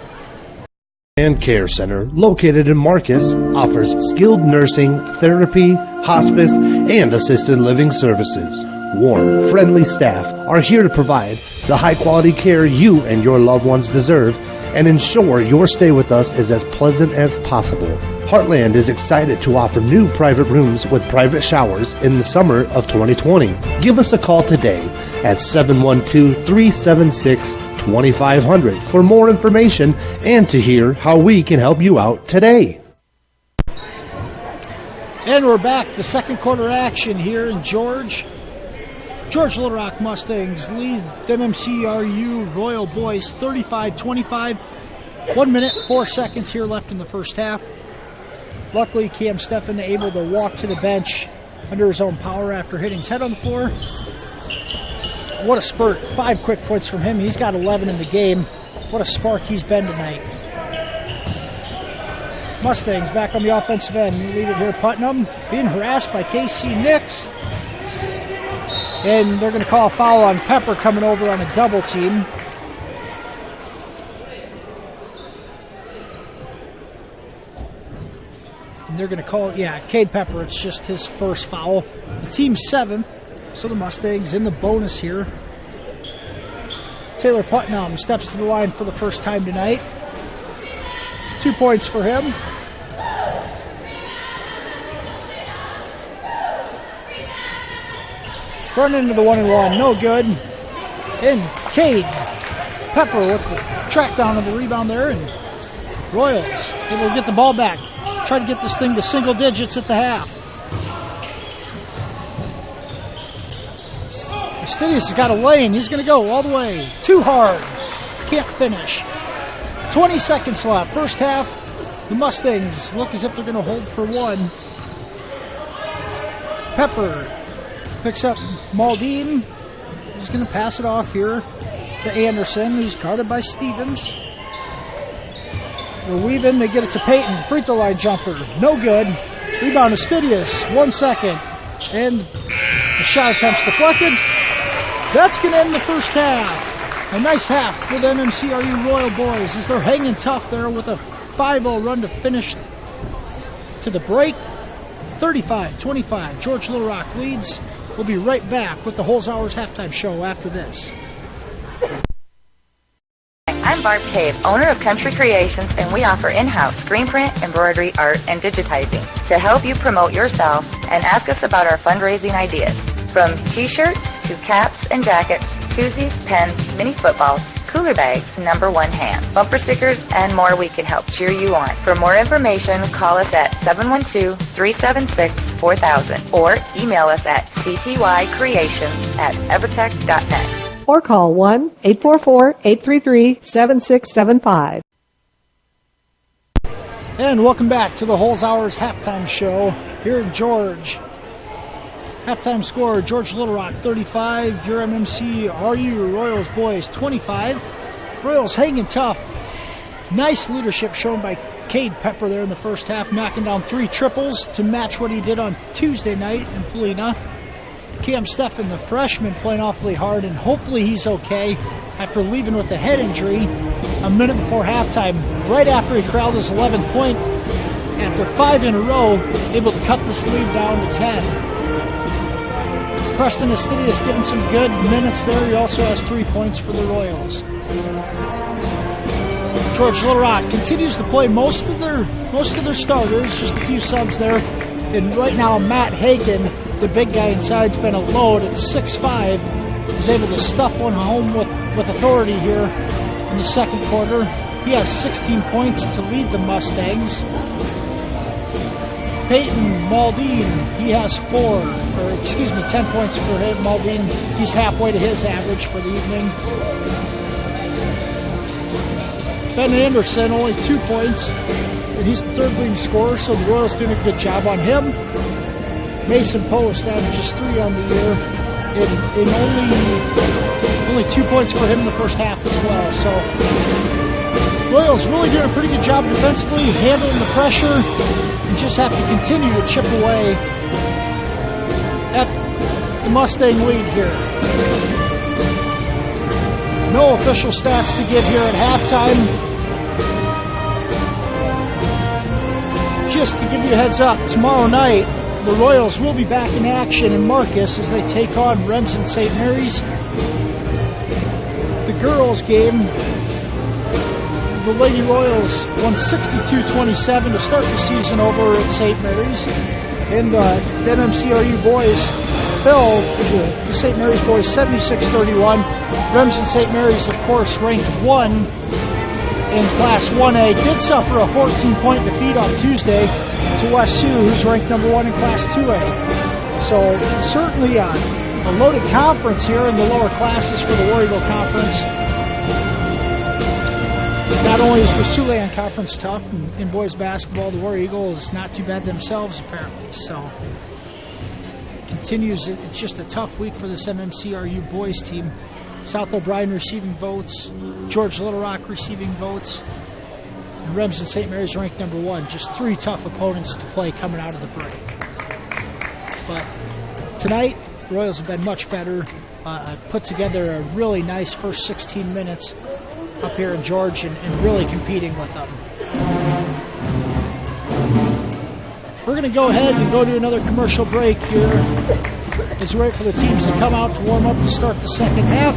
And Care Center, located in Marcus, offers skilled nursing, therapy, hospice, and assisted living services. Warm, friendly staff are here to provide the high-quality care you and your loved ones deserve and ensure your stay with us is as pleasant as possible. Heartland is excited to offer new private rooms with private showers in the summer of 2020. Give us a call today at 712-376-2500 for more information and to hear how we can help you out today. And we're back to second quarter action here in George. George Little Rock Mustangs lead MMCRU Royal Boys 35-25. 1 minute, 4 seconds here left in the first half. Luckily, Cam Stefan able to walk to the bench under his own power after hitting his head on the floor. What a spurt. 5 quick points from him. He's got 11 in the game. What a spark he's been tonight. Mustangs back on the offensive end. We lead it here. Putnam being harassed by KC Nix. And they're going to call a foul on Pepper coming over on a double team. And they're going to call, Cade Pepper. It's just his first foul. The team's 7, so the Mustangs in the bonus here. Taylor Putnam steps to the line for the first time tonight. 2 points for him. Front into the 1-and-1, no good. And Cade Pepper with the track down on the rebound there, and Royals able to get the ball back. Try to get this thing to single digits at the half. Stidius has got a lane. He's going to go all the way. Too hard. Can't finish. 20 seconds left. First half, the Mustangs look as if they're going to hold for one. Pepper picks up Maldine. He's going to pass it off here to Anderson, who's guarded by Stevens. They're weaving. They get it to Peyton. Free throw line jumper. No good. Rebound to Stidius. 1 second. And the shot attempt's deflected. That's going to end the first half. A nice half for the MMCRU Royal boys as they're hanging tough there with a 5-0 run to finish to the break. 35-25. George Little Rock leads. We'll be right back with the Holzhauer's halftime show after this. I'm Barb Cave, owner of Country Creations, and we offer in-house screen print, embroidery, art, and digitizing to help you promote yourself and ask us about our fundraising ideas. From t-shirts to caps and jackets, koozies, pens, mini footballs, cooler bags, number 1 ham, bumper stickers, and more, we can help cheer you on. For more information, call us at 712-376-4000 or email us at ctycreations@evertech.net. Or call 1-844-833-7675. And welcome back to the Holzhauer's halftime show here in George. Halftime score, George Little Rock 35, your MMCRU Royals boys 25. Royals hanging tough. Nice leadership shown by Cade Pepper there in the first half, knocking down 3 triples to match what he did on Tuesday night in Polina. Cam Steffen, the freshman, playing awfully hard, and hopefully he's okay after leaving with a head injury a minute before halftime, right after he corralled his 11th point. After 5 in a row, able to cut this lead down to 10. Preston Astidius given some good minutes there. He also has 3 points for the Royals. George Little Rock continues to play most of their starters, just a few subs there. And right now, Matt Hagen, the big guy inside, has been a load at 6'5". Was able to stuff one home with authority here in the second quarter. He has 16 points to lead the Mustangs. Peyton Maldine, he has 10 points for him. Maldine, he's halfway to his average for the evening. Ben Anderson, only 2 points, and he's the third leading scorer, so the Royals doing a good job on him. Mason Post averages 3 on the year, and only 2 points for him in the first half as well. So Royals really doing a pretty good job defensively, handling the pressure, and just have to continue to chip away at the Mustang lead here. No official stats to give here at halftime. Just to give you a heads up, tomorrow night, the Royals will be back in action in Marcus as they take on Remsen St. Mary's. The girls' game, the Lady Royals won 62-27 to start the season over at St. Mary's. And the MMCRU boys fell to the St. Mary's boys 76-31. Remsen St. Mary's, of course, ranked 1 in Class 1A, did suffer a 14-point defeat on Tuesday to West Sioux, who's ranked number 1 in Class 2A. So certainly a loaded conference here in the lower classes for the War Eagle Conference. Not only is the Siouxland Conference tough in boys basketball, the War Eagle is not too bad themselves, apparently. So continues, it's just a tough week for this MMCRU boys team. South O'Brien receiving votes, George Little Rock receiving votes, and Remsen St. Mary's ranked number 1. Just 3 tough opponents to play coming out of the break. But tonight, Royals have been much better. Put together a really nice first 16 minutes up here in George and really competing with them. We're going to go ahead and go to another commercial break here as we wait for the teams to come out to warm up to start the second half.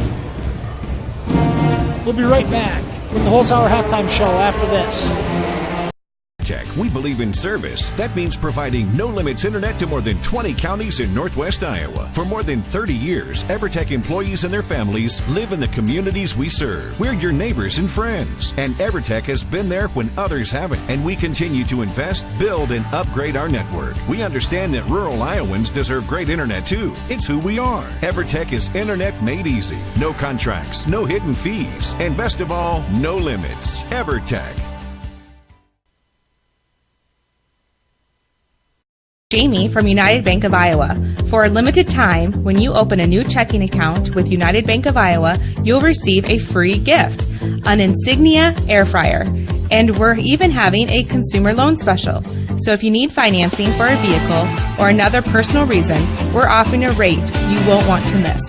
We'll be right back with the Holzhauer Halftime Show after this. Tech, we believe in service. That means providing no-limits internet to more than 20 counties in Northwest Iowa. For more than 30 years, EverTech employees and their families live in the communities we serve. We're your neighbors and friends. And EverTech has been there when others haven't. And we continue to invest, build, and upgrade our network. We understand that rural Iowans deserve great internet too. It's who we are. EverTech is internet made easy. No contracts, no hidden fees, and best of all, no limits. EverTech. Jamie from United Bank of Iowa. For a limited time, when you open a new checking account with United Bank of Iowa, you'll receive a free gift, an Insignia air fryer. And we're even having a consumer loan special. So if you need financing for a vehicle or another personal reason, we're offering a rate you won't want to miss.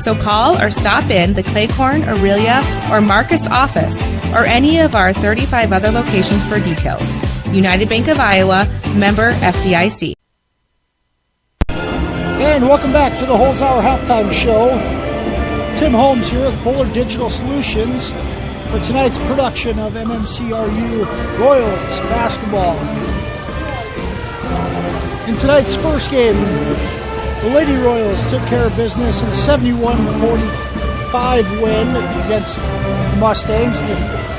So call or stop in the Claycorn, Aurelia, or Marcus office or any of our 35 other locations for details. United Bank of Iowa, member FDIC. And welcome back to the Holzhauer Halftime Show. Tim Holmes here with Polar Digital Solutions for tonight's production of MMCRU Royals basketball. In tonight's first game, the Lady Royals took care of business in a 71-45 win against the Mustangs to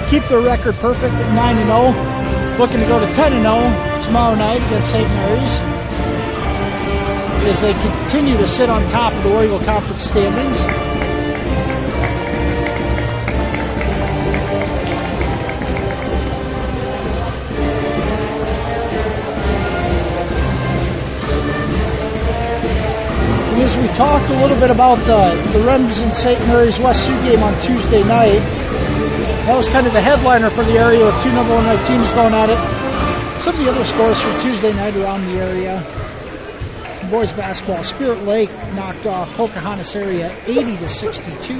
keep their record perfect at 9-0. Looking to go to 10-0 tomorrow night against St. Mary's, as they continue to sit on top of the War Eagle Conference standings. And as we talked a little bit about the Wrens and St. Mary's West Sioux game on Tuesday night, that was kind of the headliner for the area with two number 1 ranked teams going at it. Some of the other scores from Tuesday night around the area. Boys basketball, Spirit Lake knocked off Pocahontas area 80-62.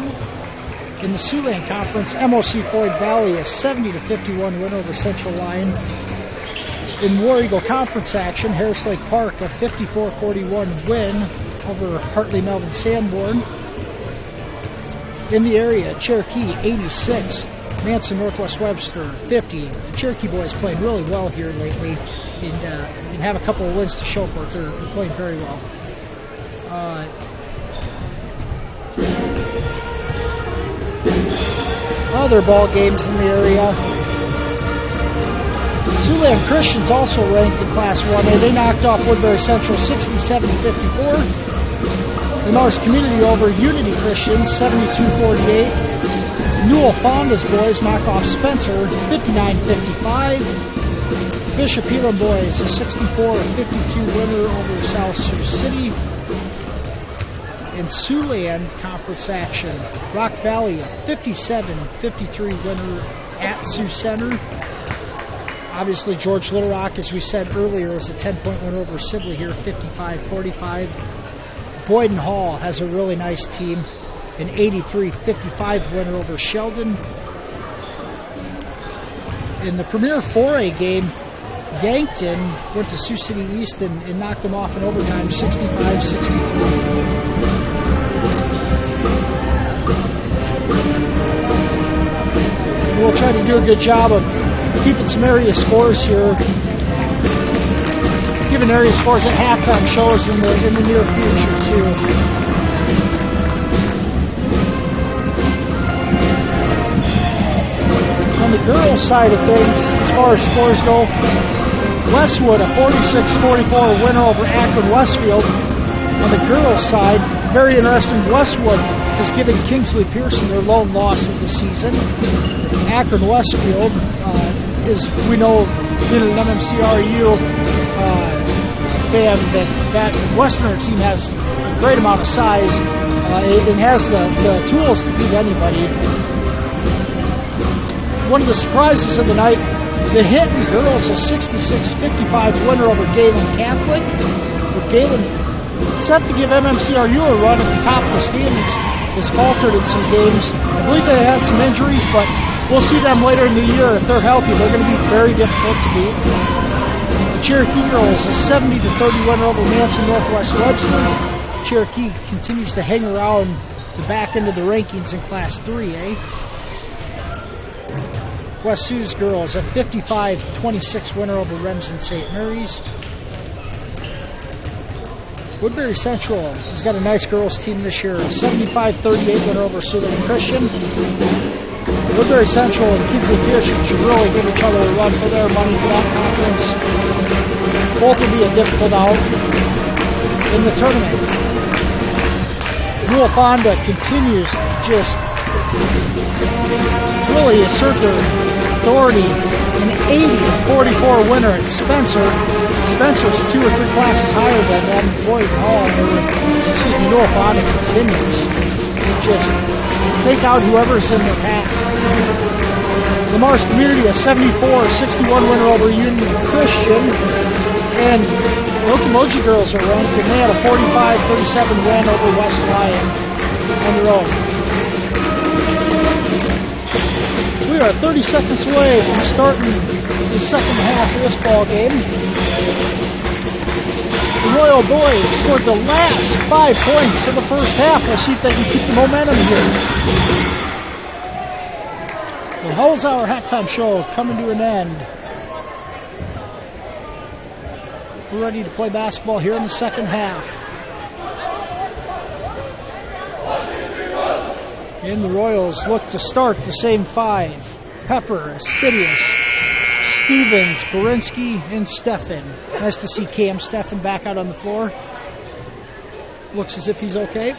In the Siouxland Conference, MOC Floyd Valley a 70-51 win over Central Lyon. In War Eagle Conference action, Harris Lake Park a 54-41 win over Hartley Melvin Sanborn. In the area, Cherokee 86, Manson Northwest Webster 50. The Cherokee boys playing really well here lately. And have a couple of wins to show for it. They're playing very well. Other ball games in the area. Siouxland Christians also ranked in Class 1A. They knocked off Woodbury Central 67-54. The Norris Community over Unity Christians 72-48. Newell Fonda's boys knock off Spencer 59-55. Bishop Elam boys a 64-52 winner over South Sioux City. In Siouxland Conference action, Rock Valley a 57-53 winner at Sioux Center. Obviously George Little Rock, as we said earlier, is a 10-point win over Sibley here, 55-45. Boyden Hall has a really nice team, an 83-55 winner over Sheldon. In the Premier 4A game, Yankton went to Sioux City East and knocked them off in overtime, 65-63. We'll try to do a good job of keeping some area scores here, giving area scores at halftime shows in the near future too. On the girls' side of things, as far as scores go, Westwood a 46-44 winner over Akron Westfield. On the girls' side, very interesting, Westwood has given Kingsley Pearson their lone loss of the season. Akron Westfield is, we know, being an MMCRU fan, that Westerner team has a great amount of size and has the tools to beat anybody. One of the surprises of the night, the Hinton girls a 66-55 winner over Galen Catholic, with Galen set to give MMCRU a run at the top of the standings, has faltered in some games. I believe they had some injuries, but we'll see them later in the year. If they're healthy, they're going to be very difficult to beat. The Cherokee Girls, a 70-30 winner over Manson Northwest Webster. Cherokee continues to hang around the back end of the rankings in Class 3A. West Sioux's Girls, a 55-26 winner over Remsen St. Mary's. Woodbury Central has got a nice girls team this year, a 75-38 winner over Sullivan Christian. Woodbury Central and Kingsley Pierce should really give each other a run for their money for that conference. Both will be a difficult out in the tournament. Newell Fonda continues to just really assert their authority. An 80-44 winner at Spencer. Spencer's 2 or 3 classes higher than them. Boyd Hall, Newell Fonda continues to just take out whoever's in their path. Lamar's Community, a 74-61 winner over Union Christian. And the Okemogee girls are ranked, and they had a 45-37 win over West Lyon on their own. We are 30 seconds away from starting the second half of this ball game. The Royal boys scored the last 5 points in the first half. We'll see if they can keep the momentum here. The Hulls Hour halftime show coming to an end. We're ready to play basketball here in the second half. And the Royals look to start the same 5. Pepper, Astidius, Stevens, Borinsky, and Steffen. Nice to see Cam Steffen back out on the floor. Looks as if he's okay.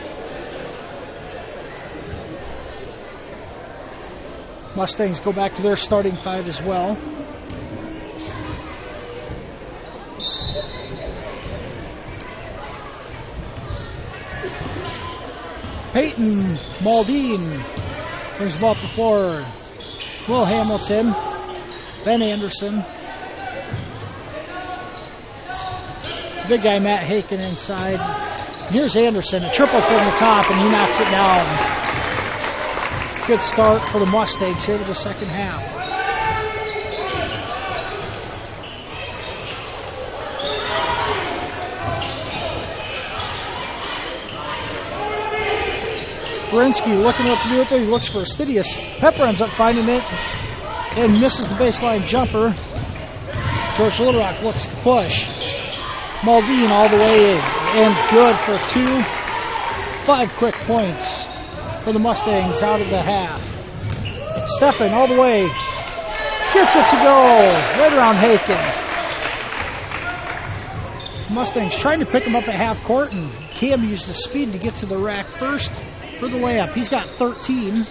Mustangs go back to their starting 5 as well. Peyton Maldine brings the ball to the floor. Will Hamilton, Ben Anderson. Big guy Matt Haken inside. Here's Anderson, a triple from the top, and he knocks it down. Good start for the Mustangs here to the second half. Borinsky looking what to do with it. He looks for Astidius. Pepper ends up finding it and misses the baseline jumper. George Little Rock looks to push. Maldine all the way in. And good for 2. 5 quick points for the Mustangs out of the half. Steffen all the way. Gets it to go. Right around Haken. Mustangs trying to pick him up at half court, and Cam used the speed to get to the rack first for the layup. He's got 13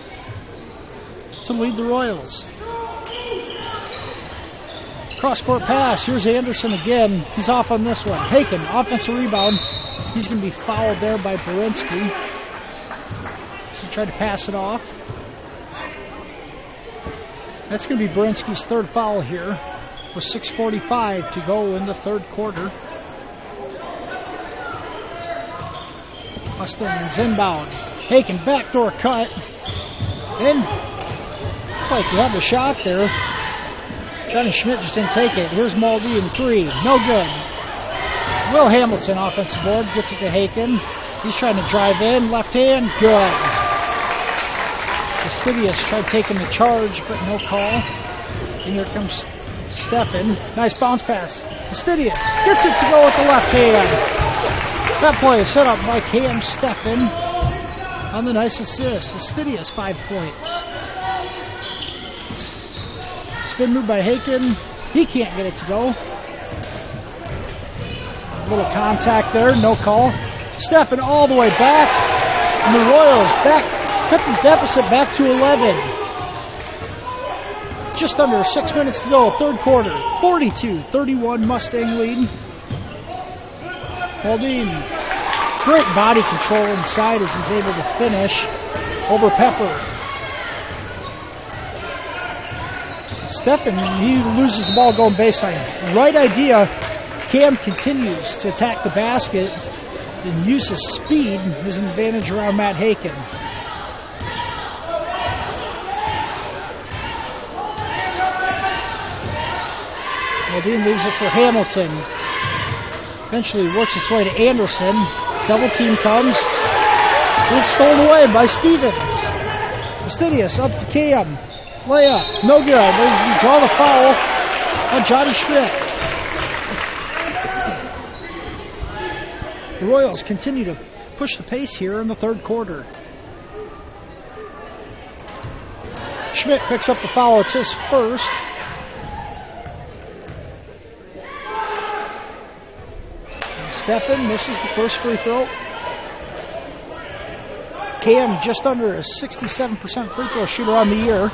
to lead the Royals. Cross-court pass. Here's Anderson again. He's off on this one. Haken, offensive rebound. He's going to be fouled there by Borinsky. So he tried to pass it off. That's going to be Borinsky's 3rd foul here with 6:45 to go in the 3rd quarter. Mustangs inbound. Haken, backdoor cut. And like you had the shot there. Johnny Schmidt just didn't take it. Here's Maldine, 3. No good. Will Hamilton, offensive board, gets it to Haken. He's trying to drive in. Left hand, good. Astidius tried taking the charge, but no call. And here comes Steffen. Nice bounce pass. Astidius gets it to go with the left hand. That play is set up by Cam Steffen on the nice assist. Astidius, 5 points. Spin move by Haken. He can't get it to go. A little contact there, no call. Steffen all the way back. And the Royals back, cut the deficit back to 11. Just under 6 minutes to go, 3rd quarter. 42-31 Mustang lead. Maldine, great body control inside as he's able to finish over Pepper. Steffen, he loses the ball going baseline. Right idea. Cam continues to attack the basket. and use his speed as an advantage around Matt Haken. Dean leaves it for Hamilton. Eventually works its way to Anderson. Double team comes. It's stolen away by Stevens. Fastidious up to Cam. Layup. No good. They draw the foul on Johnny Schmidt. The Royals continue to push the pace here in the third quarter. Schmidt picks up the foul. It's his first. Steffen misses the first free throw. Cam just under a 67% free throw shooter on the year.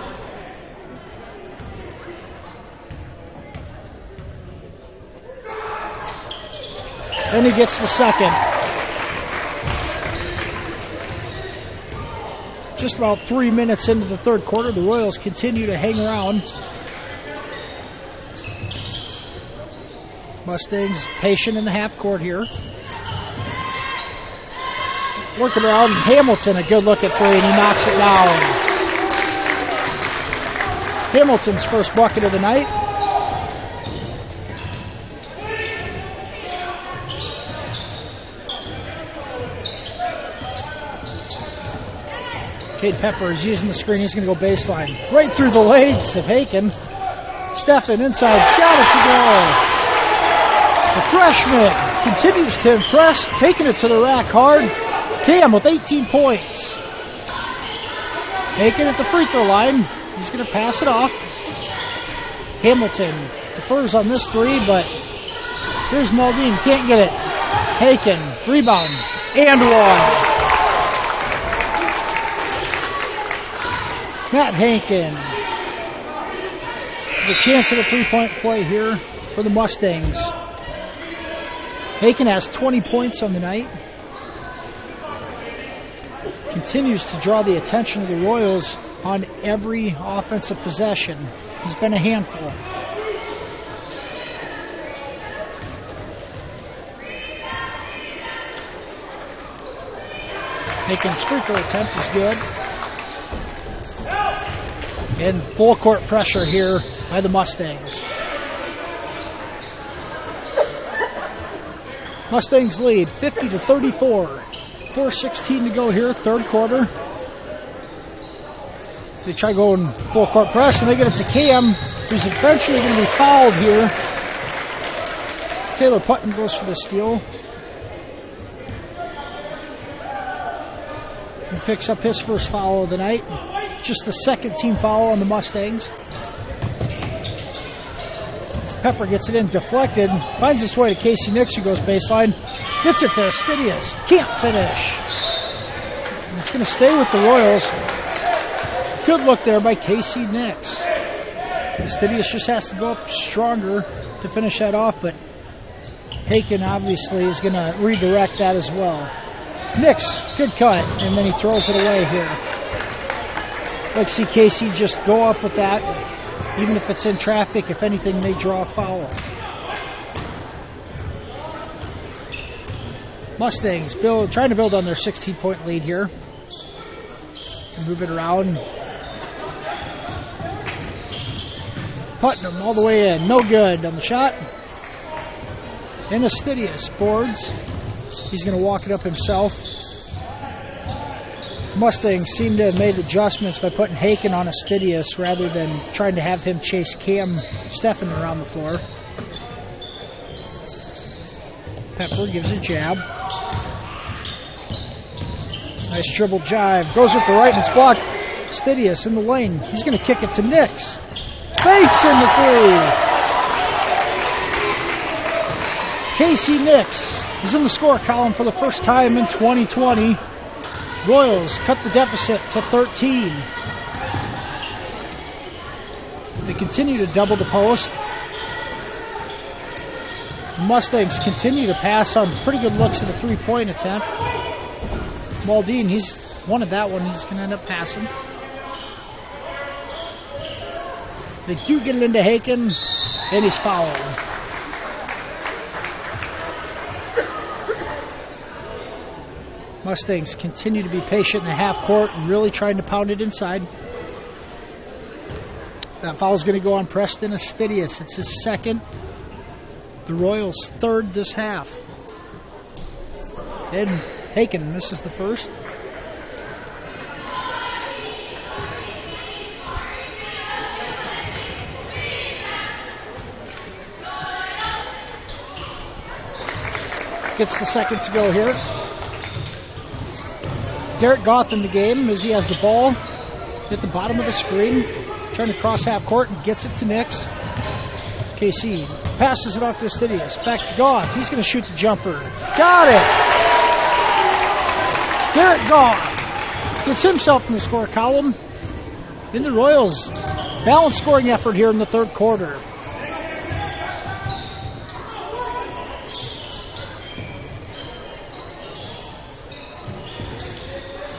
Then he gets the second. Just about 3 minutes into the third quarter, the Royals continue to hang around. Mustangs patient in the half court here. Working around Hamilton, a good look at three, and he knocks it down. Hamilton's first bucket of the night. Cade Pepper is using the screen. He's going to go baseline. Right through the legs of Haken. Steffen inside. Got it to go. The freshman continues to impress, taking it to the rack hard. Cam with 18 points. Haken at the free throw line. He's going to pass it off. Hamilton defers on this three, but here's Maldine. Can't get it. Haken, rebound, and one. Matt Haken. The chance at a three-point play here for the Mustangs. Haken has 20 points on the night. Continues to draw the attention of the Royals on every offensive possession. He's been a handful. Haken's free throw attempt is good. And full court pressure here by the Mustangs. Mustangs lead 50-34. 4:16 to go here, third quarter. They try going full court press, and they get it to Cam, who's eventually going to be fouled here. Taylor Putton goes for the steal. He picks up his first foul of the night. Just the second team foul on the Mustangs. Pepper gets it in, deflected, finds its way to Casey Nix, who goes baseline. Gets it to Astidius. Can't finish. And it's going to stay with the Royals. Good look there by Casey Nix. Astidius just has to go up stronger to finish that off, but Haken obviously is going to redirect that as well. Nix, good cut, and then he throws it away here. Like to see Casey just go up with that. Even if it's in traffic, if anything, they draw a foul. Mustangs trying to build on their 16-point lead here. Move it around. Putnam all the way in. No good on the shot. And Astidius boards. He's going to walk it up himself. Mustangs seem to have made adjustments by putting Haken on Astidius rather than trying to have him chase Cam Steffen around the floor. Pepper gives a jab. Nice dribble jive. Goes with the right and it's blocked. Astidius in the lane. He's going to kick it to Nix. Fakes in the three. Casey Nix is in the score column for the first time in 2020. Royals cut the deficit to 13. They continue to double the post. The Mustangs continue to pass on pretty good looks at a three-point attempt. Maldine, he's wanted that one. He's going to end up passing. They do get it into Haken, and he's fouled. Mustangs continue to be patient in the half court and really trying to pound it inside. That foul is going to go on Preston Astidius. It's his second. The Royals' third this half. And Haken misses the first. Gets the second to go here. Derek Goff in the game as he has the ball at the bottom of the screen, trying to cross half court and gets it to Nix. KC passes it off to Astidius. Back to Goff. He's going to shoot the jumper. Got it! Derek Goff gets himself in the score column. In the Royals' balanced scoring effort here in the third quarter.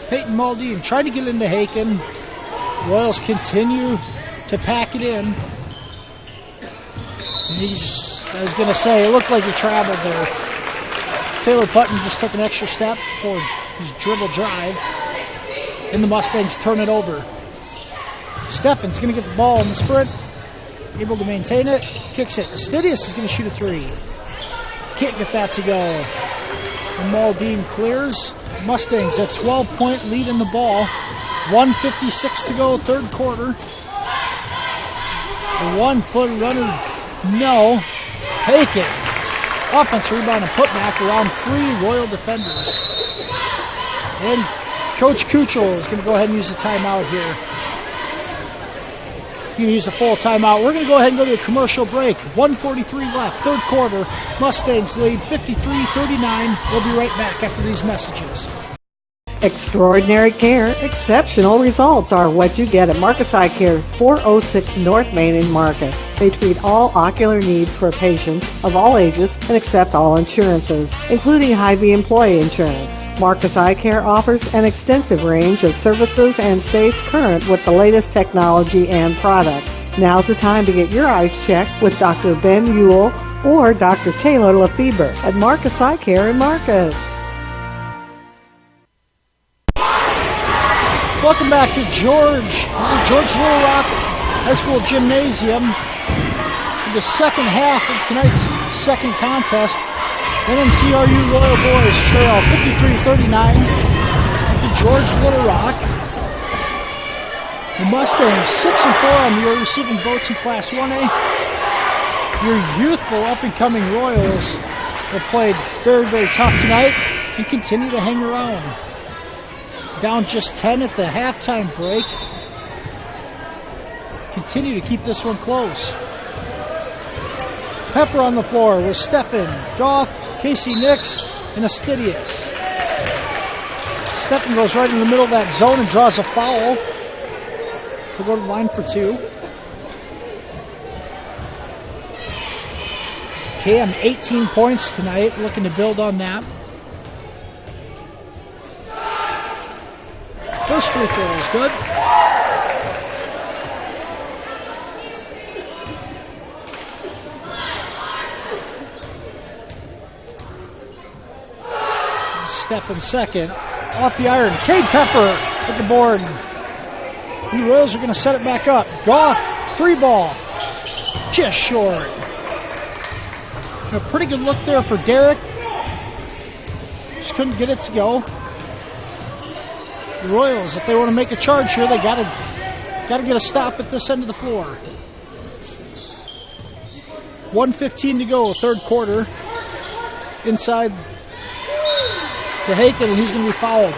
Peyton Muldean trying to get into Haken. Royals continue to pack it in. And I was going to say, it looked like he traveled there. Taylor Putton just took an extra step for his dribble drive. And the Mustangs turn it over. Steffen's going to get the ball in the sprint. Able to maintain it. Kicks it. Astidius is going to shoot a three. Can't get that to go. And Muldean clears. Mustangs a 12-point lead in the ball. 1:56 to go, third quarter. The 1-foot runner, no. Haken. Offense rebound and putback around three Royal defenders. And Coach Kuchel is going to go ahead and use a timeout here. You can use a full timeout. We're going to go ahead and go to a commercial break. 1:43 left, third quarter. Mustangs lead 53-39. We'll be right back after these messages. Extraordinary care, exceptional results are what you get at Marcus Eye Care, 406 North Main in Marcus. They treat all ocular needs for patients of all ages and accept all insurances, including Hy-Vee employee insurance. Marcus Eye Care offers an extensive range of services and stays current with the latest technology and products. Now's the time to get your eyes checked with Dr. Ben Ewell or Dr. Taylor Lefebvre at Marcus Eye Care in Marcus. Welcome back to George Little Rock High School Gymnasium. For the second half of tonight's second contest, MMCRU Royal Boys trail 53-39 to George Little Rock. The Mustangs 6-4 on your receiving votes in Class 1A. Your youthful up-and-coming Royals have played very, very tough tonight and continue to hang around. Down just 10 at the halftime break. Continue to keep this one close. Pepper on the floor with Steffen, Goff, Casey Nix, and Astidius. Steffen goes right in the middle of that zone and draws a foul. He'll go to the line for two. Cam, 18 points tonight, looking to build on that. First free throw is good. Steffen second. Off the iron. Cade Pepper with the board. And the Royals are going to set it back up. Goff, three ball. Just short. A pretty good look there for Derek. Just couldn't get it to go. The Royals, if they want to make a charge here, they got to get a stop at this end of the floor. 1:15 to go, third quarter. Inside to Haken, and he's going to be fouled.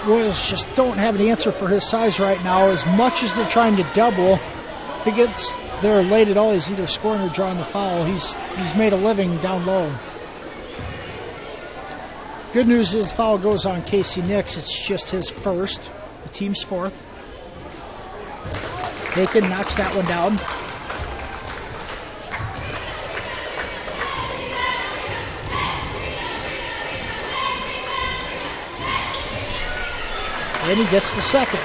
Royals just don't have an answer for his size right now. As much as they're trying to double, if he gets there late at all, he's either scoring or drawing the foul. He's made a living down low. Good news is foul goes on Casey Nix. It's just his first, the team's fourth. Haken knocks that one down. And he gets the second.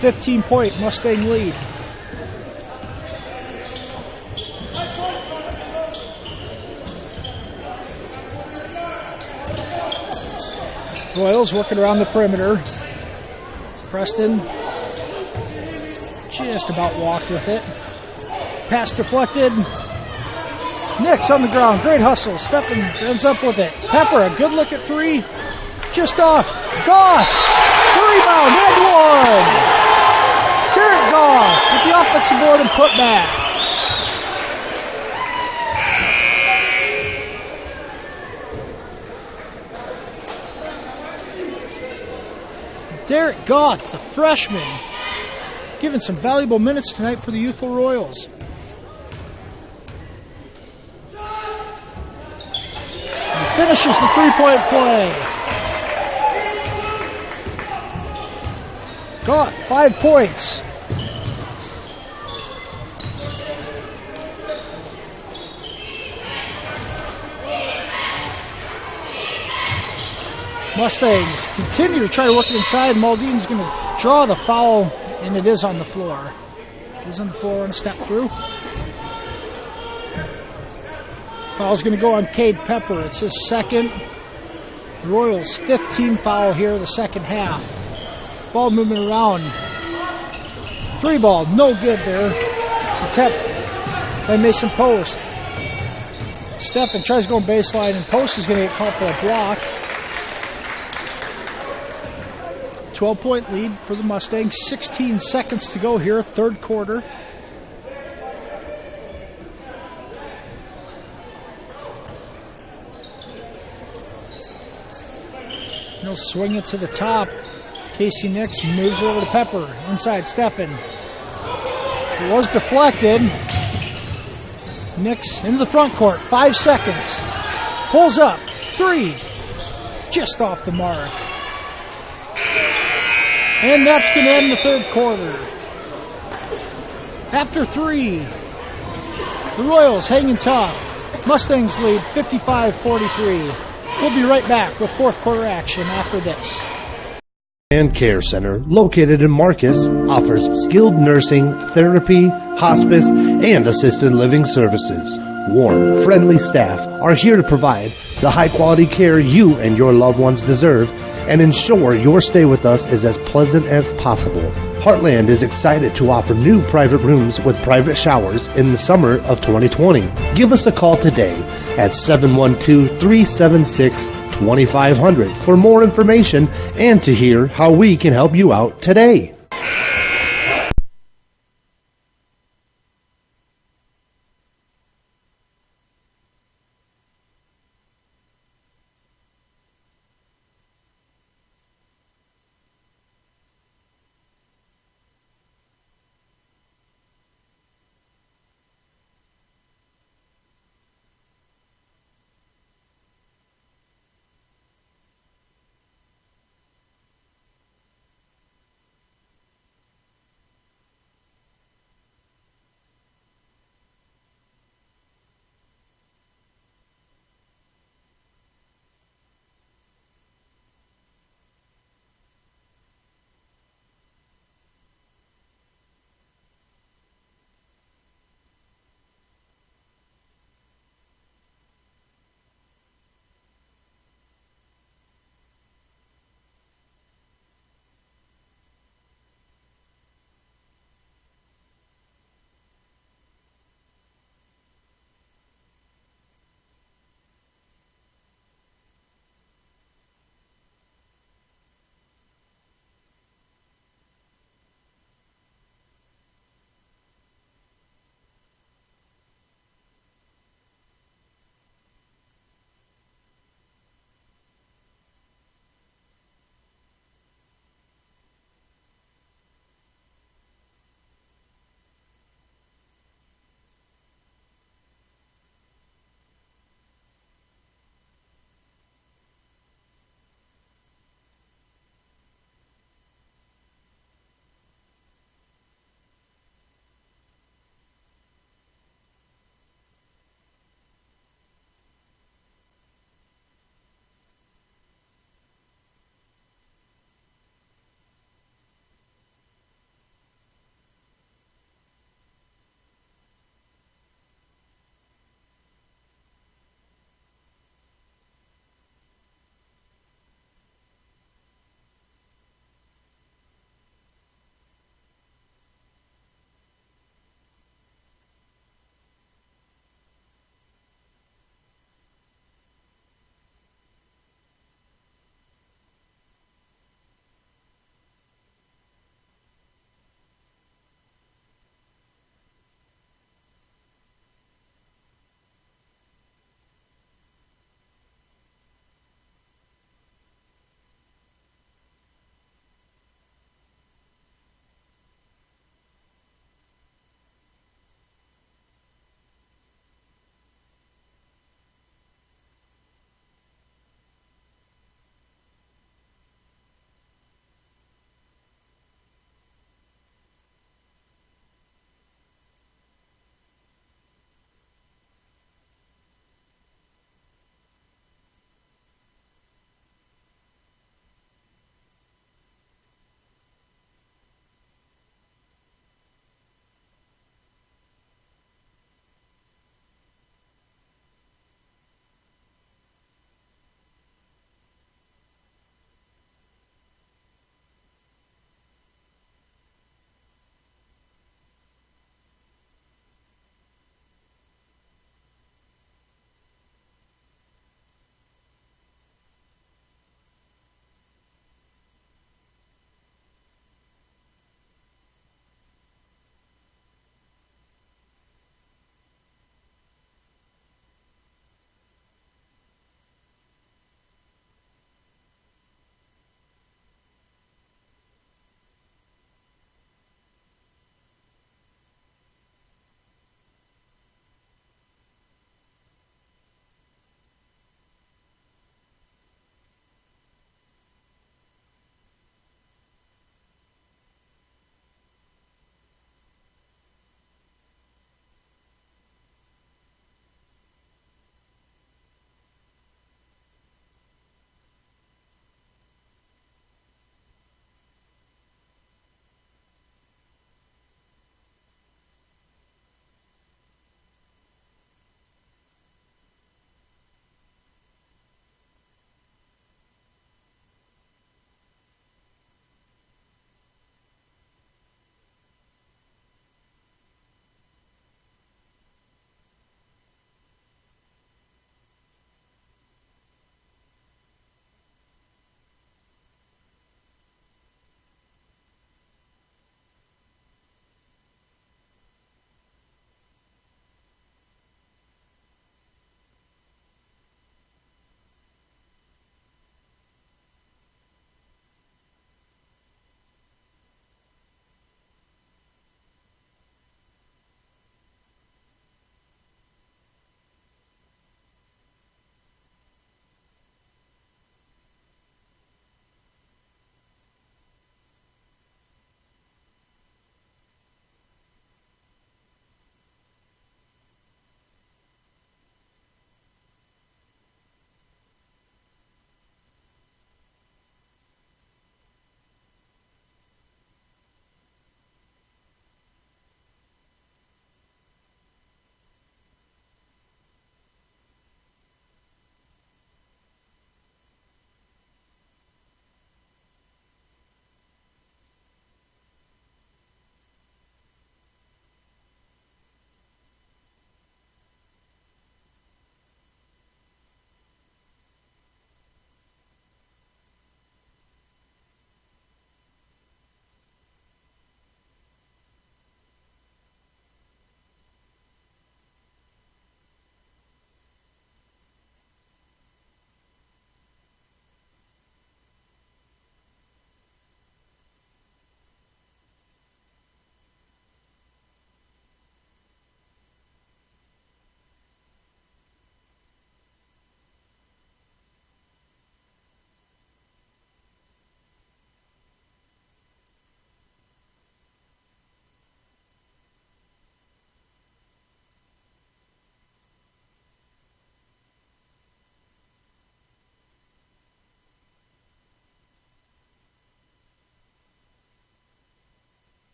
15-point Mustang lead. Royals working around the perimeter. Preston just about walked with it. Pass deflected. Nix on the ground. Great hustle. Stephens ends up with it. Pepper, a good look at three. Just off. Goff. The rebound and one. Jared Goff with the offensive board and put back. Derek Goff, the freshman, given some valuable minutes tonight for the youthful Royals. He finishes the three-point play. Goff, 5 points. Mustangs continue to try to work it inside. Maldine's going to draw the foul, and it is on the floor. It is on the floor and step through. Foul's going to go on Cade Pepper. It's his second. The Royals' 5th team foul here in the second half. Ball moving around. 3-ball, no good there. Attempt by Mason Post. Stephen tries going baseline, and Post is going to get called for a block. 12-point lead for the Mustangs. 16 seconds to go here, third quarter. He'll swing it to the top. Casey Nix moves over to Pepper. Inside Stephen. It was deflected. Nix into the front court. 5 seconds. Pulls up. 3. Just off the mark. And that's going to end the third quarter. After 3, the Royals hanging tough. Mustangs lead 55-43. We'll be right back with fourth quarter action after this. And Care Center, located in Marcus, offers skilled nursing, therapy, hospice, and assisted living services. Warm, friendly staff are here to provide the high-quality care you and your loved ones deserve and ensure your stay with us is as pleasant as possible. Heartland is excited to offer new private rooms with private showers in the summer of 2020. Give us a call today at 712-376-2500 for more information and to hear how we can help you out today.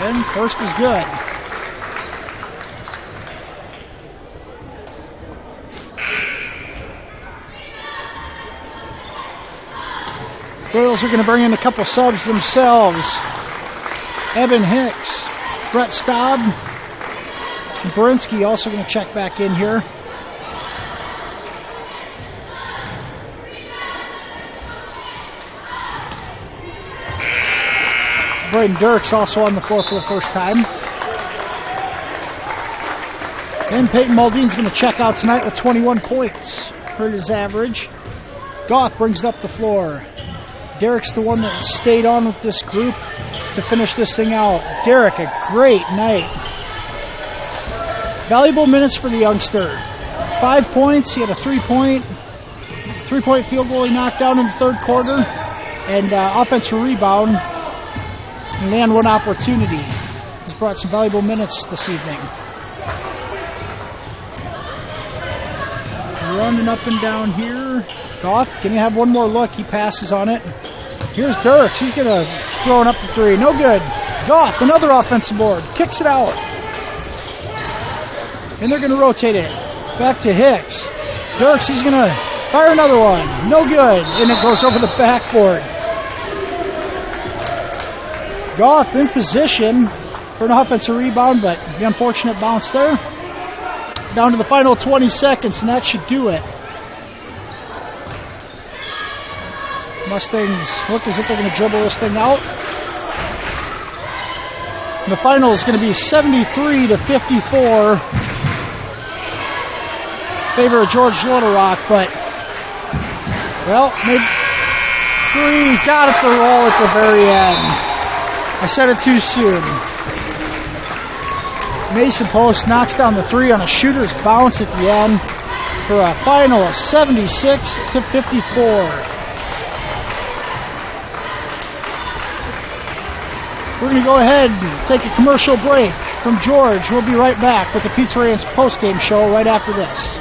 And first is good. Royals are going to bring in a couple subs themselves. Evan Hicks, Brett Staub, and Berinsky also going to check back in here. Braden Dirks also on the floor for the first time. And Peyton Muldean's going to check out tonight with 21 points. Hurt his average. Goff brings it up the floor. Derek's the one that stayed on with this group to finish this thing out. Derek, a great night. Valuable minutes for the youngster. 5 points. He had a three-point field goal he knocked down in the third quarter. And offensive rebound. And land one opportunity. He's brought some valuable minutes this evening. Running up and down here. Goff, can you have one more look? He passes on it. Here's Dirks. He's going to throw it up the three. No good. Goff, another offensive board. Kicks it out. And they're going to rotate it. Back to Hicks. Dirks, he's going to fire another one. No good. And it goes over the backboard. Goff in position for an offensive rebound, but the unfortunate bounce there. Down to the final 20 seconds, and that should do it. Mustangs look as if they're going to dribble this thing out. And the final is going to be 73-54. Favor of George Little Rock, but, well, maybe three. Got it to roll at the very end. I said it too soon. Mason Post knocks down the three on a shooter's bounce at the end for a final of 76-54. We're going to go ahead and take a commercial break from George. We'll be right back with the Pizza Ranch postgame show right after this.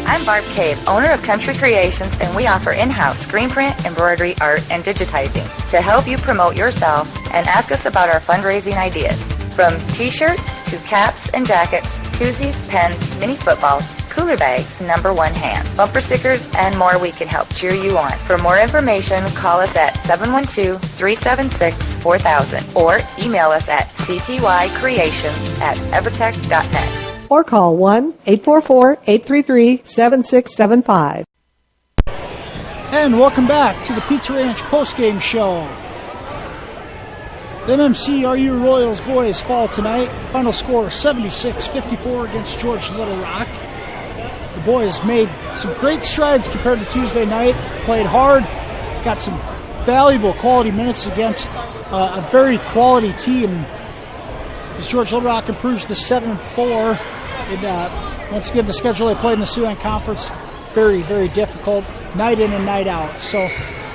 I'm Barb Cave, owner of Country Creations, and we offer in-house screen print, embroidery, art, and digitizing to help you promote yourself and ask us about our fundraising ideas. From t-shirts to caps and jackets, koozies, pens, mini footballs, cooler bags, number one hand, bumper stickers, and more, we can help cheer you on. For more information, call us at 712-376-4000 or email us at ctycreations@evertech.net. Or call 1-844-833-7675. And welcome back to the Pizza Ranch postgame show. The MMCRU Royals boys fall tonight. Final score 76-54 against George Little Rock. The boys made some great strides compared to Tuesday night. Played hard, got some valuable quality minutes against a very quality team. As George Little Rock improves to 7-4. Once again, the schedule they played in the Siouxland Conference, very, very difficult, night in and night out. So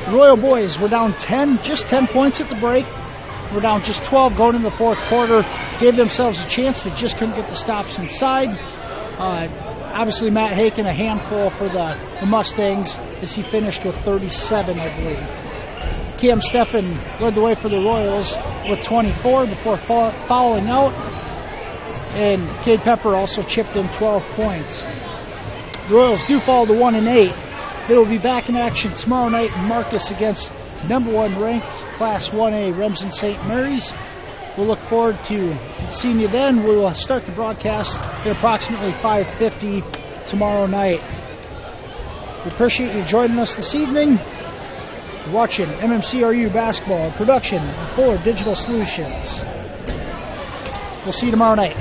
the Royal boys were down 10, just 10 points at the break. We're down just 12 going into the fourth quarter. Gave themselves a chance. They just couldn't get the stops inside. Obviously, Matt Haken, a handful for the Mustangs as he finished with 37, I believe. Cam Steffen led the way for the Royals with 24 before fouling out. And Cade Pepper also chipped in 12 points. The Royals do fall to 1-8. They will be back in action tomorrow night in Marcus against number one ranked Class 1A Remsen St. Mary's. We'll look forward to seeing you then. We will start the broadcast at approximately 5:50 tomorrow night. We appreciate you joining us this evening. You're watching MMCRU basketball, a production of Fuller Digital Solutions. We'll see you tomorrow night.